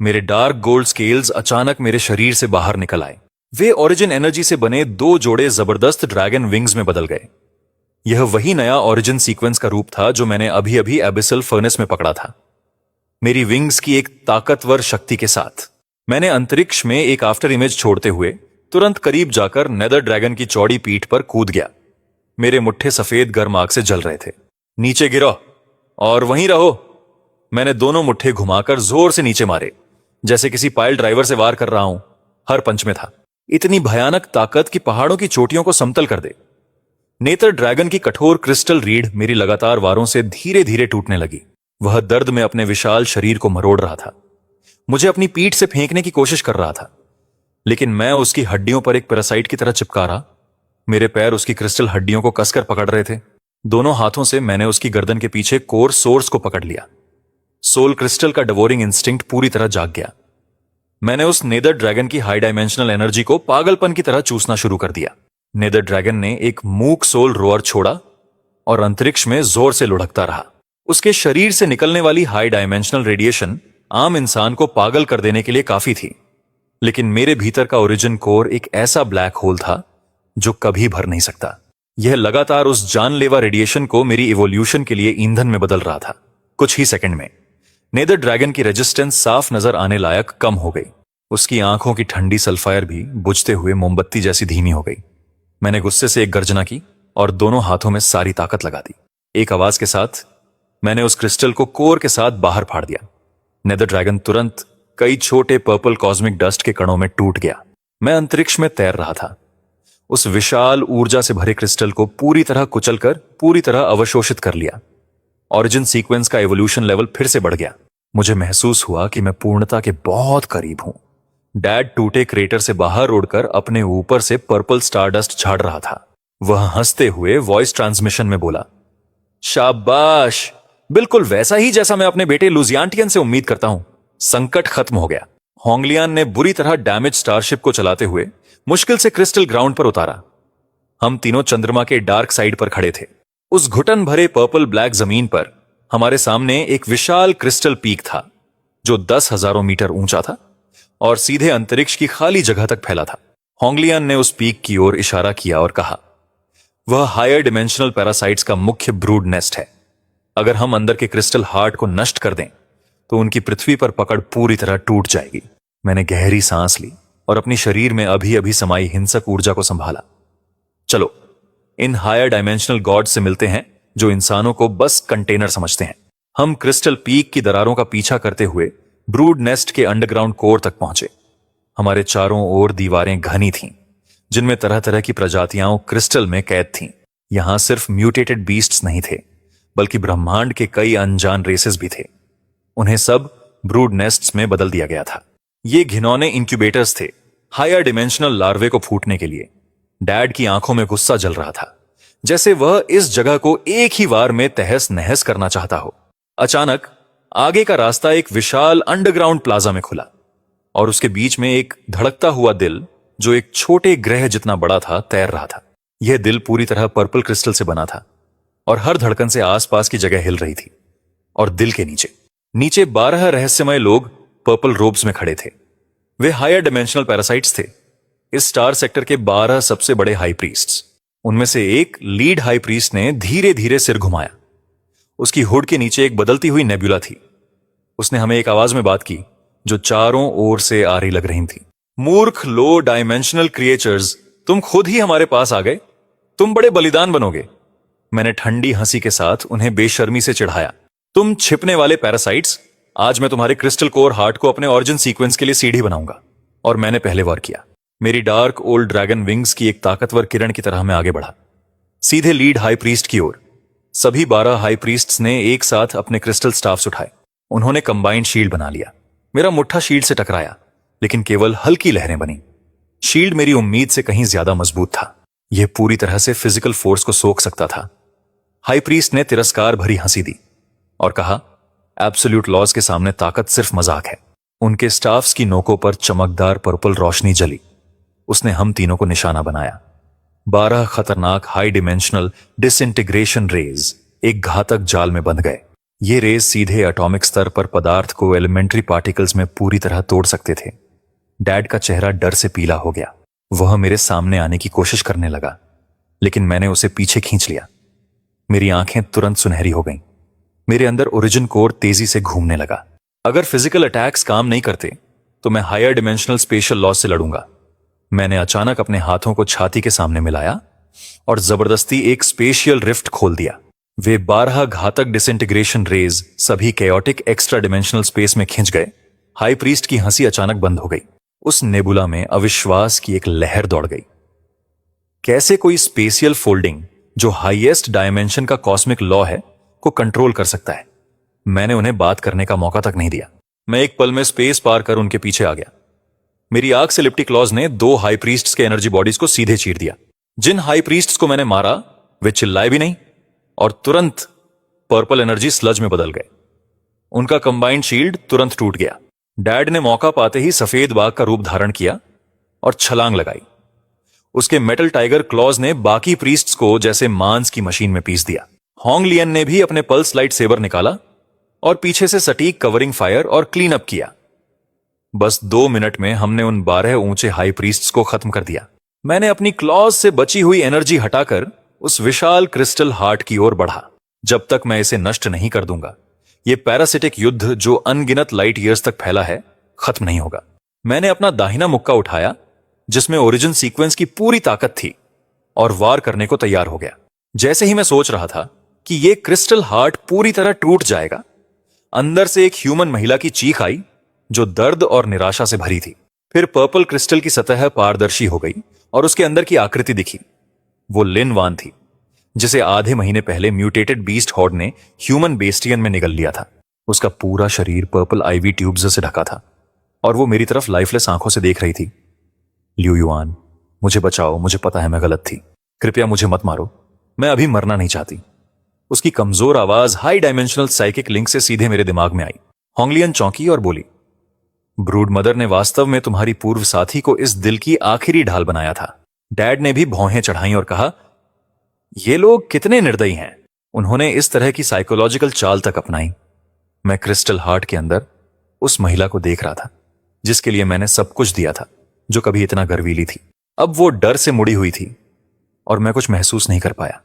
मेरे डार्क गोल्ड स्केल्स अचानक मेरे शरीर से बाहर निकल आए। वे ओरिजिन एनर्जी से बने 2 जोड़े जबरदस्त ड्रैगन विंग्स में बदल गए। यह वही नया ओरिजिन सीक्वेंस का रूप था जो मैंने अभी अभी एबिसल फर्नेस में पकड़ा था। मेरी विंग्स की एक ताकतवर शक्ति के साथ मैंने अंतरिक्ष में एक आफ्टर इमेज छोड़ते हुए तुरंत करीब जाकर नेदर ड्रैगन की चौड़ी पीठ पर कूद गया। मेरे मुट्ठे सफेद गर्म आग से जल रहे थे। नीचे गिरो और वहीं रहो। मैंने दोनों मुट्ठे घुमाकर जोर से नीचे मारे, जैसे किसी पाइल ड्राइवर से वार कर रहा हूं। हर पंच में था इतनी भयानक ताकत कि पहाड़ों की चोटियों को समतल कर दे। नेदर ड्रैगन की कठोर क्रिस्टल रीढ़ मेरी लगातार वारों से धीरे धीरे टूटने लगी। वह दर्द में अपने विशाल शरीर को मरोड़ रहा था, मुझे अपनी पीठ से फेंकने की कोशिश कर रहा था, लेकिन मैं उसकी हड्डियों पर एक पैरासाइट की तरह चिपका रहा। मेरे पैर उसकी क्रिस्टल हड्डियों को कसकर पकड़ रहे थे। दोनों हाथों से मैंने उसकी गर्दन के पीछे कोर सोर्स को पकड़ लिया। सोल क्रिस्टल का डिवोरिंग इंस्टिंक्ट पूरी तरह जाग गया। मैंने उस नेदर ड्रैगन की हाई डायमेंशनल एनर्जी को पागलपन की तरह चूसना शुरू कर दिया। नेदर ड्रैगन ने एक मूक सोल रोअर छोड़ा और अंतरिक्ष में जोर से लुढ़कता रहा। उसके शरीर से निकलने वाली हाई डायमेंशनल रेडिएशन आम इंसान को पागल कर देने के लिए काफी थी, लेकिन मेरे भीतर का ओरिजिन कोर एक ऐसा ब्लैक होल था जो कभी भर नहीं सकता। यह लगातार उस जानलेवा रेडिएशन को मेरी इवोल्यूशन के लिए ईंधन में बदल रहा था। कुछ ही सेकंड में नेदर ड्रैगन की रेजिस्टेंस साफ नजर आने लायक कम हो गई। उसकी आंखों की ठंडी सल्फायर भी बुझते हुए मोमबत्ती जैसी धीमी हो गई। मैंने गुस्से से एक गर्जना की और दोनों हाथों में सारी ताकत लगा दी। एक आवाज के साथ मैंने उस क्रिस्टल को कोर के साथ बाहर फाड़ दिया। नेदर ड्रैगन तुरंत कई छोटे पर्पल कॉस्मिक डस्ट के कणों में टूट गया। मैं अंतरिक्ष में तैर रहा था, उस विशाल ऊर्जा से भरे क्रिस्टल को पूरी तरह कुचलकर पूरी तरह अवशोषित कर लिया। ओरिजिन सीक्वेंस का एवोल्यूशन लेवल फिर से बढ़ गया। मुझे महसूस हुआ कि मैं पूर्णता के बहुत करीब हूं। डैड टूटे क्रेटर से बाहर उड़कर अपने ऊपर से पर्पल स्टारडस्ट झाड़ रहा था। वह हंसते हुए वॉइस ट्रांसमिशन में बोला, शाबाश, बिल्कुल वैसा ही जैसा मैं अपने बेटे लुजियांटियन से उम्मीद करता हूं। संकट खत्म हो गया। होंगलियान ने बुरी तरह डैमेज स्टारशिप को चलाते हुए मुश्किल से क्रिस्टल ग्राउंड पर उतारा। हम तीनों चंद्रमा के डार्क साइड पर खड़े थे। उस घुटन भरे पर्पल ब्लैक जमीन पर हमारे सामने एक विशाल क्रिस्टल पीक था जो 10,000 मीटर ऊंचा था और सीधे अंतरिक्ष की खाली जगह तक फैला था। होंगलियान ने उस पीक की ओर इशारा किया और कहा, वह हायर डिमेंशनल पैरासाइट्स का मुख्य ब्रूड नेस्ट है। अगर हम अंदर के क्रिस्टल हार्ट को नष्ट कर दें तो उनकी पृथ्वी पर पकड़ पूरी तरह टूट जाएगी। मैंने गहरी सांस ली और अपनी शरीर में अभी अभी समाई हिंसक ऊर्जा को संभाला। चलो इन हायर डायमेंशनल गॉड से मिलते हैं जो इंसानों को बस कंटेनर समझते हैं। हम क्रिस्टल पीक की दरारों का पीछा करते हुए ब्रूड नेस्ट के अंडरग्राउंड कोर तक पहुंचे। हमारे चारों ओर दीवारें घनी थीं, जिनमें तरह तरह की प्रजातियां क्रिस्टल में कैद थीं। यहां सिर्फ म्यूटेटेड बीस्ट्स नहीं थे, बल्कि ब्रह्मांड के कई अनजान रेसेस भी थे। उन्हें सब ब्रूड नेस्ट्स में बदल दिया गया था। ये घिनौने इंक्यूबेटर्स थे, हायर डिमेंशनल लार्वे को फूटने के लिए। डैड की आंखों में गुस्सा जल रहा था, जैसे वह इस जगह को एक ही वार में तहस नहस करना चाहता हो। अचानक आगे का रास्ता एक विशाल अंडरग्राउंड प्लाजा में खुला और उसके बीच में एक धड़कता हुआ दिल, जो एक छोटे ग्रह जितना बड़ा था, तैर रहा था। यह दिल पूरी तरह पर्पल क्रिस्टल से बना था और हर धड़कन से आसपास की जगह हिल रही थी। और दिल के नीचे नीचे 12 रहस्यमय लोग पर्पल रोब्स में खड़े थे। वे हायर डिमेंशनल पैरासाइट्स थे, इस स्टार सेक्टर के 12 सबसे बड़े हाई प्रीस्ट्स। उनमें से एक लीड हाई प्रीस्ट ने धीरे धीरे सिर घुमाया। उसकी हुड के नीचे एक बदलती हुई नेबुला थी। उसने हमें एक आवाज में बात की जो चारों ओर से आ रही लग रही थी। मूर्ख लो डायमेंशनल क्रिएचर्स, तुम खुद ही हमारे पास आ गए। तुम बड़े बलिदान बनोगे। मैंने ठंडी हंसी के साथ उन्हें बेशर्मी से चिढ़ाया। तुम छिपने वाले पैरासाइट्स, आज मैं तुम्हारे क्रिस्टल कोर हार्ट को अपने ऑरिजिन सीक्वेंस के लिए सीढ़ी बनाऊंगा। और मैंने पहले वार किया। मेरी डार्क ओल्ड ड्रैगन विंग्स की एक ताकतवर किरण की तरह मैं आगे बढ़ा, सीधे लीड हाई प्रीस्ट की ओर। सभी 12 हाई प्रीस्ट्स ने एक साथ अपने क्रिस्टल स्टाफ्स उठाए। उन्होंने कंबाइंड शील्ड बना लिया। मेरा मुट्ठा शील्ड से टकराया, लेकिन केवल हल्की लहरें बनी। शील्ड मेरी उम्मीद से कहीं ज्यादा मजबूत था। यह पूरी तरह से फिजिकल फोर्स को सोख सकता था। हाई प्रीस्ट ने तिरस्कार भरी हंसी दी और कहा, एब्सोल्यूट लॉज के सामने ताकत सिर्फ मजाक है। उनके स्टाफ्स की नोकों पर चमकदार पर्पल रोशनी जली। उसने हम तीनों को निशाना बनाया। 12 खतरनाक हाई डिमेंशनल डिसइंटीग्रेशन रेज एक घातक जाल में बंध गए। ये रेज सीधे एटॉमिक स्तर पर पदार्थ को एलिमेंट्री पार्टिकल्स में पूरी तरह तोड़ सकते थे। डैड का चेहरा डर से पीला हो गया। वह मेरे सामने आने की कोशिश करने लगा, लेकिन मैंने उसे पीछे खींच लिया। मेरी आंखें तुरंत सुनहरी हो गईं। मेरे अंदर ओरिजिन कोर तेजी से घूमने लगा। अगर फिजिकल अटैक्स काम नहीं करते तो मैं हायर डिमेंशनल स्पेशल लॉ से लड़ूंगा। मैंने अचानक अपने हाथों को छाती के सामने मिलाया और जबरदस्ती एक स्पेशियल रिफ्ट खोल दिया। वे 12 घातक डिसइंटीग्रेशन रेज सभी कैओटिक एक्स्ट्रा डिमेंशनल स्पेस में खिंच गए। हाई प्रीस्ट की हंसी अचानक बंद हो गई। उस नेबुला में अविश्वास की एक लहर दौड़ गई। कैसे कोई स्पेशियल फोल्डिंग, जो हाईएस्ट डायमेंशन का कॉस्मिक लॉ है, को कंट्रोल कर सकता है? मैंने उन्हें बात करने का मौका तक नहीं दिया। मैं एक पल में स्पेस पार कर उनके पीछे आ गया। मेरी आग से लिपटी क्लॉज ने 2 हाई प्रीस्ट्स के एनर्जी बॉडीज को सीधे चीर दिया। जिन हाई प्रीस्ट्स को मैंने मारा वे चिल्लाए भी नहीं और तुरंत पर्पल एनर्जी स्लज में बदल गए। उनका कंबाइंड शील्ड तुरंत टूट गया। डैड ने मौका पाते ही सफेद बाघ का रूप धारण किया और छलांग लगाई। उसके मेटल टाइगर क्लॉज ने बाकी प्रीस्ट्स को जैसे मांस की मशीन में पीस दिया। होंगलियन ने भी अपने पल्स लाइट सेबर निकाला और पीछे से सटीक कवरिंग फायर और क्लीन अप किया। बस 2 मिनट में हमने उन 12 ऊंचे हाई प्रीस्ट्स को खत्म कर दिया। मैंने अपनी क्लॉज से बची हुई एनर्जी हटाकर उस विशाल क्रिस्टल हार्ट की ओर बढ़ा। जब तक मैं इसे नष्ट नहीं कर दूंगा, यह पैरासिटिक युद्ध जो अनगिनत लाइट ईयर्स तक फैला है, खत्म नहीं होगा। मैंने अपना दाहिना मुक्का उठाया, जिसमें ओरिजिन सीक्वेंस की पूरी ताकत थी, और वार करने को तैयार हो गया। जैसे ही मैं सोच रहा था कि यह क्रिस्टल हार्ट पूरी तरह टूट जाएगा, अंदर से एक ह्यूमन महिला की चीख आई जो दर्द और निराशा से भरी थी। फिर पर्पल क्रिस्टल की सतह पारदर्शी हो गई और उसके अंदर की आकृति दिखी। वो लिन वान थी, जिसे आधे महीने पहले म्यूटेटेड बीस्ट हॉर्ड ने ह्यूमन बेस्टियन में निगल लिया था। उसका पूरा शरीर पर्पल आईवी ट्यूब्स से ढका था और वो मेरी तरफ लाइफलेस आंखों से देख रही थी। ल्यू युआन, मुझे बचाओ, मुझे पता है मैं गलत थी। कृपया मुझे मत मारो, मैं अभी मरना नहीं चाहती। उसकी कमजोर आवाज हाई डायमेंशनल साइकिक लिंक से सीधे मेरे दिमाग में आई। होंगलियन चौंकी और बोली, ब्रूड मदर ने वास्तव में तुम्हारी पूर्व साथी को इस दिल की आखिरी ढाल बनाया था। डैड ने भी भौहें चढ़ाई और कहा, ये लोग कितने निर्दयी हैं। उन्होंने इस तरह की साइकोलॉजिकल चाल तक अपनाई। मैं क्रिस्टल हार्ट के अंदर उस महिला को देख रहा था जिसके लिए मैंने सब कुछ दिया था, जो कभी इतना गर्वीली थी। अब वो डर से मुड़ी हुई थी और मैं कुछ महसूस नहीं कर पाया।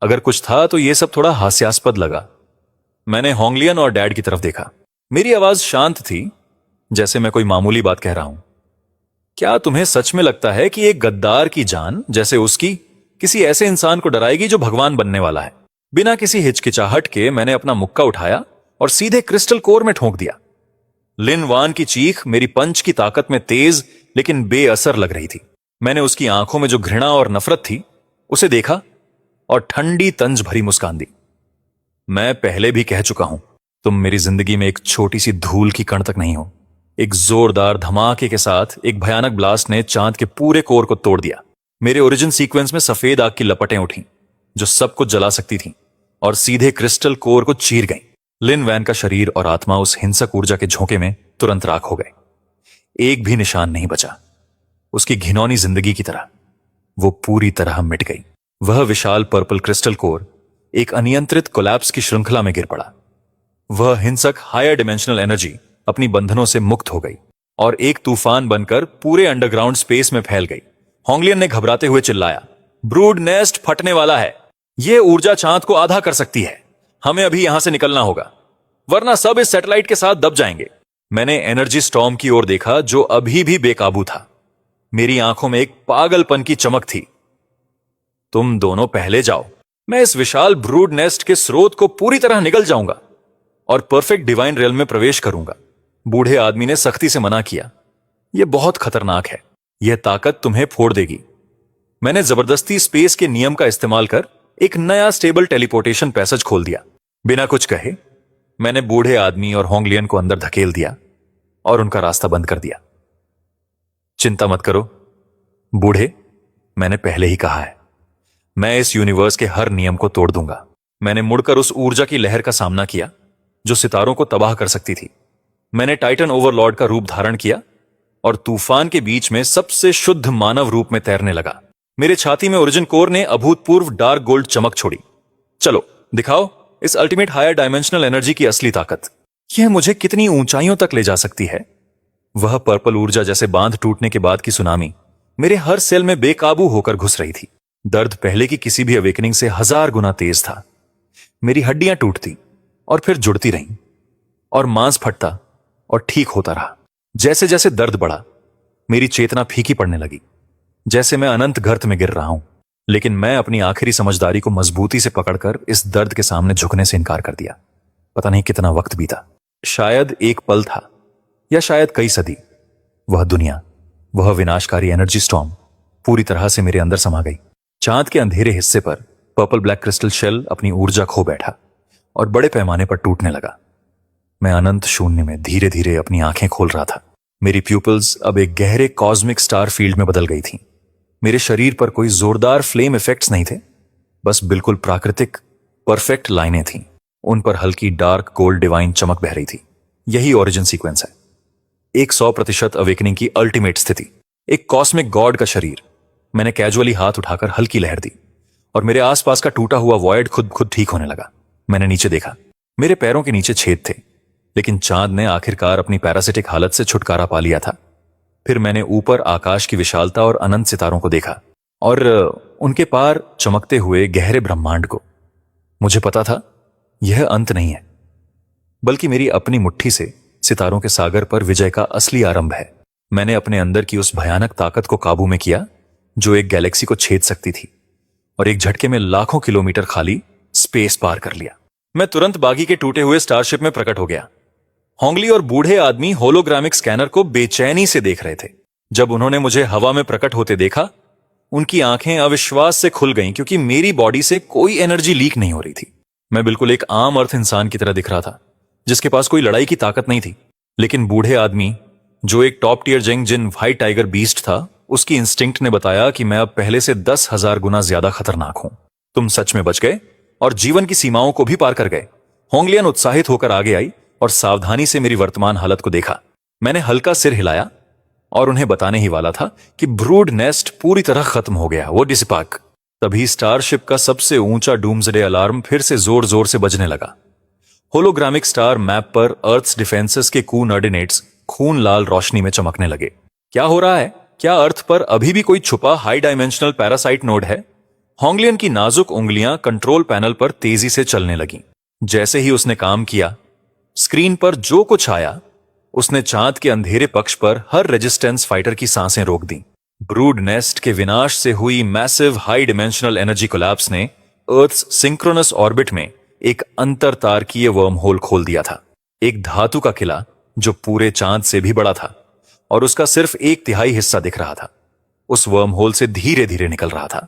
अगर कुछ था तो यह सब थोड़ा हास्यास्पद लगा। मैंने होंगलियन और डैड की तरफ देखा। मेरी आवाज शांत थी, जैसे मैं कोई मामूली बात कह रहा हूं। क्या तुम्हें सच में लगता है कि एक गद्दार की जान जैसे उसकी किसी ऐसे इंसान को डराएगी जो भगवान बनने वाला है? बिना किसी हिचकिचाहट के मैंने अपना मुक्का उठाया और सीधे क्रिस्टल कोर में ठोंक दिया। लिन वान की चीख मेरी पंच की ताकत में तेज लेकिन बेअसर लग रही थी। मैंने उसकी आंखों में जो घृणा और नफरत थी उसे देखा और ठंडी तंज भरी मुस्कान दी। मैं पहले भी कह चुका हूं, तुम मेरी जिंदगी में एक छोटी सी धूल की कण तक नहीं हो। एक जोरदार धमाके के साथ एक भयानक ब्लास्ट ने चांद के पूरे कोर को तोड़ दिया। मेरे ओरिजिन सीक्वेंस में सफेद आग की लपटें उठी जो सब कुछ जला सकती थीं और सीधे क्रिस्टल कोर को चीर गईं। लिन वैन का शरीर और आत्मा उस हिंसक ऊर्जा के झोंके में तुरंत राख हो गए। एक भी निशान नहीं बचा। उसकी घिनौनी जिंदगी की तरह वो पूरी तरह मिट गई। वह विशाल पर्पल क्रिस्टल कोर एक अनियंत्रित कोलैप्स की श्रृंखला में गिर पड़ा। वह हिंसक हायर डिमेंशनल एनर्जी अपनी बंधनों से मुक्त हो गई और एक तूफान बनकर पूरे अंडरग्राउंड स्पेस में फैल गई। होंगलियन ने घबराते हुए चिल्लाया, ब्रूड नेस्ट फटने वाला है। यह ऊर्जा चांद को आधा कर सकती है। हमें अभी यहां से निकलना होगा, वरना सब इस सैटेलाइट के साथ दब जाएंगे। मैंने एनर्जी स्टॉर्म की ओर देखा जो अभी भी बेकाबू था। मेरी आंखों में एक पागलपन की चमक थी। तुम दोनों पहले जाओ, मैं इस विशाल ब्रूड नेस्ट के स्रोत को पूरी तरह निकल जाऊंगा और परफेक्ट डिवाइन रियल्म में प्रवेश करूंगा। बूढ़े आदमी ने सख्ती से मना किया, यह बहुत खतरनाक है, यह ताकत तुम्हें फोड़ देगी। मैंने जबरदस्ती स्पेस के नियम का इस्तेमाल कर एक नया स्टेबल टेलीपोर्टेशन पैसेज खोल दिया। बिना कुछ कहे मैंने बूढ़े आदमी और होंगलियन को अंदर धकेल दिया और उनका रास्ता बंद कर दिया। चिंता मत करो बूढ़े, मैंने पहले ही कहा है, मैं इस यूनिवर्स के हर नियम को तोड़ दूंगा। मैंने मुड़कर उस ऊर्जा की लहर का सामना किया जो सितारों को तबाह कर सकती थी। मैंने टाइटन ओवरलॉर्ड का रूप धारण किया और तूफान के बीच में सबसे शुद्ध मानव रूप में तैरने लगा। मेरे छाती में ओरिजिन कोर ने अभूतपूर्व डार्क गोल्ड चमक छोड़ी। चलो दिखाओ इस अल्टीमेट हायर डायमेंशनल एनर्जी की असली ताकत। यह मुझे कितनी ऊंचाइयों तक ले जा सकती है। वह पर्पल ऊर्जा जैसे बांध टूटने के बाद की सुनामी मेरे हर सेल में बेकाबू होकर घुस रही थी। दर्द पहले की किसी भी अवेकनिंग से 1000 गुना तेज था। मेरी हड्डियां टूटती और फिर जुड़ती रहीं और मांस फटता और ठीक होता रहा। जैसे जैसे दर्द बढ़ा मेरी चेतना फीकी पड़ने लगी, जैसे मैं अनंत गर्त में गिर रहा हूं। लेकिन मैं अपनी आखिरी समझदारी को मजबूती से पकड़कर इस दर्द के सामने झुकने से इनकार कर दिया। पता नहीं कितना वक्त बीता, शायद एक पल था या शायद कई सदी। वह दुनिया, वह विनाशकारी एनर्जी स्टॉर्म पूरी तरह से मेरे अंदर समा गई। चांद के अंधेरे हिस्से पर पर्पल ब्लैक क्रिस्टल शेल अपनी ऊर्जा खो बैठा और बड़े पैमाने पर टूटने लगा। मैं अनंत शून्य में धीरे धीरे अपनी आंखें खोल रहा था। मेरी प्यूपल्स अब एक गहरे कॉस्मिक स्टार फील्ड में बदल गई थीं। मेरे शरीर पर कोई जोरदार फ्लेम इफेक्ट्स नहीं थे, बस बिल्कुल प्राकृतिक परफेक्ट लाइनें थीं। उन पर हल्की डार्क गोल्ड डिवाइन चमक बह रही थी। यही ओरिजिन सीक्वेंस है, एक 100% अवेकनिंग की अल्टीमेट स्थिति, एक कॉस्मिक गॉड का शरीर। मैंने कैजुअली हाथ उठाकर हल्की लहर दी और मेरे आसपास का टूटा हुआ वॉइड खुद खुद ठीक होने लगा। मैंने नीचे देखा, मेरे पैरों के नीचे छेद थे, लेकिन चांद ने आखिरकार अपनी पैरासिटिक हालत से छुटकारा पा लिया था। फिर मैंने ऊपर आकाश की विशालता और अनंत सितारों को देखा और उनके पार चमकते हुए गहरे ब्रह्मांड को। मुझे पता था यह अंत नहीं है, बल्कि मेरी अपनी मुट्ठी से सितारों के सागर पर विजय का असली आरंभ है। मैंने अपने अंदर की उस भयानक ताकत को काबू में किया जो एक गैलेक्सी को छेद सकती थी और एक झटके में लाखों किलोमीटर खाली स्पेस पार कर लिया। मैं तुरंत बागी के टूटे हुए स्टारशिप में प्रकट हो गया। होंगली और बूढ़े आदमी होलोग्रामिक स्कैनर को बेचैनी से देख रहे थे। जब उन्होंने मुझे हवा में प्रकट होते देखा, उनकी आंखें अविश्वास से खुल गईं क्योंकि मेरी बॉडी से कोई एनर्जी लीक नहीं हो रही थी। मैं बिल्कुल एक आम अर्थ इंसान की तरह दिख रहा था जिसके पास कोई लड़ाई की ताकत नहीं थी। लेकिन बूढ़े आदमी, जो एक टॉप टियर जंग जिन व्हाइट टाइगर बीस्ट था, उसकी इंस्टिंक्ट ने बताया कि मैं अब पहले से 10,000 गुना ज्यादा खतरनाक हूं। तुम सच में बच गए और जीवन की सीमाओं को भी पार कर गए। होंगलियन उत्साहित होकर आगे आई और सावधानी से मेरी वर्तमान हालत को देखा। मैंने हल्का सिर हिलाया और उन्हें बताने ही वाला था कि ब्रूड नेस्ट पूरी तरह खत्म हो गया, वो डिसिपाक। तभी स्टारशिप का सबसे ऊंचा डूम्सडे अलार्म फिर से जोर जोर से बजने लगा। होलोग्रामिक स्टार मैप पर अर्थ्स डिफेंसेस के कोऑर्डिनेट्स खून लाल रोशनी में चमकने लगे। क्या हो रहा है? क्या अर्थ पर अभी भी कोई छुपा हाई डायमेंशनल पैरासाइट नोड है? होंगलियन की नाजुक उंगलियां कंट्रोल पैनल पर तेजी से चलने लगीं। जैसे ही उसने काम किया, स्क्रीन पर जो कुछ आया उसने चांद के अंधेरे पक्ष पर हर रेजिस्टेंस फाइटर की सांसें रोक दी। ब्रूड नेस्ट के विनाश से हुई massive high dimensional energy collapse ने अर्थ्स सिंक्रोनस ऑर्बिट में एक अंतरतारकीय वर्म होल खोल दिया था। एक धातु का किला जो पूरे चांद से भी बड़ा था और उसका सिर्फ 1/3 हिस्सा दिख रहा था, उस वर्म होल से धीरे धीरे निकल रहा था,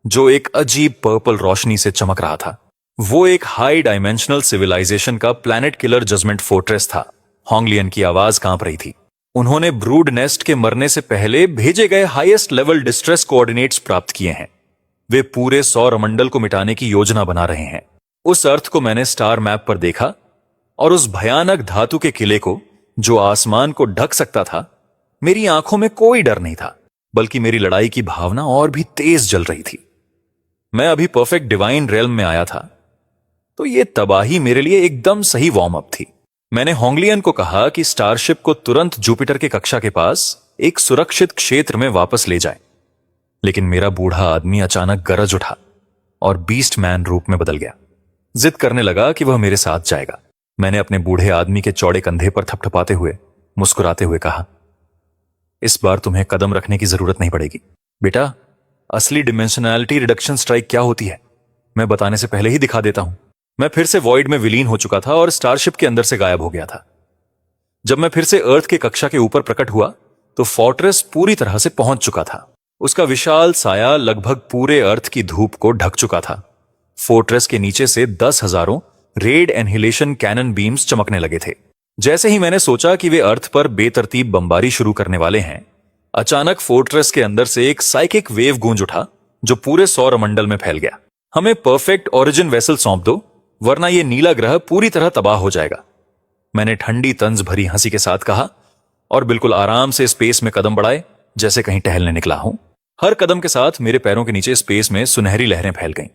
जो एक अजीब पर्पल रोशनी से चमक रहा था। वो एक हाई डायमेंशनल सिविलाइजेशन का प्लैनेट किलर जजमेंट फोर्ट्रेस था। होंगलियन की आवाज कांप रही थी। उन्होंने ब्रूड नेस्ट के मरने से पहले भेजे गए हाईएस्ट लेवल डिस्ट्रेस कोऑर्डिनेट्स प्राप्त किए हैं। वे पूरे सौरमंडल को मिटाने की योजना बना रहे हैं। उस अर्थ को मैंने स्टार मैप पर देखा और उस भयानक धातु के किले को जो आसमान को ढक सकता था। मेरी आंखों में कोई डर नहीं था, बल्कि मेरी लड़ाई की भावना और भी तेज जल रही थी। मैं अभी परफेक्ट डिवाइन रेल्म में आया था, तो यह तबाही मेरे लिए एकदम सही वार्म अप थी। मैंने होंगलियन को कहा कि स्टारशिप को तुरंत जुपिटर के कक्षा के पास एक सुरक्षित क्षेत्र में वापस ले जाए, लेकिन मेरा बूढ़ा आदमी अचानक गरज उठा और बीस्ट मैन रूप में बदल गया। जिद करने लगा कि वह मेरे साथ जाएगा। मैंने अपने बूढ़े आदमी के चौड़े कंधे पर थपथपाते हुए मुस्कुराते हुए कहा, इस बार तुम्हें कदम रखने की जरूरत नहीं पड़ेगी बेटा। असली डिमेंशनैलिटी रिडक्शन स्ट्राइक क्या होती है मैं बताने से पहले ही दिखा देता हूं। मैं फिर से वॉइड में विलीन हो चुका था और स्टारशिप के अंदर से गायब हो गया था। जब मैं फिर से अर्थ के कक्षा के ऊपर प्रकट हुआ तो फोर्ट्रेस पूरी तरह से पहुंच चुका था। उसका विशाल साया लगभग पूरे अर्थ की धूप को ढक चुका था। फोर्ट्रेस के नीचे से 10,000 रेड एनहिलेशन कैनन बीम्स चमकने लगे थे। जैसे ही मैंने सोचा कि वे अर्थ पर बेतरतीब बमबारी शुरू करने वाले हैं, अचानक फोर्ट्रेस के अंदर से एक साइकिक वेव गूंज उठा जो पूरे सौरमंडल में फैल गया। हमें परफेक्ट ओरिजिन वेसल सौंप दो, वरना यह नीला ग्रह पूरी तरह तबाह हो जाएगा। मैंने ठंडी तंज भरी हंसी के साथ कहा और बिल्कुल आराम से स्पेस में कदम बढ़ाए, जैसे कहीं टहलने निकला हूं। हर कदम के साथ मेरे पैरों के नीचे स्पेस में सुनहरी लहरें फैल गईं।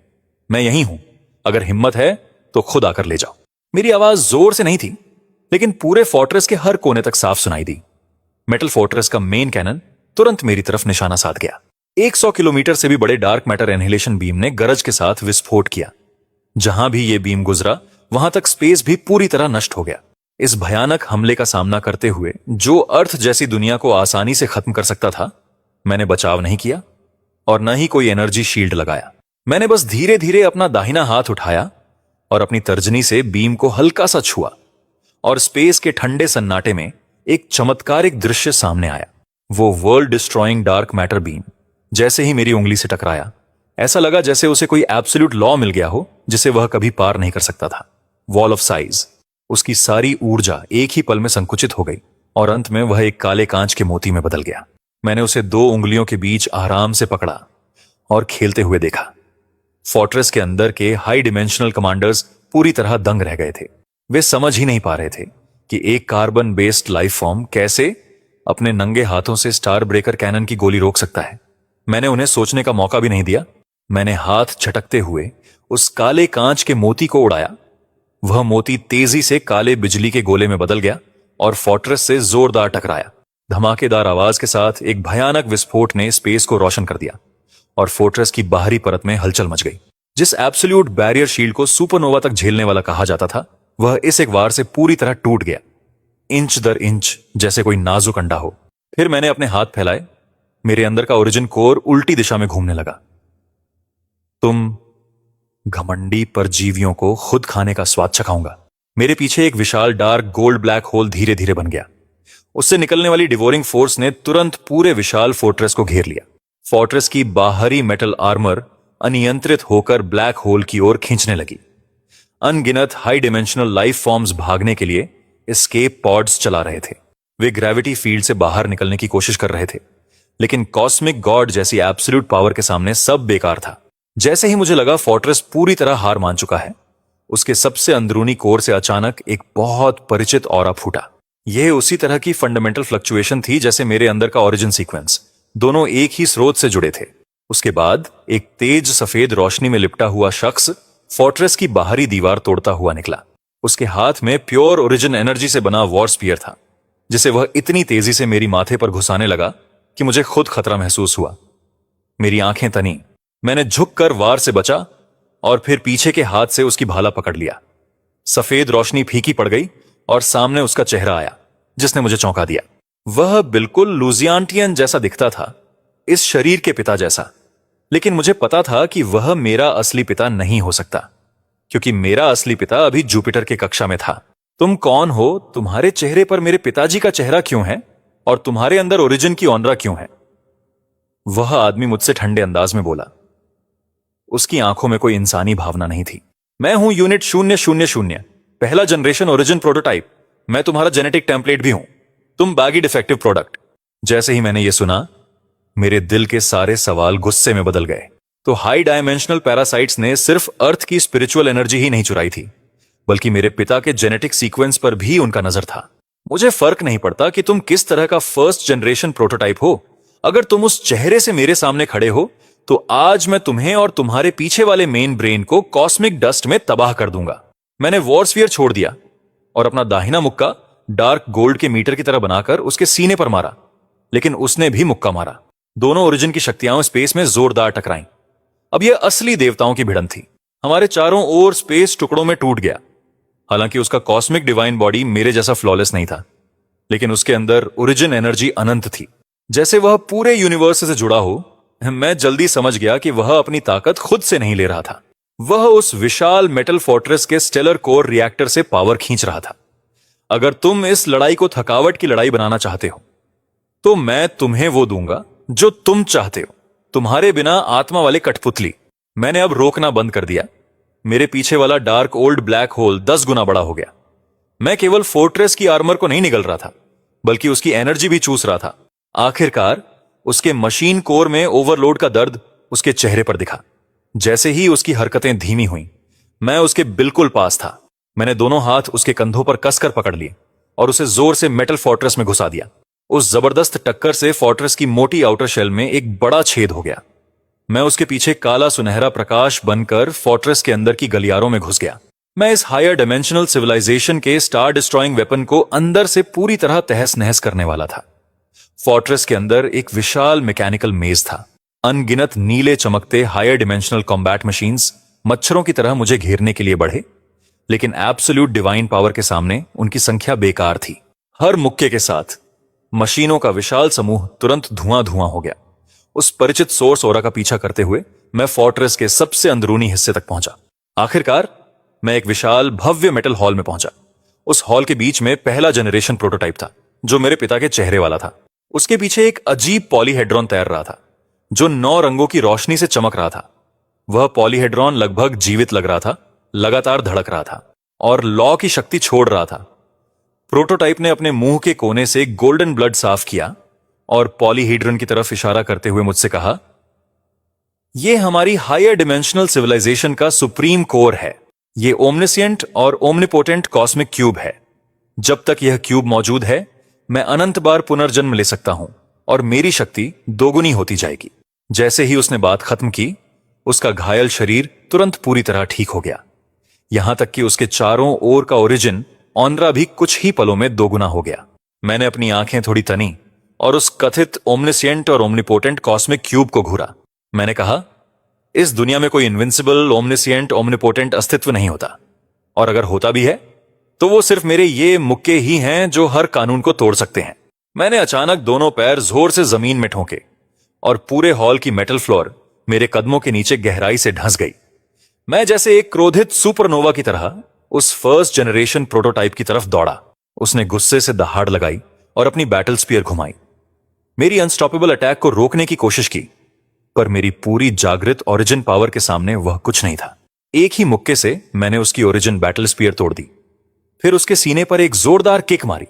मैं यहीं हूं, अगर हिम्मत है तो खुद आकर ले जाओ। मेरी आवाज जोर से नहीं थी, लेकिन पूरे फोर्ट्रेस के हर कोने तक साफ सुनाई दी। मेटल फोर्ट्रेस का मेन कैनन तुरंत मेरी तरफ निशाना साध गया। 100 किलोमीटर से भी बड़े डार्क मैटर एनहिलेशन बीम ने गरज के साथ विस्फोट किया। जहां भी यह बीम गुजरा वहां तक स्पेस भी पूरी तरह नष्ट हो गया। इस भयानक हमले का सामना करते हुए जो अर्थ जैसी दुनिया को आसानी से खत्म कर सकता था, मैंने बचाव नहीं किया और न ही कोई एनर्जी शील्ड लगाया। मैंने बस धीरे धीरे अपना दाहिना हाथ उठाया और अपनी तर्जनी से बीम को हल्का सा छुआ और स्पेस के ठंडे सन्नाटे में एक चमत्कारिक दृश्य सामने आया। वो world destroying dark matter beam जैसे ही मेरी उंगली से टकराया, ऐसा लगा जैसे उसे कोई एब्सोल्यूट लॉ मिल गया हो जिसे वह कभी पार नहीं कर सकता था। वॉल ऑफ साइज, उसकी सारी ऊर्जा एक ही पल में संकुचित हो गई और अंत में वह एक काले कांच के मोती में बदल गया। मैंने उसे 2 उंगलियों के बीच आराम से पकड़ा और खेलते हुए देखा। फोर्ट्रेस के अंदर के हाई डिमेंशनल कमांडर्स पूरी तरह दंग रह गए थे। वे समझ ही नहीं पा रहे थे कि एक कार्बन बेस्ड लाइफ फॉर्म कैसे अपने नंगे हाथों से स्टार ब्रेकर कैनन की गोली रोक सकता है। मैंने उन्हें सोचने का मौका भी नहीं दिया। मैंने हाथ झटकते हुए उस काले कांच के मोती को उड़ाया। वह मोती तेजी से काले बिजली के गोले में बदल गया और फोर्ट्रेस से जोरदार टकराया। धमाकेदार आवाज के साथ एक भयानक विस्फोट ने स्पेस को रोशन कर दिया और फोर्ट्रेस की बाहरी परत में हलचल मच गई। जिस एब्सोल्यूट बैरियर शील्ड को सुपरनोवा तक झेलने वाला कहा जाता था, वह इस एक वार से पूरी तरह टूट गया, इंच दर इंच, जैसे कोई नाजुक अंडा हो। फिर मैंने अपने हाथ फैलाए। मेरे अंदर का ओरिजिन कोर उल्टी दिशा में घूमने लगा। तुम घमंडी परजीवियों को खुद खाने का स्वाद चखाऊंगा। मेरे पीछे एक विशाल डार्क गोल्ड ब्लैक होल धीरे धीरे बन गया। उससे निकलने वाली डिवोरिंग फोर्स ने तुरंत पूरे विशाल फोर्ट्रेस को घेर लिया। फोर्ट्रेस की बाहरी मेटल आर्मर अनियंत्रित होकर ब्लैक होल की ओर खींचने लगी। अनगिनत हाई डिमेंशनल लाइफ फॉर्म्स भागने के लिए एस्केप पॉड्स चला रहे थे। वे ग्रेविटी फील्ड से बाहर निकलने की कोशिश कर रहे थे, लेकिन कॉस्मिक गॉड जैसी एब्सोल्यूट पावर के सामने सब बेकार था। जैसे ही मुझे लगा फोर्ट्रेस पूरी तरह हार मान चुका है, उसके सबसे अंदरूनी कोर से अचानक एक बहुत परिचित ऑरा फूटा। यह उसी तरह की फंडामेंटल फ्लक्चुएशन थी जैसे मेरे अंदर का ओरिजिन सीक्वेंस। दोनों एक ही स्रोत से जुड़े थे। उसके बाद एक तेज सफेद रोशनी में लिपटा हुआ शख्स फोर्ट्रेस की बाहरी दीवार तोड़ता हुआ निकला। उसके हाथ में प्योर ओरिजिन एनर्जी से बना वॉर स्पीयर था, जिसे वह इतनी तेजी से मेरी माथे पर घुसाने लगा कि मुझे खुद खतरा महसूस हुआ। मेरी आंखें तनी। मैंने झुककर वार से बचा और फिर पीछे के हाथ से उसकी भाला पकड़ लिया। सफेद रोशनी फीकी पड़ गई और सामने उसका चेहरा आया जिसने मुझे चौंका दिया। वह बिल्कुल लुजियांटियन जैसा दिखता था, इस शरीर के पिता जैसा, लेकिन मुझे पता था कि वह मेरा असली पिता नहीं हो सकता, क्योंकि मेरा असली पिता अभी जुपिटर के कक्षा में था। तुम कौन हो? तुम्हारे चेहरे पर मेरे पिताजी का चेहरा क्यों है? और तुम्हारे अंदर ओरिजिन की ऑनरा क्यों है? वह आदमी मुझसे ठंडे अंदाज में बोला। उसकी आंखों में कोई इंसानी भावना नहीं थी। मैं हूं यूनिट 000, पहला जनरेशन ओरिजिन प्रोटोटाइप। मैं तुम्हारा जेनेटिक टेम्पलेट भी हूं। तुम बैगी डिफेक्टिव प्रोडक्ट। जैसे ही मैंने यह सुना, मेरे दिल के सारे सवाल गुस्से में बदल गए। तो हाई डायमेंशनल पैरासाइट्स ने सिर्फ अर्थ की स्पिरिचुअल एनर्जी ही नहीं चुराई थी, बल्कि मेरे पिता के जेनेटिक सीक्वेंस पर भी उनका नजर था। मुझे फर्क नहीं पड़ता कि तुम किस तरह का फर्स्ट जनरेशन प्रोटोटाइप हो। अगर तुम उस चेहरे से मेरे सामने खड़े हो, तो आज मैं तुम्हें और तुम्हारे पीछे वाले मेन ब्रेन को कॉस्मिक डस्ट में तबाह कर दूंगा। मैंने वॉरस्फीयर छोड़ दिया और अपना दाहिना मुक्का डार्क गोल्ड के मीटर की तरह बनाकर उसके सीने पर मारा, लेकिन उसने भी मुक्का मारा। दोनों ओरिजिन की शक्तियां स्पेस में जोरदार टकराईं। अब यह असली देवताओं की भिड़ंत थी। हमारे चारों ओर स्पेस टुकड़ों में टूट गया। हालांकि उसका कॉस्मिक डिवाइन बॉडी मेरे जैसा फ्लॉलेस नहीं था, लेकिन उसके अंदर ओरिजिन एनर्जी अनंत थी, जैसे वह पूरे यूनिवर्स से जुड़ा हो। मैं जल्दी समझ गया कि वह अपनी ताकत खुद से नहीं ले रहा था। वह उस विशाल मेटल फोर्ट्रेस के स्टेलर कोर रिएक्टर से पावर खींच रहा था। अगर तुम इस लड़ाई को थकावट की लड़ाई बनाना चाहते हो, तो मैं तुम्हें वो दूंगा जो तुम चाहते हो, तुम्हारे बिना आत्मा वाले कठपुतली। मैंने अब रोकना बंद कर दिया। मेरे पीछे वाला डार्क ओल्ड ब्लैक होल 10 गुना बड़ा हो गया। मैं केवल फोर्ट्रेस की आर्मर को नहीं निगल रहा था, बल्कि उसकी एनर्जी भी चूस रहा था। आखिरकार उसके मशीन कोर में ओवरलोड का दर्द उसके चेहरे पर दिखा। जैसे ही उसकी हरकतें धीमी हुईं, मैं उसके बिल्कुल पास था। मैंने दोनों हाथ उसके कंधों पर कसकर पकड़ लिए और उसे जोर से मेटल फोर्ट्रेस में घुसा दिया। उस जबरदस्त टक्कर से फोर्ट्रेस की मोटी आउटर शेल में एक बड़ा छेद हो गया। मैं उसके पीछे काला सुनहरा प्रकाश बनकर फोर्ट्रेस के अंदर की गलियारों में घुस गया। मैं इस हायर डायमेंशनल सिविलाइजेशन के स्टार डिस्ट्रॉइंग वेपन को अंदर से पूरी तरह तहस नहस करने वाला था। फोर्ट्रेस के अंदर एक विशाल मैकेनिकल मेज था। अनगिनत नीले चमकते हायर डिमेंशनल कॉम्बैट मशीन्स मच्छरों की तरह मुझे घेरने के लिए बढ़े, लेकिन एब्सोल्यूट डिवाइन पावर के सामने उनकी संख्या बेकार थी। हर मुक्के के साथ मशीनों का विशाल समूह तुरंत धुआं धुआं हो गया। उस परिचित सोर्स ओरा का पीछा करते हुए मैं फोर्ट्रेस के सबसे अंदरूनी हिस्से तक पहुंचा। आखिरकार मैं एक विशाल भव्य मेटल हॉल में पहुंचा। उस हॉल के बीच में पहला जनरेशन प्रोटोटाइप था, जो मेरे पिता के चेहरे वाला था। उसके पीछे एक अजीब पॉलीहेड्रॉन तैर रहा था, जो 9 रंगों की रोशनी से चमक रहा था। वह पॉलीहेड्रॉन लगभग जीवित लग रहा था, लगातार धड़क रहा था और लॉ की शक्ति छोड़ रहा था। प्रोटोटाइप ने अपने मुंह के कोने से गोल्डन ब्लड साफ किया और पॉलीहेड्रॉन की तरफ इशारा करते हुए मुझसे कहा, यह हमारी हायर डिमेंशनल सिविलाइजेशन का सुप्रीम कोर है। यह ओमनिसिएंट और ओमनिपोटेंट कॉस्मिक क्यूब है। जब तक यह क्यूब मौजूद है, मैं अनंत बार पुनर्जन्म ले सकता हूं और मेरी शक्ति दोगुनी होती जाएगी। जैसे ही उसने बात खत्म की, उसका घायल शरीर तुरंत पूरी तरह ठीक हो गया। यहां तक कि उसके चारों ओर का ओरिजिन ऑनरा भी कुछ ही पलों में दोगुना हो गया। मैंने अपनी आंखें थोड़ी तनी और उस कथित ओमनिसिएंट और ओमनिपोटेंट कॉस्मिक क्यूब को घूरा। मैंने कहा, इस दुनिया में कोई इनविंसिबल, ओमनिसिएंट, ओमनिपोटेंट अस्तित्व नहीं होता, और अगर होता भी है तो वो सिर्फ मेरे ये मुक्के ही हैं जो हर कानून को तोड़ सकते हैं। मैंने अचानक दोनों पैर जोर से जमीन में ठोके और पूरे हॉल की मेटल फ्लोर मेरे कदमों के नीचे गहराई से ढंस गई। मैं जैसे एक क्रोधित सुपरनोवा की तरह उस फर्स्ट जनरेशन प्रोटोटाइप की तरफ दौड़ा। उसने गुस्से से दहाड़ लगाई और अपनी बैटल स्पीयर घुमाई। मेरी अनस्टॉपेबल अटैक को रोकने की कोशिश की, पर मेरी पूरी जागृत ओरिजिन पावर के सामने वह कुछ नहीं था। एक ही मुक्के से मैंने उसकी ओरिजिन बैटल स्पीयर तोड़ दी, फिर उसके सीने पर एक जोरदार किक मारी।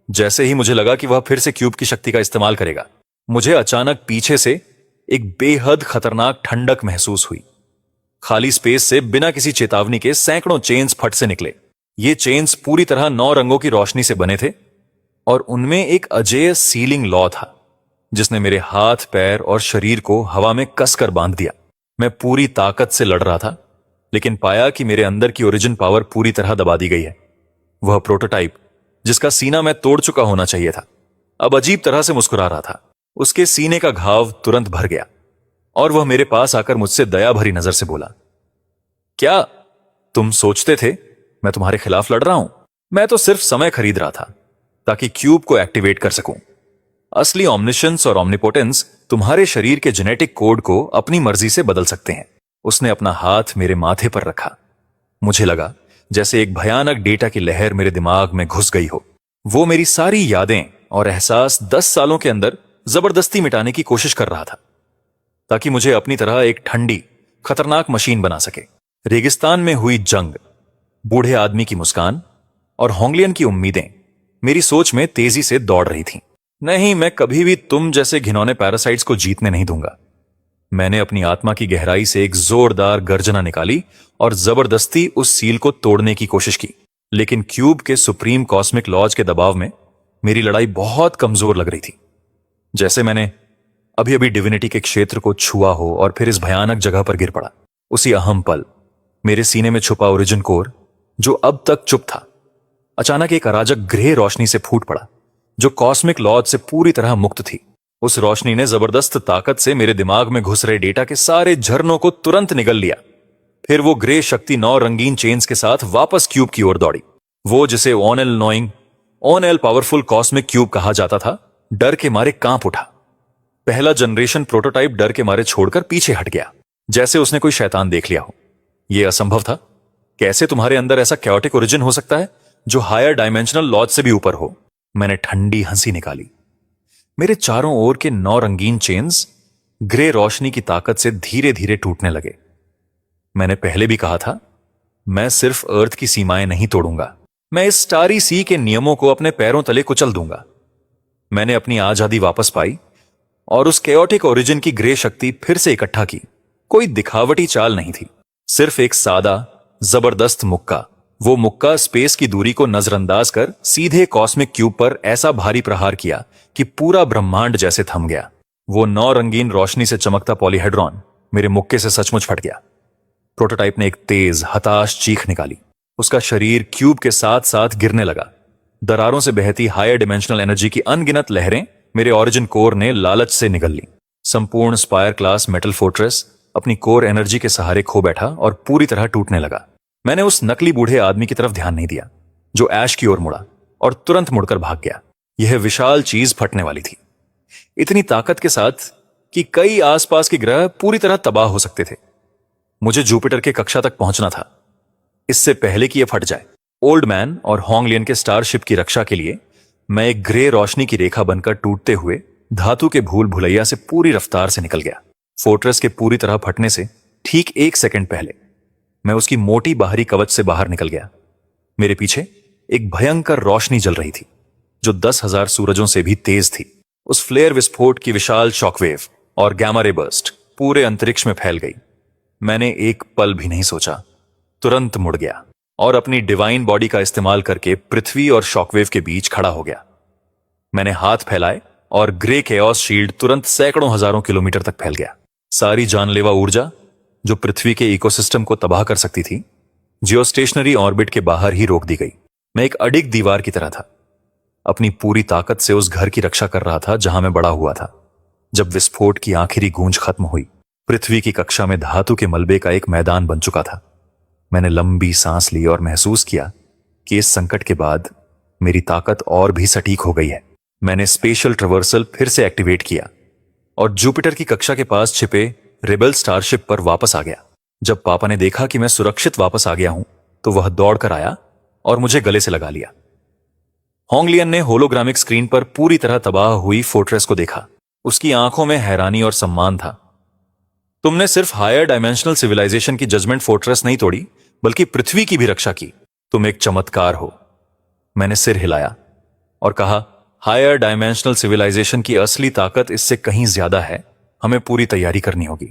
जैसे ही मुझे लगा कि वह फिर से क्यूब की शक्ति का इस्तेमाल करेगा, मुझे अचानक पीछे से एक बेहद खतरनाक ठंडक महसूस हुई। खाली स्पेस से बिना किसी चेतावनी के सैकड़ों चेन्स फट से निकले। ये चेन्स पूरी तरह 9 रंगों की रोशनी से बने थे और उनमें एक अजेय सीलिंग लॉ था, जिसने मेरे हाथ, पैर और शरीर को हवा में कसकर बांध दिया। मैं पूरी ताकत से लड़ रहा था, लेकिन पाया कि मेरे अंदर की ओरिजिन पावर पूरी तरह दबा दी गई है। वह प्रोटोटाइप, जिसका सीना मैं तोड़ चुका होना चाहिए था, अब अजीब तरह से मुस्कुरा रहा था। उसके सीने का घाव तुरंत भर गया और वह मेरे पास आकर मुझसे दया भरी नजर से बोला, क्या तुम सोचते थे मैं तुम्हारे खिलाफ लड़ रहा हूं? मैं तो सिर्फ समय खरीद रहा था ताकि क्यूब को एक्टिवेट कर सकूं। असली ऑमनिशंस और ऑमनिपोटेंस तुम्हारे शरीर के जेनेटिक कोड को अपनी मर्जी से बदल सकते हैं। उसने अपना हाथ मेरे माथे पर रखा। मुझे लगा जैसे एक भयानक डेटा की लहर मेरे दिमाग में घुस गई हो। वो मेरी सारी यादें और एहसास 10 सालों के अंदर जबरदस्ती मिटाने की कोशिश कर रहा था ताकि मुझे अपनी तरह एक ठंडी, खतरनाक मशीन बना सके। रेगिस्तान में हुई जंग, बूढ़े आदमी की मुस्कान और होंगलियन की उम्मीदें मेरी सोच में तेजी से दौड़ रही थीं। नहीं, मैं कभी भी तुम जैसे घिनौने पैरासाइट्स को जीतने नहीं दूंगा। मैंने अपनी आत्मा की गहराई से एक जोरदार गर्जना निकाली और जबरदस्ती उस सील को तोड़ने की कोशिश की। लेकिन क्यूब के सुप्रीम कॉस्मिक लॉज के दबाव में मेरी लड़ाई बहुत कमजोर लग रही थी। जैसे मैंने अभी अभी डिविनिटी के क्षेत्र को छुआ हो और फिर इस भयानक जगह पर गिर पड़ा। उसी अहम पल मेरे सीने में छुपा ओरिजिन कोर, जो अब तक चुप था, अचानक एक अराजक ग्रे रोशनी से फूट पड़ा जो कॉस्मिक लॉज से पूरी तरह मुक्त थी। उस रोशनी ने जबरदस्त ताकत से मेरे दिमाग में घुस रहे डेटा के सारे झरनों को तुरंत निगल लिया। फिर वो ग्रे शक्ति 9 रंगीन चेन्स के साथ वापस क्यूब की ओर दौड़ी। वो जिसे on L knowing, on L powerful cosmic cube कहा जाता था, डर के मारे कांप उठा। पहला जनरेशन प्रोटोटाइप डर के मारे छोड़कर पीछे हट गया, जैसे उसने कोई शैतान देख लिया हो। यह असंभव था। कैसे तुम्हारे अंदर ऐसा कैओटिक ओरिजिन हो सकता है जो हायर डायमेंशनल लॉज से भी ऊपर हो? मैंने ठंडी हंसी निकाली। मेरे चारों ओर के 9 रंगीन चेन्स ग्रे रोशनी की ताकत से धीरे धीरे टूटने लगे। मैंने पहले भी कहा था, मैं सिर्फ अर्थ की सीमाएं नहीं तोड़ूंगा, मैं इस स्टारी सी के नियमों को अपने पैरों तले कुचल दूंगा। मैंने अपनी आजादी वापस पाई और उस कैओटिक ओरिजिन की ग्रे शक्ति फिर से इकट्ठा की। कोई दिखावटी चाल नहीं थी, सिर्फ एक सादा, जबरदस्त मुक्का। वो मुक्का स्पेस की दूरी को नजरअंदाज कर सीधे कॉस्मिक क्यूब पर ऐसा भारी प्रहार किया कि पूरा ब्रह्मांड जैसे थम गया। वो 9 रंगीन रोशनी से चमकता पॉलीहेड्रॉन मेरे मुक्के से सचमुच फट गया। प्रोटोटाइप ने एक तेज, हताश चीख निकाली। उसका शरीर क्यूब के साथ साथ गिरने लगा। दरारों से बहती हायर डिमेंशनल एनर्जी की अनगिनत लहरें मेरे ओरिजिन कोर ने लालच से निगल ली। संपूर्ण स्पायर क्लास मेटल फोर्ट्रेस अपनी कोर एनर्जी के सहारे खो बैठा और पूरी तरह टूटने लगा। मैंने उस नकली बूढ़े आदमी की तरफ ध्यान नहीं दिया जो ऐश की ओर मुड़ा और तुरंत मुड़कर भाग गया। यह विशाल चीज फटने वाली थी, इतनी ताकत के साथ कि कई आसपास के ग्रह पूरी तरह तबाह हो सकते थे। मुझे जुपिटर के कक्षा तक पहुंचना था इससे पहले कि यह फट जाए। ओल्ड मैन और होंगलियन के स्टारशिप की रक्षा के लिए मैं एक ग्रे रोशनी की रेखा बनकर टूटते हुए धातु के भूल भुलैया से पूरी रफ्तार से निकल गया। फोर्ट्रेस के पूरी तरह फटने से ठीक 1 सेकंड पहले मैं उसकी मोटी बाहरी कवच से बाहर निकल गया। मेरे पीछे एक भयंकर रोशनी जल रही थी जो 10,000 सूरजों से भी तेज थी। उस फ्लेयर विस्फोट की विशाल शॉकवेव और गैमा रे बर्स्ट पूरे अंतरिक्ष में फैल गई। मैंने एक पल भी नहीं सोचा, तुरंत मुड़ गया और अपनी डिवाइन बॉडी का इस्तेमाल करके पृथ्वी और शॉकवेव के बीच खड़ा हो गया। मैंने हाथ फैलाए और ग्रे केओस शील्ड तुरंत सैकड़ों हजारों किलोमीटर तक फैल गया। सारी जानलेवा ऊर्जा जो पृथ्वी के इकोसिस्टम को तबाह कर सकती थी, जियोस्टेशनरी ऑर्बिट के बाहर ही रोक दी गई। मैं एक अडिग दीवार की तरह था, अपनी पूरी ताकत से उस घर की रक्षा कर रहा था जहां मैं बड़ा हुआ था। जब विस्फोट की आखिरी गूंज खत्म हुई, पृथ्वी की कक्षा में धातु के मलबे का एक मैदान बन चुका था। मैंने लंबी सांस ली और महसूस किया कि इस संकट के बाद मेरी ताकत और भी सटीक हो गई है। मैंने स्पेशल ट्रवर्सल फिर से एक्टिवेट किया और जुपिटर की कक्षा के पास छिपे रेबल स्टारशिप पर वापस आ गया। जब पापा ने देखा कि मैं सुरक्षित वापस आ गया हूं तो वह दौड़कर आया और मुझे गले से लगा लिया। होंगलियन ने होलोग्रामिक स्क्रीन पर पूरी तरह तबाह हुई फोर्ट्रेस को देखा। उसकी आंखों में हैरानी और सम्मान था। तुमने सिर्फ हायर डायमेंशनल सिविलाइजेशन की जजमेंट फोर्ट्रेस नहीं तोड़ी, बल्कि पृथ्वी की भी रक्षा की। तुम एक चमत्कार हो। मैंने सिर हिलाया और कहा, हायर डायमेंशनल सिविलाइजेशन की असली ताकत इससे कहीं ज्यादा है। हमें पूरी तैयारी करनी होगी।